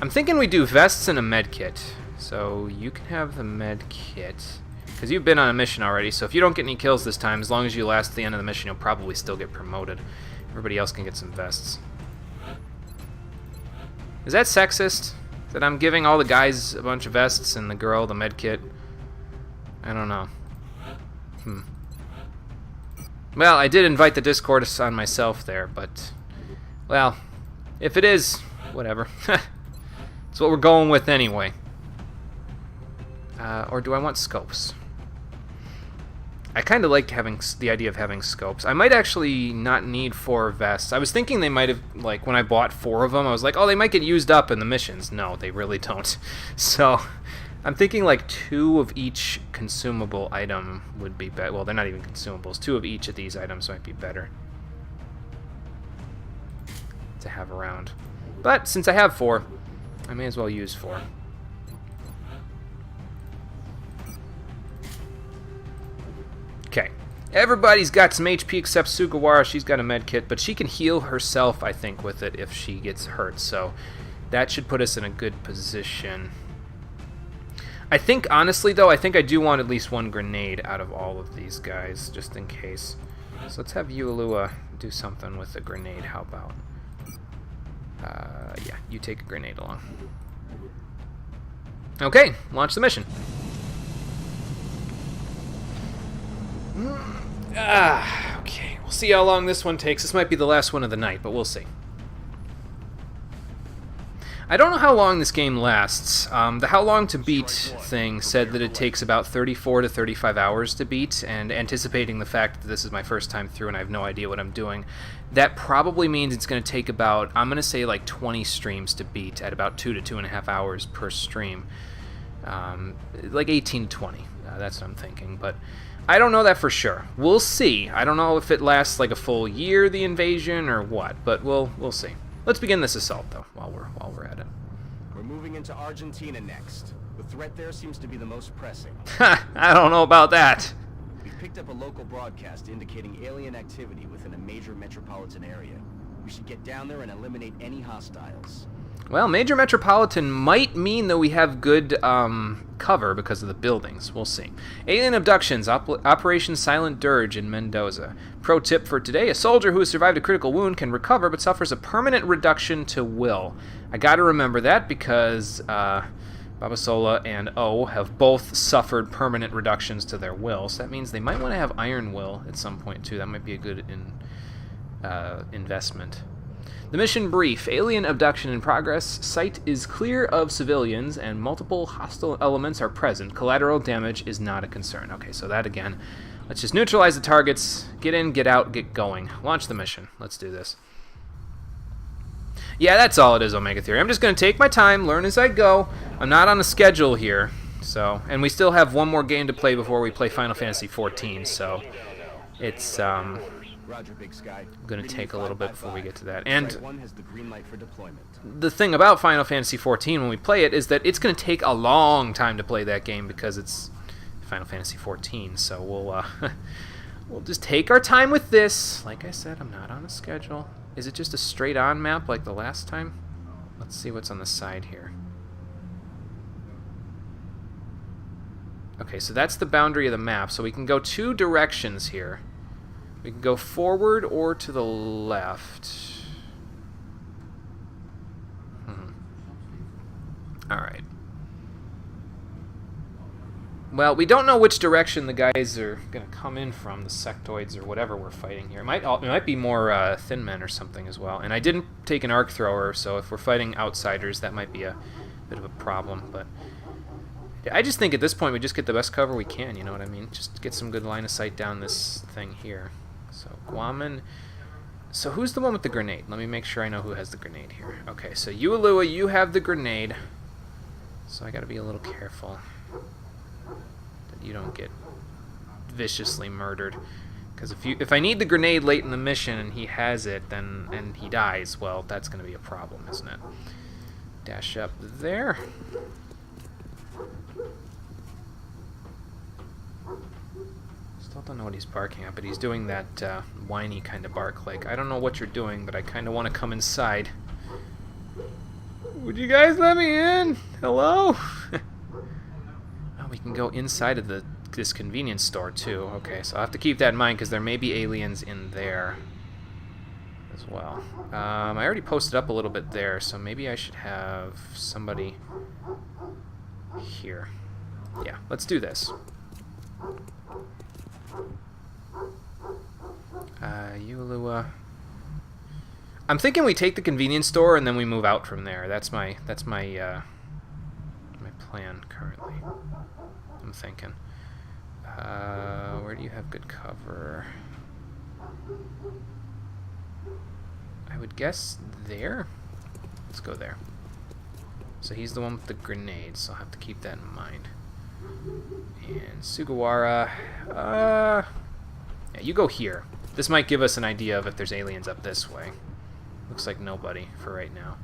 I'm thinking we do vests and a med kit. So you can have the med kit. Because you've been on a mission already, so if you don't get any kills this time, as long as you last to the end of the mission, you'll probably still get promoted. Everybody else can get some vests. Is that sexist? That I'm giving all the guys a bunch of vests and the girl the med kit? I don't know. Well, I did invite the Discord on myself there, but... Well, if it is, whatever. It's what we're going with anyway. Or do I want scopes? I kind of like having the idea of having scopes. I might actually not need 4 vests. I was thinking they might have, like, when I bought 4 of them, I was like, oh, they might get used up in the missions. No, they really don't. So, I'm thinking, like, 2 of each consumable item would be better. Well, they're not even consumables. 2 of each of these items might be better to have around. But, since I have 4, I may as well use 4. Okay. Everybody's got some HP except Sugawara. She's got a med kit, but she can heal herself, I think, with it if she gets hurt. So that should put us in a good position. I think, honestly, though, I think I do want at least 1 grenade out of all of these guys, just in case. So let's have Ualua do something with a grenade. How about? Yeah, you take a grenade along. Okay, launch the mission. Okay, we'll see how long this one takes. This might be the last one of the night, but we'll see. I don't know how long this game lasts. The how long to beat thing said that it takes about 34 to 35 hours to beat, and anticipating the fact that this is my first time through and I have no idea what I'm doing, that probably means it's going to take about, I'm going to say like 20 streams to beat at about 2 to 2.5 hours per stream. Like 18 to 20. That's what I'm thinking, but I don't know that for sure. We'll see. I don't know if it lasts like a full year, the invasion, or what, but we'll see. Let's begin this assault, though, while we're at it. We're moving into Argentina next. The threat there seems to be the most pressing. Ha! I don't know about that. We've picked up a local broadcast indicating alien activity within a major metropolitan area. We should get down there and eliminate any hostiles. Well, major metropolitan might mean that we have good cover because of the buildings. We'll see. Alien abductions, Operation Silent Dirge in Mendoza. Pro tip for today, a soldier who has survived a critical wound can recover but suffers a permanent reduction to will. I gotta remember that because Babasola and O have both suffered permanent reductions to their will, so that means they might want to have Iron Will at some point too. That might be a good investment. The mission brief. Alien abduction in progress. Site is clear of civilians and multiple hostile elements are present. Collateral damage is not a concern. Okay, so that again. Let's just neutralize the targets. Get in, get out, get going. Launch the mission. Let's do this. Yeah, that's all it is, Omega Theory. I'm just going to take my time, learn as I go. I'm not on a schedule here. So, and we still have one more game to play before we play Final Fantasy XIV, so it's Roger, Big Sky. going to take a little bit before we get to that. And One has the green light for deployment. the thing about Final Fantasy XIV when we play it is that it's going to take a long time to play that game because it's Final Fantasy XIV. So we'll just take our time with this. Like I said, I'm not on a schedule. Is it just a straight-on map like the last time? Let's see what's on the side here. Okay, so that's the boundary of the map. So we can go two directions here. We can go forward or to the left. Alright. Well, we don't know which direction the guys are going to come in from, the sectoids or whatever we're fighting here. It might be more thin men or something as well. And I didn't take an arc thrower, so if we're fighting outsiders, that might be a bit of a problem. But I just think at this point we just get the best cover we can, you know what I mean? Just get some good line of sight down this thing here. So, Guaman. So, who's the one with the grenade? Let me make sure I know who has the grenade here. Okay, so Ualua, you have the grenade. So, I gotta be a little careful that you don't get viciously murdered. Because if I need the grenade late in the mission and he has it, then and he dies, well, that's gonna be a problem, isn't it? Dash up there. Still don't know what he's barking at, but he's doing that whiny kind of bark, like, I don't know what you're doing, but I kind of want to come inside. Would you guys let me in? Hello? Oh, we can go inside of this convenience store, too. Okay, so I'll have to keep that in mind, because there may be aliens in there as well. I already posted up a little bit there, so maybe I should have somebody here. Yeah, let's do this. Ualua. I'm thinking we take the convenience store and then we move out from there. That's my my plan currently. I'm thinking. Where do you have good cover? I would guess there. Let's go there. So he's the one with the grenades, so I'll have to keep that in mind. And Sugawara, yeah, you go here. This might give us an idea of if there's aliens up this way. Looks like nobody for right now.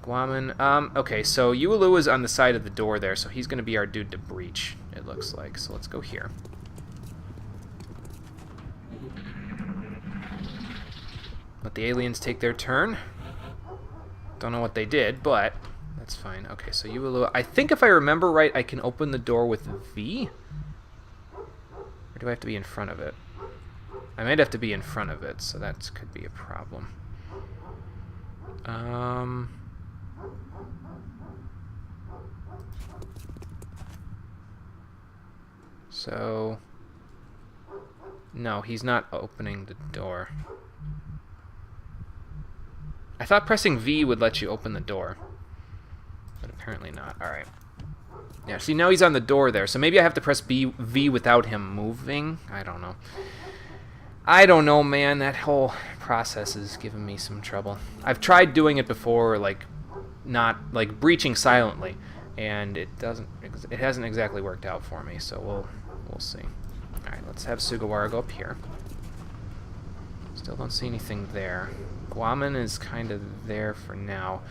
Guaman, okay, so Ualua is on the side of the door there, so he's going to be our dude to breach, it looks like. So let's go here. Let the aliens take their turn. Don't know what they did, but that's fine. Okay, so Ualua, I think if I remember right, I can open the door with V? Or do I have to be in front of it? I might have to be in front of it, so that could be a problem. So, no, he's not opening the door. I thought pressing V would let you open the door. But apparently not. Alright. Yeah, see, now he's on the door there, so maybe I have to press V without him moving? I don't know. I don't know, man. That whole process is giving me some trouble. I've tried doing it before, like, not, like, breaching silently, and it hasn't exactly worked out for me, so we'll see. Alright, let's have Sugawara go up here. Still don't see anything there. Guaman is kind of there for now.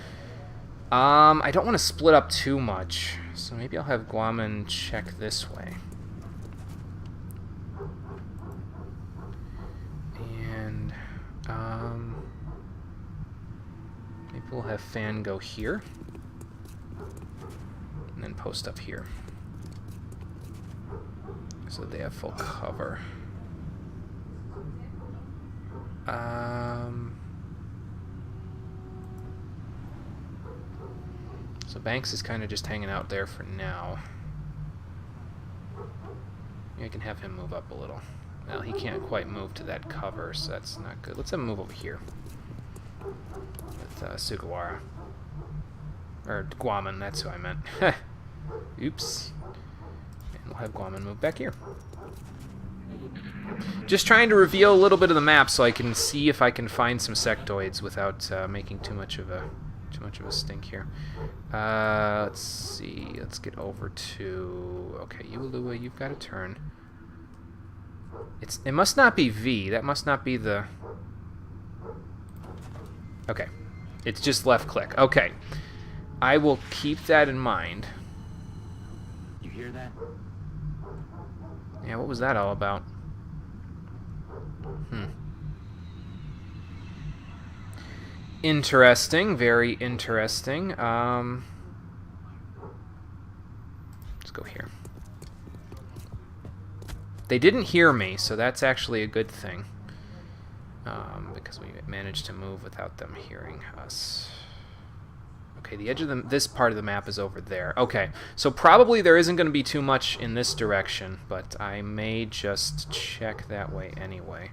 I don't want to split up too much, so maybe I'll have Guaman check this way. And, maybe we'll have Fan go here. And then post up here. So they have full cover. So Banks is kind of just hanging out there for now. Maybe I can have him move up a little. Well, he can't quite move to that cover, so that's not good. Let's have him move over here. With Sugawara. Or Guaman, that's who I meant. Oops. And we'll have Guaman move back here. Just trying to reveal a little bit of the map so I can see if I can find some sectoids without making too much of a stink here. Let's see. Let's get over to... Okay, Ualua, you've got a turn. It must not be V. That must not be the... Okay. It's just left click. Okay. I will keep that in mind. You hear that? Yeah, what was that all about? Interesting, very interesting. Let's go here. They didn't hear me, so that's actually a good thing. Because we managed to move without them hearing us. Okay, the edge of this part of the map is over there. Okay, so probably there isn't going to be too much in this direction, but I may just check that way anyway.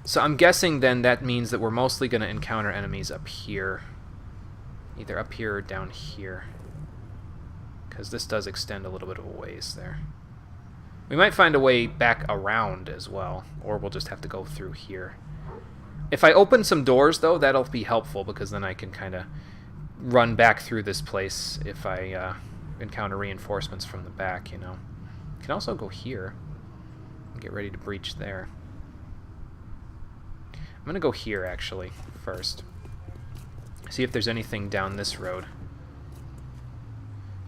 So I'm guessing then that means that we're mostly going to encounter enemies up here. Either up here or down here. Because this does extend a little bit of a ways there. We might find a way back around as well, or we'll just have to go through here. If I open some doors, though, that'll be helpful, because then I can kind of run back through this place if I encounter reinforcements from the back, you know. I can also go here and get ready to breach there. I'm going to go here, actually, first. See if there's anything down this road.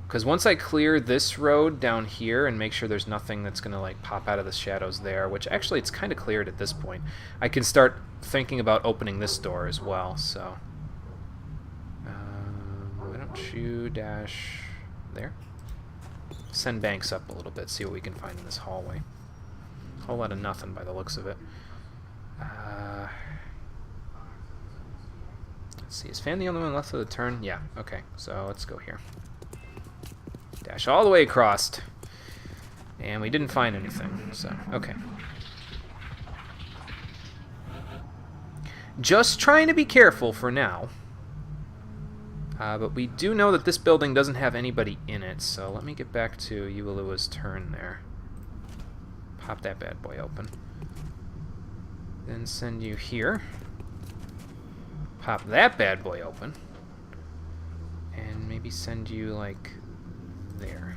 Because once I clear this road down here and make sure there's nothing that's going to like pop out of the shadows there, which actually it's kind of cleared at this point, I can start thinking about opening this door as well, so... why don't you dash there? Send Banks up a little bit, see what we can find in this hallway. A whole lot of nothing by the looks of it. Let's see, is Fan the only one left of the turn? Yeah, okay, so let's go here. Dash all the way across. And we didn't find anything, so, okay. Just trying to be careful for now. But we do know that this building doesn't have anybody in it, so let me get back to Ualua's turn there. Pop that bad boy open. Then send you here. Pop that bad boy open. And maybe send you, like, there.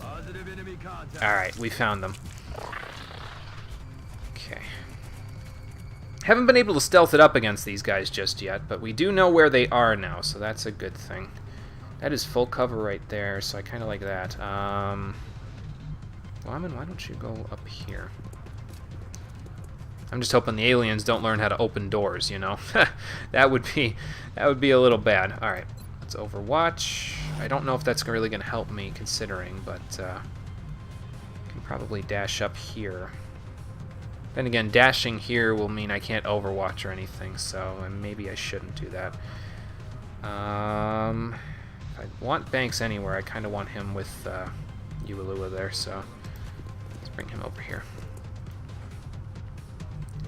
Positive enemy contact. Alright, we found them. Okay. Haven't been able to stealth it up against these guys just yet, but we do know where they are now, so that's a good thing. That is full cover right there, so I kind of like that. Wyman, why don't you go up here? I'm just hoping the aliens don't learn how to open doors, you know? that would be a little bad. Alright, let's overwatch. I don't know if that's really going to help me, considering, but I can probably dash up here. Then again, dashing here will mean I can't overwatch or anything, so maybe I shouldn't do that. If I want Banks anywhere, I kind of want him with Ualua there, so let's bring him over here.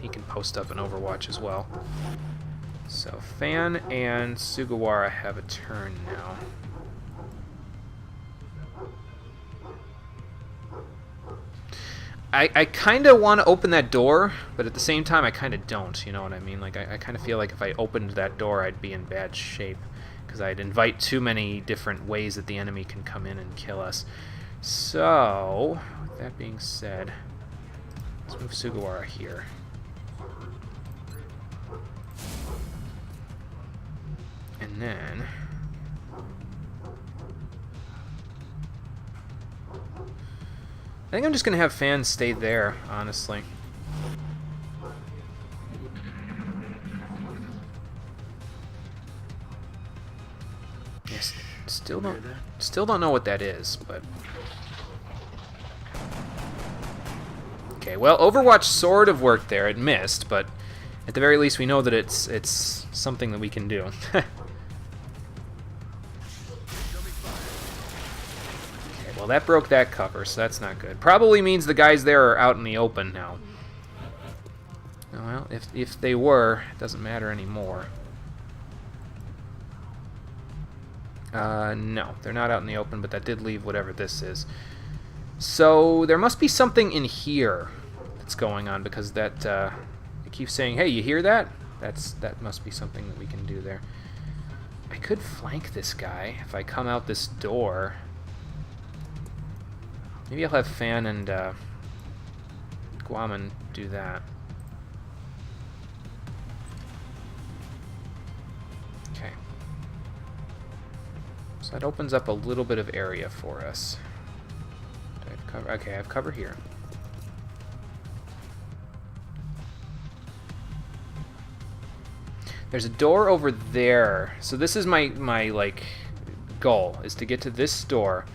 He can post up and overwatch as well. So Fan and Sugawara have a turn now. I kind of want to open that door, but at the same time I kind of don't, you know what I mean? Like, I kind of feel like if I opened that door I'd be in bad shape, because I'd invite too many different ways that the enemy can come in and kill us. So, with that being said, let's move Sugawara here. And then... I think I'm just going to have Fan stay there, honestly. Yes, still don't know what that is, but... Okay, well, Overwatch sort of worked there. It missed, but at the very least we know that it's something that we can do. Well, that broke that cover, so that's not good. Probably means the guys there are out in the open now. Well, if they were, it doesn't matter anymore. No, they're not out in the open, but that did leave whatever this is. So there must be something in here that's going on, because that it keeps saying, "Hey, you hear that?" That must be something that we can do there. I could flank this guy if I come out this door. Maybe I'll have Fan and Guaman do that. Okay. So that opens up a little bit of area for us. Do I have cover? Okay, I have cover here. There's a door over there. So this is my like goal, is to get to this door,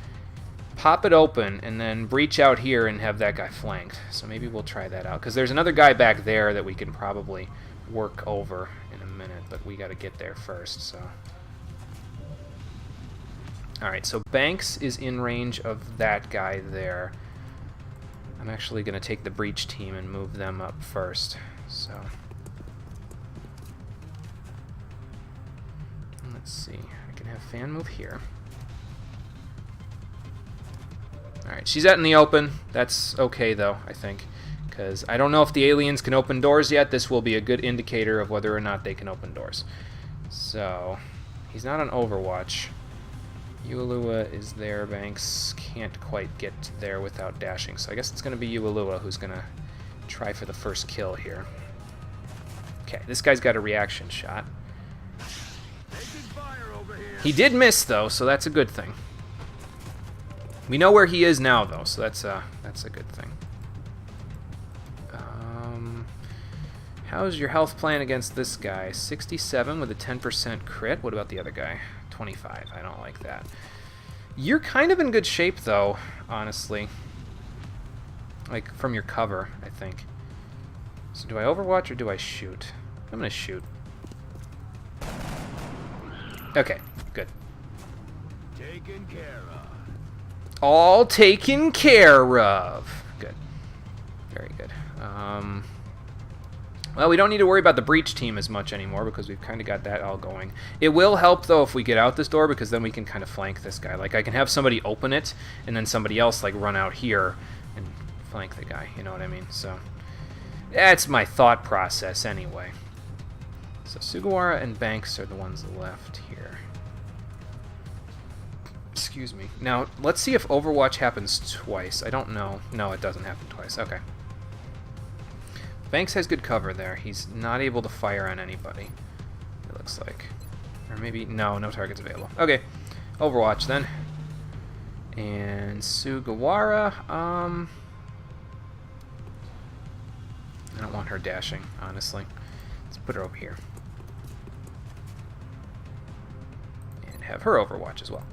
pop it open, and then breach out here and have that guy flanked. So maybe we'll try that out, because there's another guy back there that we can probably work over in a minute, but we got to get there first. So, alright, so Banks is in range of that guy there. I'm actually going to take the breach team and move them up first. So, let's see. I can have Fan move here. Alright, she's out in the open. That's okay, though, I think. Because I don't know if the aliens can open doors yet. This will be a good indicator of whether or not they can open doors. So, he's not on Overwatch. Ualua is there. Banks can't quite get there without dashing. So I guess it's going to be Ualua who's going to try for the first kill here. Okay, this guy's got a reaction shot. He did miss, though, so that's a good thing. We know where he is now, though, so that's a good thing. How's your health plan against this guy? 67 with a 10% crit. What about the other guy? 25. I don't like that. You're kind of in good shape, though, honestly. Like, from your cover, I think. So do I Overwatch or do I shoot? I'm going to shoot. Okay, good. Taken care of. All taken care of. Good. Very good. Well, we don't need to worry about the breach team as much anymore because we've kind of got that all going. It will help, though, if we get out this door, because then we can kind of flank this guy. Like, I can have somebody open it, and then somebody else, like, run out here and flank the guy. You know what I mean? So, that's my thought process anyway. So, Sugawara and Banks are the ones left here. Excuse me. Now, let's see if Overwatch happens twice. I don't know. No, it doesn't happen twice. Okay. Banks has good cover there. He's not able to fire on anybody, it looks like. Or maybe... No targets available. Okay. Overwatch, then. And Sugawara, I don't want her dashing, honestly. Let's put her over here. And have her Overwatch as well.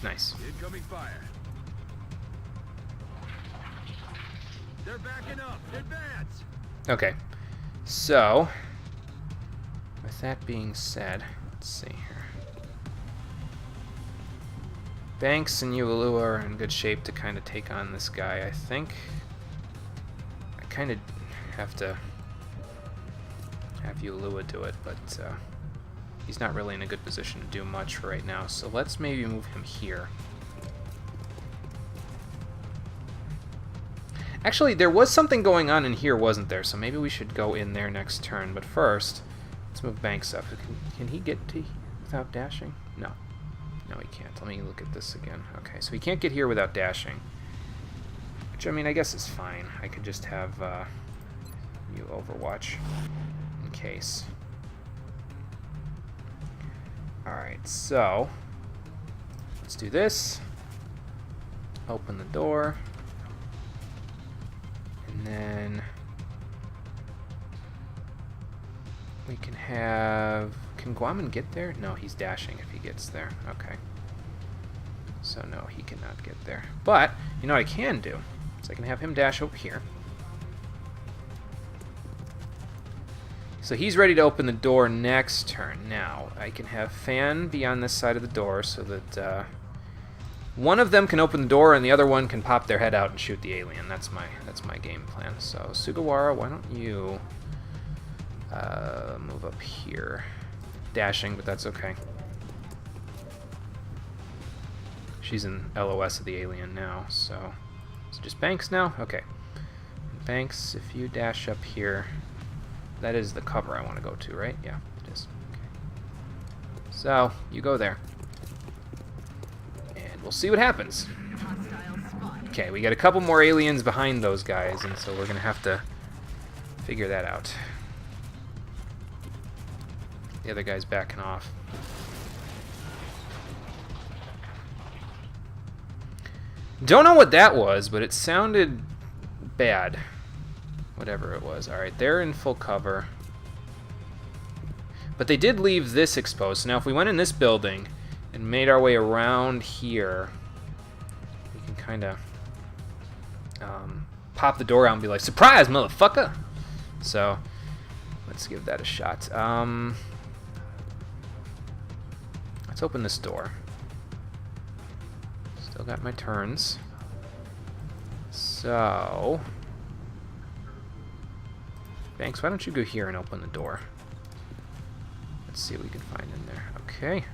Nice. Incoming fire. They're backing up. Advance. Okay. So, with that being said, let's see here. Banks and Ualua are in good shape to kind of take on this guy, I think. I kind of have to have Ualua do it, but he's not really in a good position to do much for right now, so let's maybe move him here. Actually, there was something going on in here, wasn't there? So maybe we should go in there next turn. But first, let's move Banks up. Can he get to without dashing? No. No, he can't. Let me look at this again. Okay, so he can't get here without dashing. Which, I mean, I guess is fine. I could just have you overwatch in case. Alright, so let's do this. Open the door. And then we can have... Can Guaman get there? No, he's dashing if he gets there. Okay. So no, he cannot get there. But, you know what I can do? So I can have him dash over here. So he's ready to open the door next turn. Now, I can have Fan be on this side of the door so that one of them can open the door and the other one can pop their head out and shoot the alien. That's my game plan. So Sugawara, why don't you move up here? Dashing, but that's okay. She's in LOS of the alien now, so it's just Banks now? Okay. Banks, if you dash up here, that is the cover I want to go to, right? Yeah, it is. Okay. So, you go there. And we'll see what happens. Okay, we got a couple more aliens behind those guys, and so we're going to have to figure that out. The other guy's backing off. Don't know what that was, but it sounded bad. Whatever it was. Alright, they're in full cover. But they did leave this exposed. So now if we went in this building and made our way around here, we can kind of pop the door out and be like, "Surprise, motherfucker!" So let's give that a shot. Let's open this door. Still got my turns. So, Banks, why don't you go here and open the door? Let's see what we can find in there. Okay.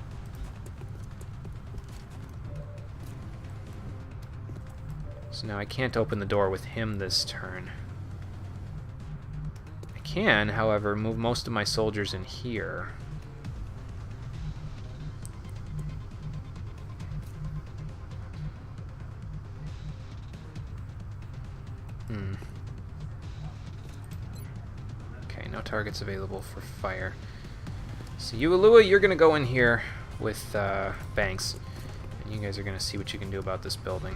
So now I can't open the door with him this turn. I can, however, move most of my soldiers in here. Okay, no targets available for fire. So Ualua, you're going to go in here with Banks. And you guys are going to see what you can do about this building.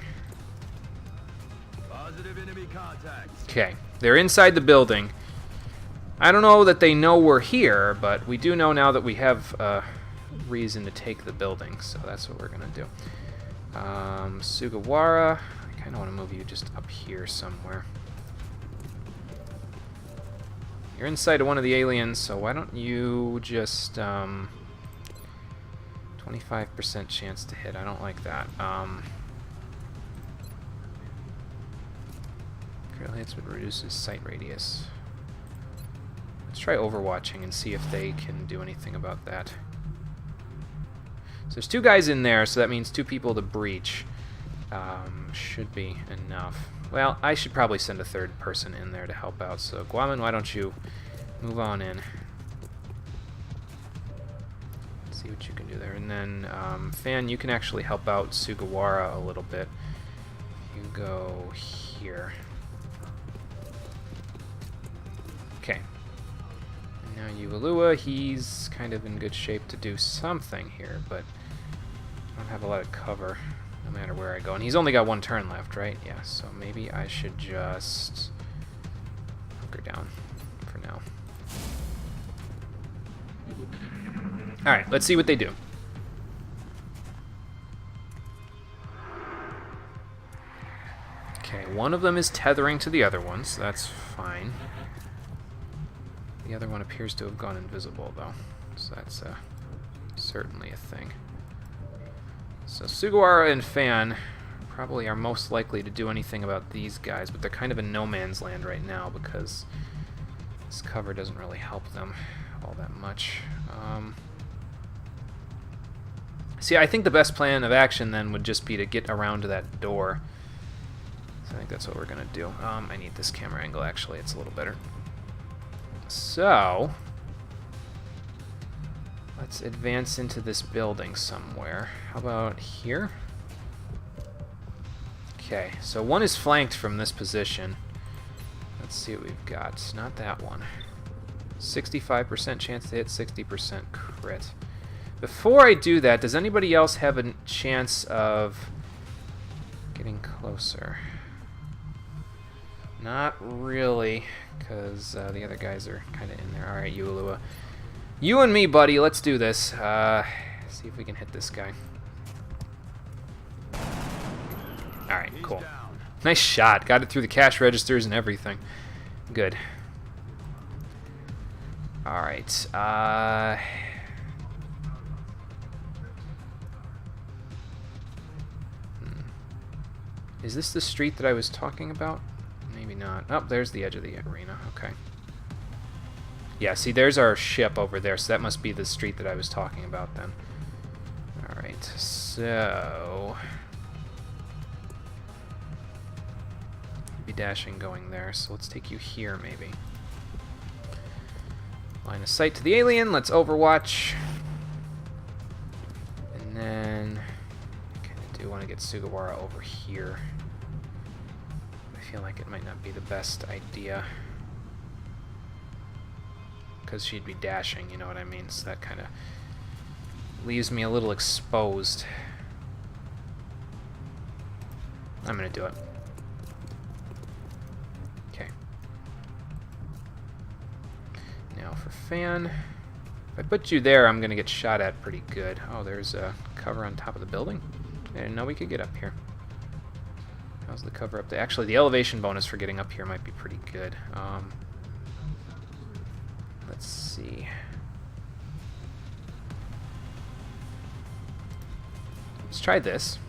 Positive enemy contact. Okay, they're inside the building. I don't know that they know we're here, but we do know now that we have reason to take the building, so that's what we're going to do. Sugawara, I kind of want to move you just up here somewhere. You're inside of one of the aliens, so why don't you just 25% chance to hit. I don't like that. Critical hits would reduce his sight radius. Let's try overwatching and see if they can do anything about that. So there's two guys in there, so that means two people to breach. Should be enough. Well, I should probably send a third person in there to help out. So Guaman, why don't you move on in? Let's see what you can do there. And then Fan, you can actually help out Sugawara a little bit. You go here. Okay. And now Ualua, he's kind of in good shape to do something here, but I don't have a lot of cover no matter where I go. And he's only got one turn left, right? Yeah, so maybe I should just hunker down for now. Alright, let's see what they do. Okay, one of them is tethering to the other one, so that's fine. The other one appears to have gone invisible, though, so that's certainly a thing. So Sugawara and Fan probably are most likely to do anything about these guys, but they're kind of in no man's land right now because this cover doesn't really help them all that much. See, I think the best plan of action then would just be to get around to that door. So I think that's what we're going to do. I need this camera angle, actually. It's a little better. So let's advance into this building somewhere. How about here? Okay, so one is flanked from this position. Let's see what we've got. Not that one. 65% chance to hit, 60% crit. Before I do that, does anybody else have a chance of getting closer? Not really, because the other guys are kind of in there. Alright, Ulua. You and me, buddy, let's do this. See if we can hit this guy. Alright, cool. Nice shot. Got it through the cash registers and everything. Good. Alright. Is this the street that I was talking about? Maybe not. Oh, there's the edge of the arena. Okay. Yeah, see, there's our ship over there, so that must be the street that I was talking about then. Alright, so... be dashing going there, so let's take you here, maybe. Line of sight to the alien. Let's overwatch. And then... I kind of do want to get Sugawara over here. I feel like it might not be the best idea. Because she'd be dashing, you know what I mean? So that kind of leaves me a little exposed. I'm going to do it. Okay. Now for Fan. If I put you there, I'm going to get shot at pretty good. Oh, there's a cover on top of the building. I didn't know we could get up here. How's the cover up there? Actually, the elevation bonus for getting up here might be pretty good. Let's see. Let's try this.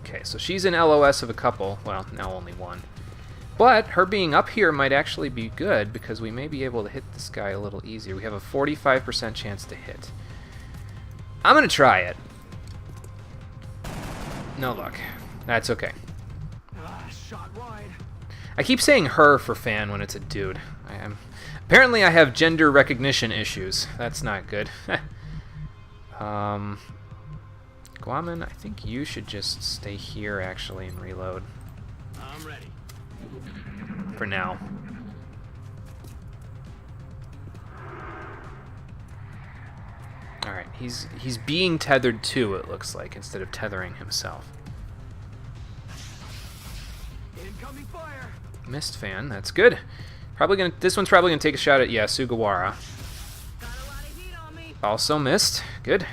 Okay, so she's in LOS of a couple. Well, now only one. But her being up here might actually be good because we may be able to hit this guy a little easier. We have a 45% chance to hit. I'm going to try it. No luck. That's okay. Shot wide. I keep saying her for Fan when it's a dude. Apparently I have gender recognition issues. That's not good. Guaman, I think you should just stay here actually and reload. I'm ready. For now. Alright, he's being tethered too, it looks like, instead of tethering himself. Incoming fire. Missed Fan, that's good. This one's probably gonna take a shot at Sugawara. Got a lot of heat on me. Also missed. Good.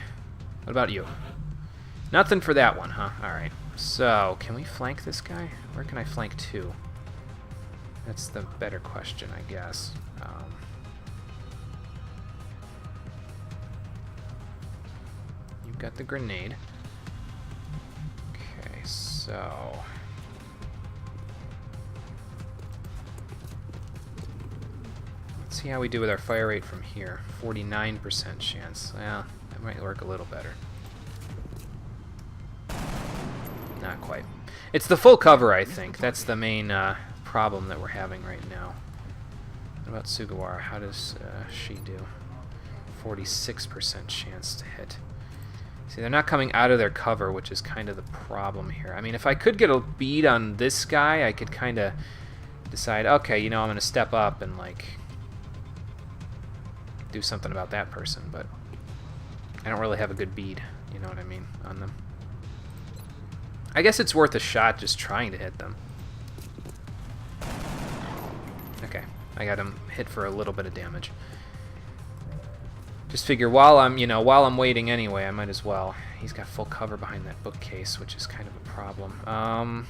What about you? Nothing for that one, huh? Alright. So, can we flank this guy? Where can I flank to? That's the better question, I guess. You've got the grenade. Okay, so... let's see how we do with our fire rate from here. 49% chance. Well, that might work a little better. Not quite. It's the full cover, I think. That's the main problem that we're having right now. What about Sugawara? How does she do? 46% chance to hit. See, they're not coming out of their cover, which is kind of the problem here. I mean, if I could get a bead on this guy, I could kind of decide, okay, you know, I'm going to step up and, like, do something about that person, but I don't really have a good bead, you know what I mean, on them. I guess it's worth a shot just trying to hit them. Okay, I got him hit for a little bit of damage. Just figure while I'm waiting anyway, I might as well. He's got full cover behind that bookcase, which is kind of a problem.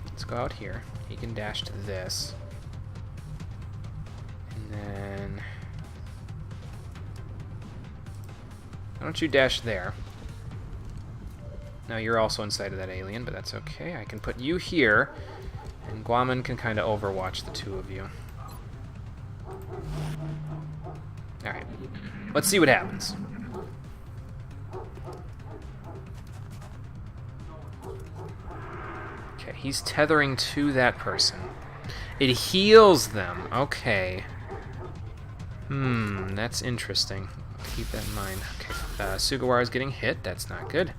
Let's go out here. He can dash to this. And then Why don't you dash there? Now you're also inside of that alien, but that's okay. I can put you here, and Guaman can kind of overwatch the two of you. Alright. Let's see what happens. Okay, he's tethering to that person. It heals them. Okay. That's interesting. Keep that in mind. Okay, Sugawara's getting hit. That's not good.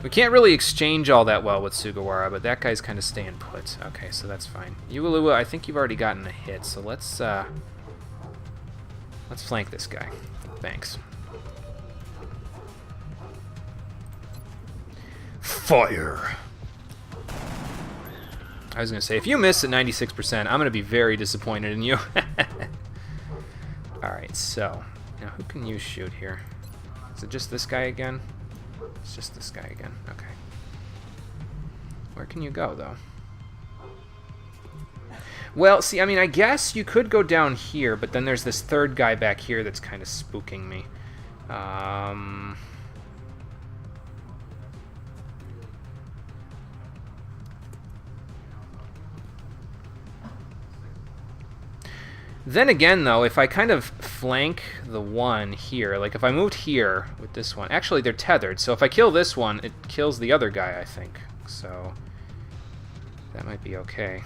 We can't really exchange all that well with Sugawara, but that guy's kind of staying put. Okay, so that's fine. Ualua, I think you've already gotten a hit, so let's flank this guy. Thanks. Fire! I was going to say, if you miss at 96%, I'm going to be very disappointed in you. Alright, so, now who can you shoot here? Is it just this guy again? It's just this guy again. Okay. Where can you go, though? Well, see, I mean, I guess you could go down here, but then there's this third guy back here that's kind of spooking me. Then again, though, if I kind of flank the one here, like if I moved here with this one, actually they're tethered, so if I kill this one, it kills the other guy, I think. So that might be okay.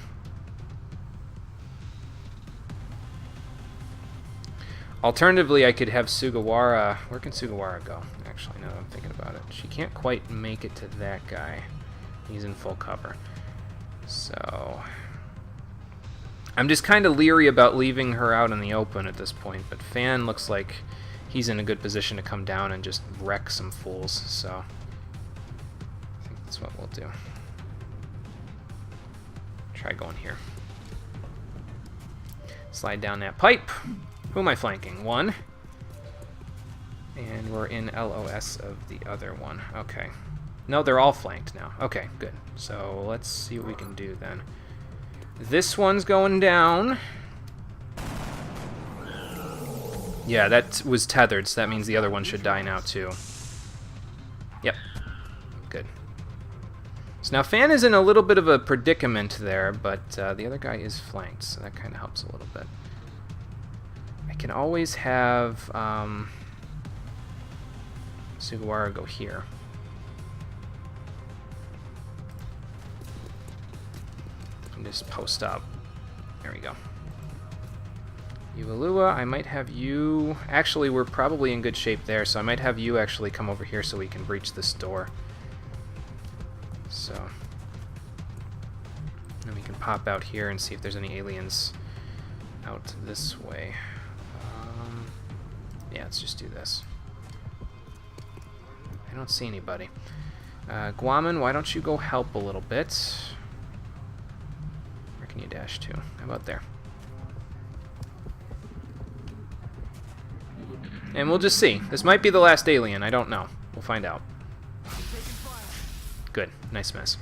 Alternatively, I could have Sugawara. Where can Sugawara go? Actually, now that I'm thinking about it, she can't quite make it to that guy. He's in full cover. So I'm just kind of leery about leaving her out in the open at this point, but Fan looks like he's in a good position to come down and just wreck some fools, so I think that's what we'll do. Try going here. Slide down that pipe. Who am I flanking? One. And we're in LOS of the other one. Okay. No, they're all flanked now. Okay, good. So let's see what we can do then. This one's going down. Yeah, that was tethered, so that means the other one should die now too. Yep. Good. So now Fan is in a little bit of a predicament there, but the other guy is flanked, so that kind of helps a little bit. I can always have Sugawara go here. Just post up. There we go. Ualua, I might have you... Actually, we're probably in good shape there, so I might have you actually come over here so we can breach this door. So... then we can pop out here and see if there's any aliens out this way. Yeah, let's just do this. I don't see anybody. Guaman, why don't you go help a little bit? Can you dash to? How about there? And we'll just see. This might be the last alien. I don't know. We'll find out. Good. Nice miss.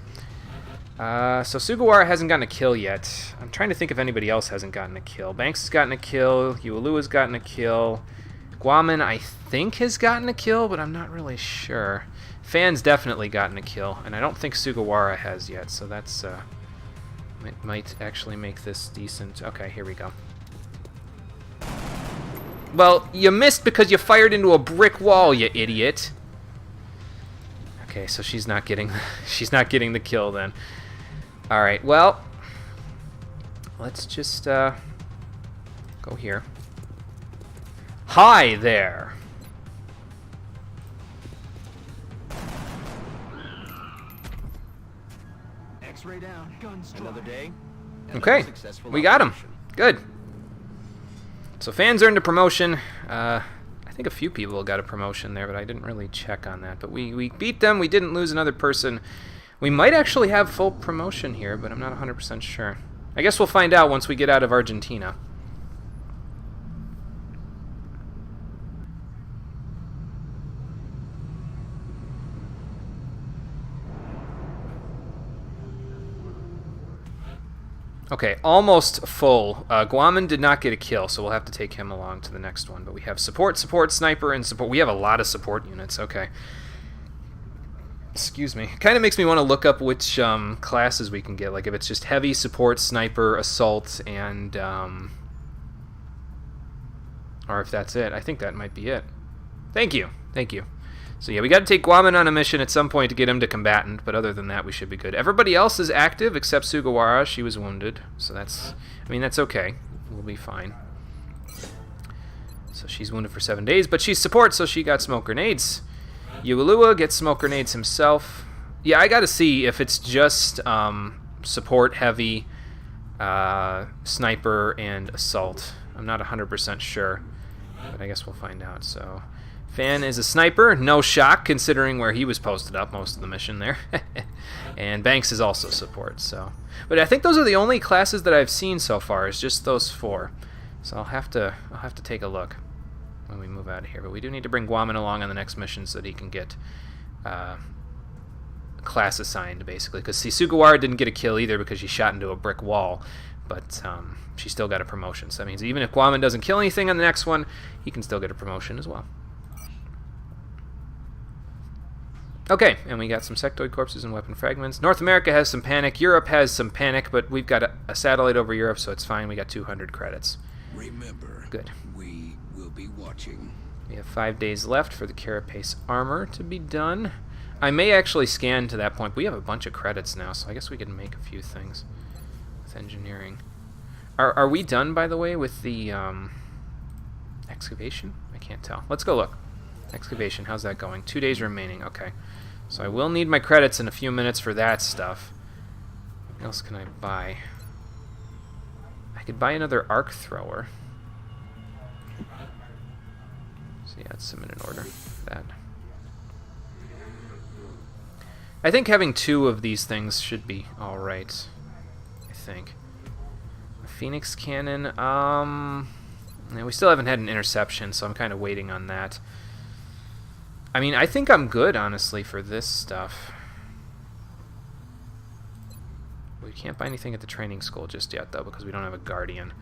So Sugawara hasn't gotten a kill yet. I'm trying to think if anybody else hasn't gotten a kill. Banks has gotten a kill. Ualua's gotten a kill. Guaman, I think, has gotten a kill, but I'm not really sure. Fan's definitely gotten a kill, and I don't think Sugawara has yet, so that's... might actually make this decent. Okay, here we go. Well, you missed because you fired into a brick wall, you idiot. Okay, so she's not getting the kill then. All right, well, let's just go here. Hi there. X-ray down. Guns dry. Another day. Okay, we got him. Good. So Fans earned a promotion. I think a few people got a promotion there, but I didn't really check on that. But we beat them. We didn't lose another person. We might actually have full promotion here, but I'm not 100% sure. I guess we'll find out once we get out of Argentina. Okay, almost full. Guaman did not get a kill, so we'll have to take him along to the next one. But we have support, sniper, and support. We have a lot of support units. Okay. Excuse me. Kind of makes me want to look up which classes we can get. Like if it's just heavy, support, sniper, assault, and... or if that's it. I think that might be it. Thank you. Thank you. So yeah, we got to take Guaman on a mission at some point to get him to combatant, but other than that, we should be good. Everybody else is active except Sugawara. She was wounded, so that's okay. We'll be fine. So she's wounded for 7 days, but she's support, so she got smoke grenades. Ualua gets smoke grenades himself. Yeah, I got to see if it's just support, heavy, sniper, and assault. I'm not 100% sure, but I guess we'll find out. So... Fan is a sniper, no shock considering where he was posted up most of the mission there. And Banks is also support, so. But I think those are the only classes that I've seen so far, is just those 4. So I'll have to take a look when we move out of here. But we do need to bring Guaman along on the next mission so that he can get class assigned, basically. Because Sugawara didn't get a kill either because she shot into a brick wall. But she still got a promotion. So that means even if Guaman doesn't kill anything on the next one, he can still get a promotion as well. Okay, and we got some sectoid corpses and weapon fragments. North America has some panic. Europe has some panic, but we've got a satellite over Europe, so it's fine. We got 200 credits. Remember, good. We will be watching. We have 5 days left for the Carapace armor to be done. I may actually scan to that point. We have a bunch of credits now, so I guess we can make a few things with engineering. Are we done, by the way, with the excavation? I can't tell. Let's go look. Excavation, how's that going? 2 days remaining, okay. So I will need my credits in a few minutes for that stuff. What else can I buy? I could buy another arc thrower. So yeah, let's submit an order for that. I think having 2 of these things should be alright. I think. A Phoenix cannon, yeah, we still haven't had an interception, so I'm kind of waiting on that. I mean, I think I'm good, honestly, for this stuff. We can't buy anything at the training school just yet, though, because we don't have a Guardian.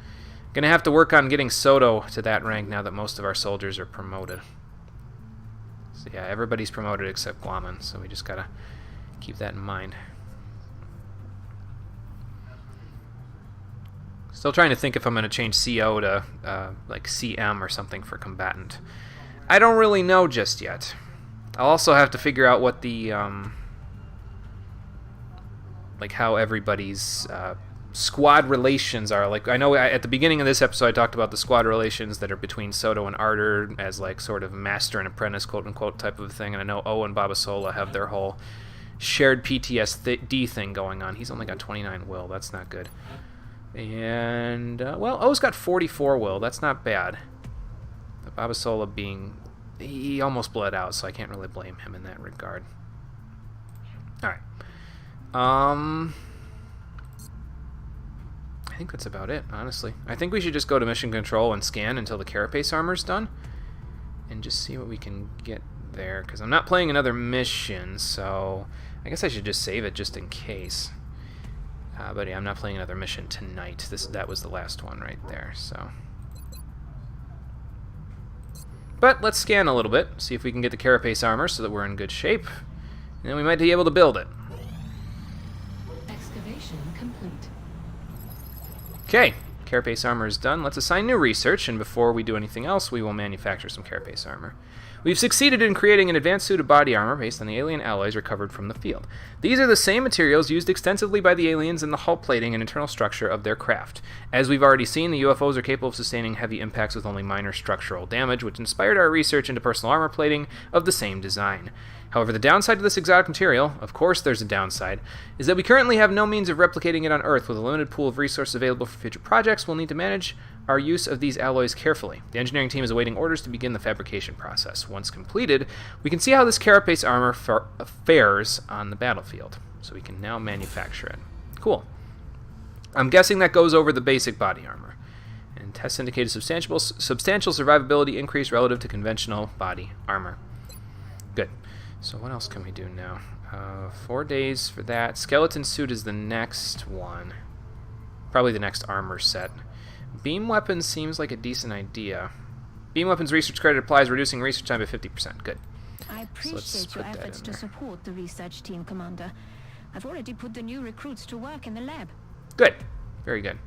Gonna have to work on getting Soto to that rank now that most of our soldiers are promoted. So yeah, everybody's promoted except Guaman, so we just gotta keep that in mind. Still trying to think if I'm gonna change CO to, like, CM or something for combatant. I don't really know just yet. I'll also have to figure out what the, like how everybody's squad relations are. Like, I know at the beginning of this episode I talked about the squad relations that are between Soto and Arter as like sort of master and apprentice, quote-unquote, type of thing. And I know O and Babasola have their whole shared PTSD thing going on. He's only got 29 will. That's not good. And, well, O's got 44 will. That's not bad. Babasola being... he almost bled out, so I can't really blame him in that regard. Alright. I think that's about it, honestly. I think we should just go to mission control and scan until the Carapace armor's done. And just see what we can get there. Because I'm not playing another mission, so... I guess I should just save it just in case. But yeah, I'm not playing another mission tonight. That was the last one right there, so... But let's scan a little bit, see if we can get the Carapace armor so that we're in good shape. And then we might be able to build it. Excavation complete. Okay, Carapace armor is done. Let's assign new research, and before we do anything else, we will manufacture some Carapace armor. We've succeeded in creating an advanced suit of body armor based on the alien alloys recovered from the field. These are the same materials used extensively by the aliens in the hull plating and internal structure of their craft. As we've already seen, the UFOs are capable of sustaining heavy impacts with only minor structural damage, which inspired our research into personal armor plating of the same design. However, the downside to this exotic material, of course there's a downside, is that we currently have no means of replicating it on Earth. With a limited pool of resources available for future projects, we'll need to manage our use of these alloys carefully. The engineering team is awaiting orders to begin the fabrication process. Once completed, we can see how this Carapace armor fares on the battlefield. So we can now manufacture it. Cool. I'm guessing that goes over the basic body armor. And tests indicated substantial survivability increase relative to conventional body armor. Good. So what else can we do now? 4 days for that. Skeleton suit is the next one. Probably the next armor set. Beam weapons seems like a decent idea. Beam weapons research credit applies, reducing research time by 50%. Good. I appreciate your efforts to support the research team, Commander. I've already put the new recruits to work in the lab. Good. Very good.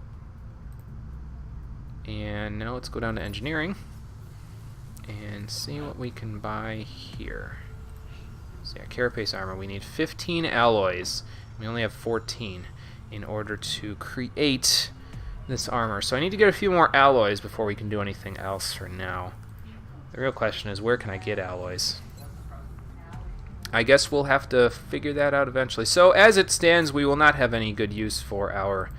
And now let's go down to engineering and see what we can buy here. So yeah, carapace armor. We need 15 alloys. We only have 14 in order to create this armor. So I need to get a few more alloys before we can do anything else for now. The real question is, where can I get alloys? I guess we'll have to figure that out eventually. So as it stands, we will not have any good use for our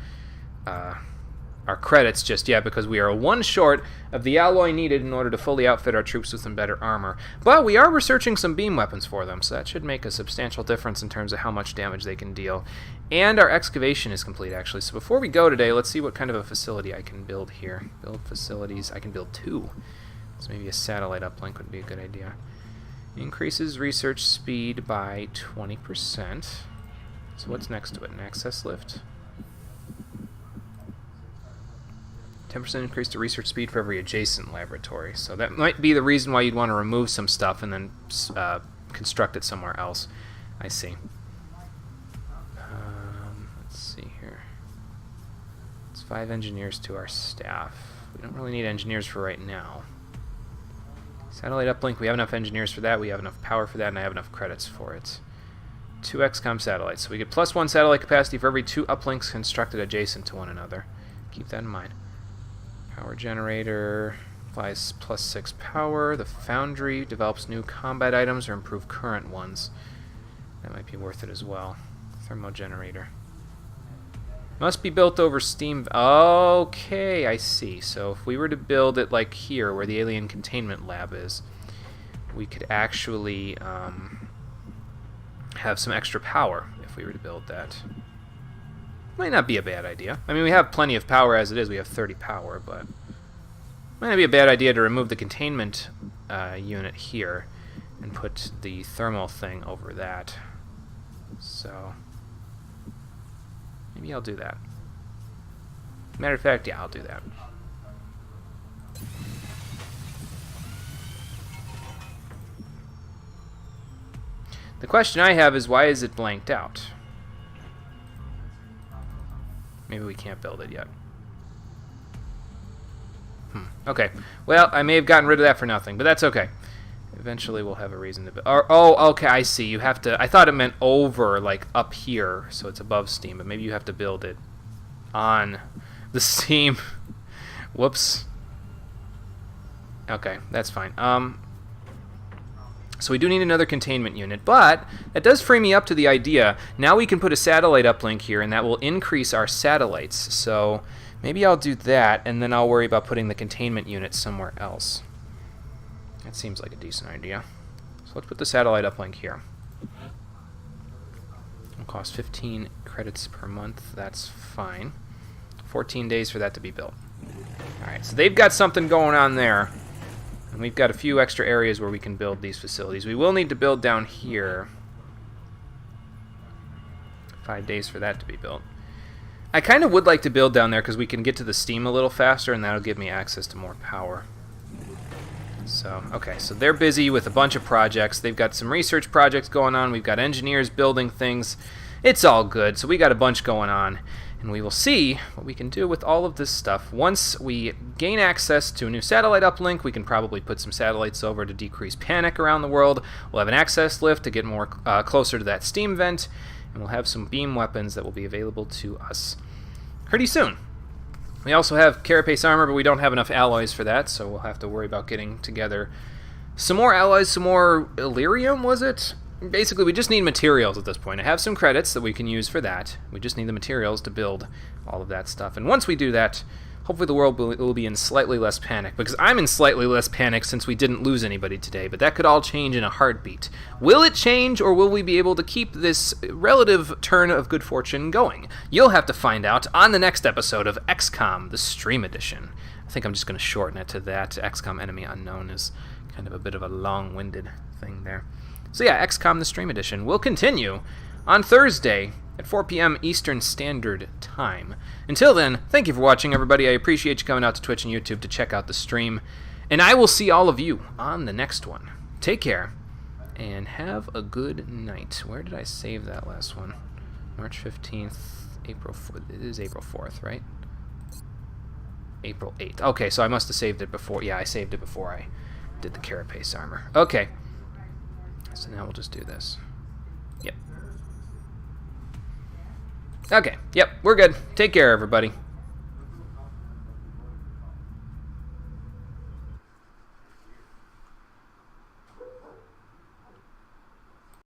credits just yet, because we are one short of the alloy needed in order to fully outfit our troops with some better armor. But we are researching some beam weapons for them, so that should make a substantial difference in terms of how much damage they can deal. And our excavation is complete, actually. So before we go today, let's see what kind of a facility I can build here. Build facilities. I can build 2. So maybe a satellite uplink would be a good idea. Increases research speed by 20%. So what's next to it? An access lift? 10% increase to research speed for every adjacent laboratory. So that might be the reason why you'd want to remove some stuff and then construct it somewhere else. I see. Let's see here. It's 5 engineers to our staff. We don't really need engineers for right now. Satellite uplink, we have enough engineers for that, we have enough power for that, and I have enough credits for it. 2 XCOM satellites. So we get +1 satellite capacity for every 2 uplinks constructed adjacent to one another. Keep that in mind. Power generator applies +6 power. The foundry develops new combat items or improve current ones. That might be worth it as well. Thermogenerator. Must be built over steam. Okay, I see. So if we were to build it like here, where the alien containment lab is, we could actually have some extra power if we were to build that. Might not be a bad idea. I mean, we have plenty of power as it is. We have 30 power, but might not be a bad idea to remove the containment unit here and put the thermal thing over that. So maybe I'll do that. Matter of fact, yeah, I'll do that. The question I have is, why is it blanked out? Maybe we can't build it yet. Okay. Well, I may have gotten rid of that for nothing, but that's okay. Eventually we'll have a reason to build. Oh, okay, I see. You have to... I thought it meant over, like up here, so it's above steam, but maybe you have to build it on the steam. Whoops. Okay, that's fine. So we do need another containment unit, but that does free me up to the idea. Now we can put a satellite uplink here, and that will increase our satellites. So maybe I'll do that, and then I'll worry about putting the containment unit somewhere else. That seems like a decent idea. So let's put the satellite uplink here. It'll cost 15 credits per month. That's fine. 14 days for that to be built. Alright, so they've got something going on there. And we've got a few extra areas where we can build these facilities. We will need to build down here. 5 days for that to be built. I kind of would like to build down there because we can get to the steam a little faster, and that'll give me access to more power. So, okay, so they're busy with a bunch of projects. They've got some research projects going on. We've got engineers building things. It's all good. So we got a bunch going on. And we will see what we can do with all of this stuff. Once we gain access to a new satellite uplink, we can probably put some satellites over to decrease panic around the world. We'll have an access lift to get more closer to that steam vent. And we'll have some beam weapons that will be available to us pretty soon. We also have carapace armor, but we don't have enough alloys for that, so we'll have to worry about getting together some more alloys, some more Illyrium, was it? Basically, we just need materials at this point. I have some credits that we can use for that. We just need the materials to build all of that stuff. And once we do that, hopefully the world will be in slightly less panic, because I'm in slightly less panic since we didn't lose anybody today, but that could all change in a heartbeat. Will it change, or will we be able to keep this relative turn of good fortune going? You'll have to find out on the next episode of XCOM, the Stream Edition. I think I'm just going to shorten it to that. XCOM Enemy Unknown is kind of a bit of a long-winded thing there. So yeah, XCOM, the Stream Edition will continue on Thursday at 4 p.m. Eastern Standard Time. Until then, thank you for watching, everybody. I appreciate you coming out to Twitch and YouTube to check out the stream. And I will see all of you on the next one. Take care, and have a good night. Where did I save that last one? March 15th, April 4th. It is April 4th, right? April 8th. Okay, so I must have saved it before. Yeah, I saved it before I did the carapace armor. Okay. So now we'll just do this. Yep. Okay, yep, we're good. Take care, everybody.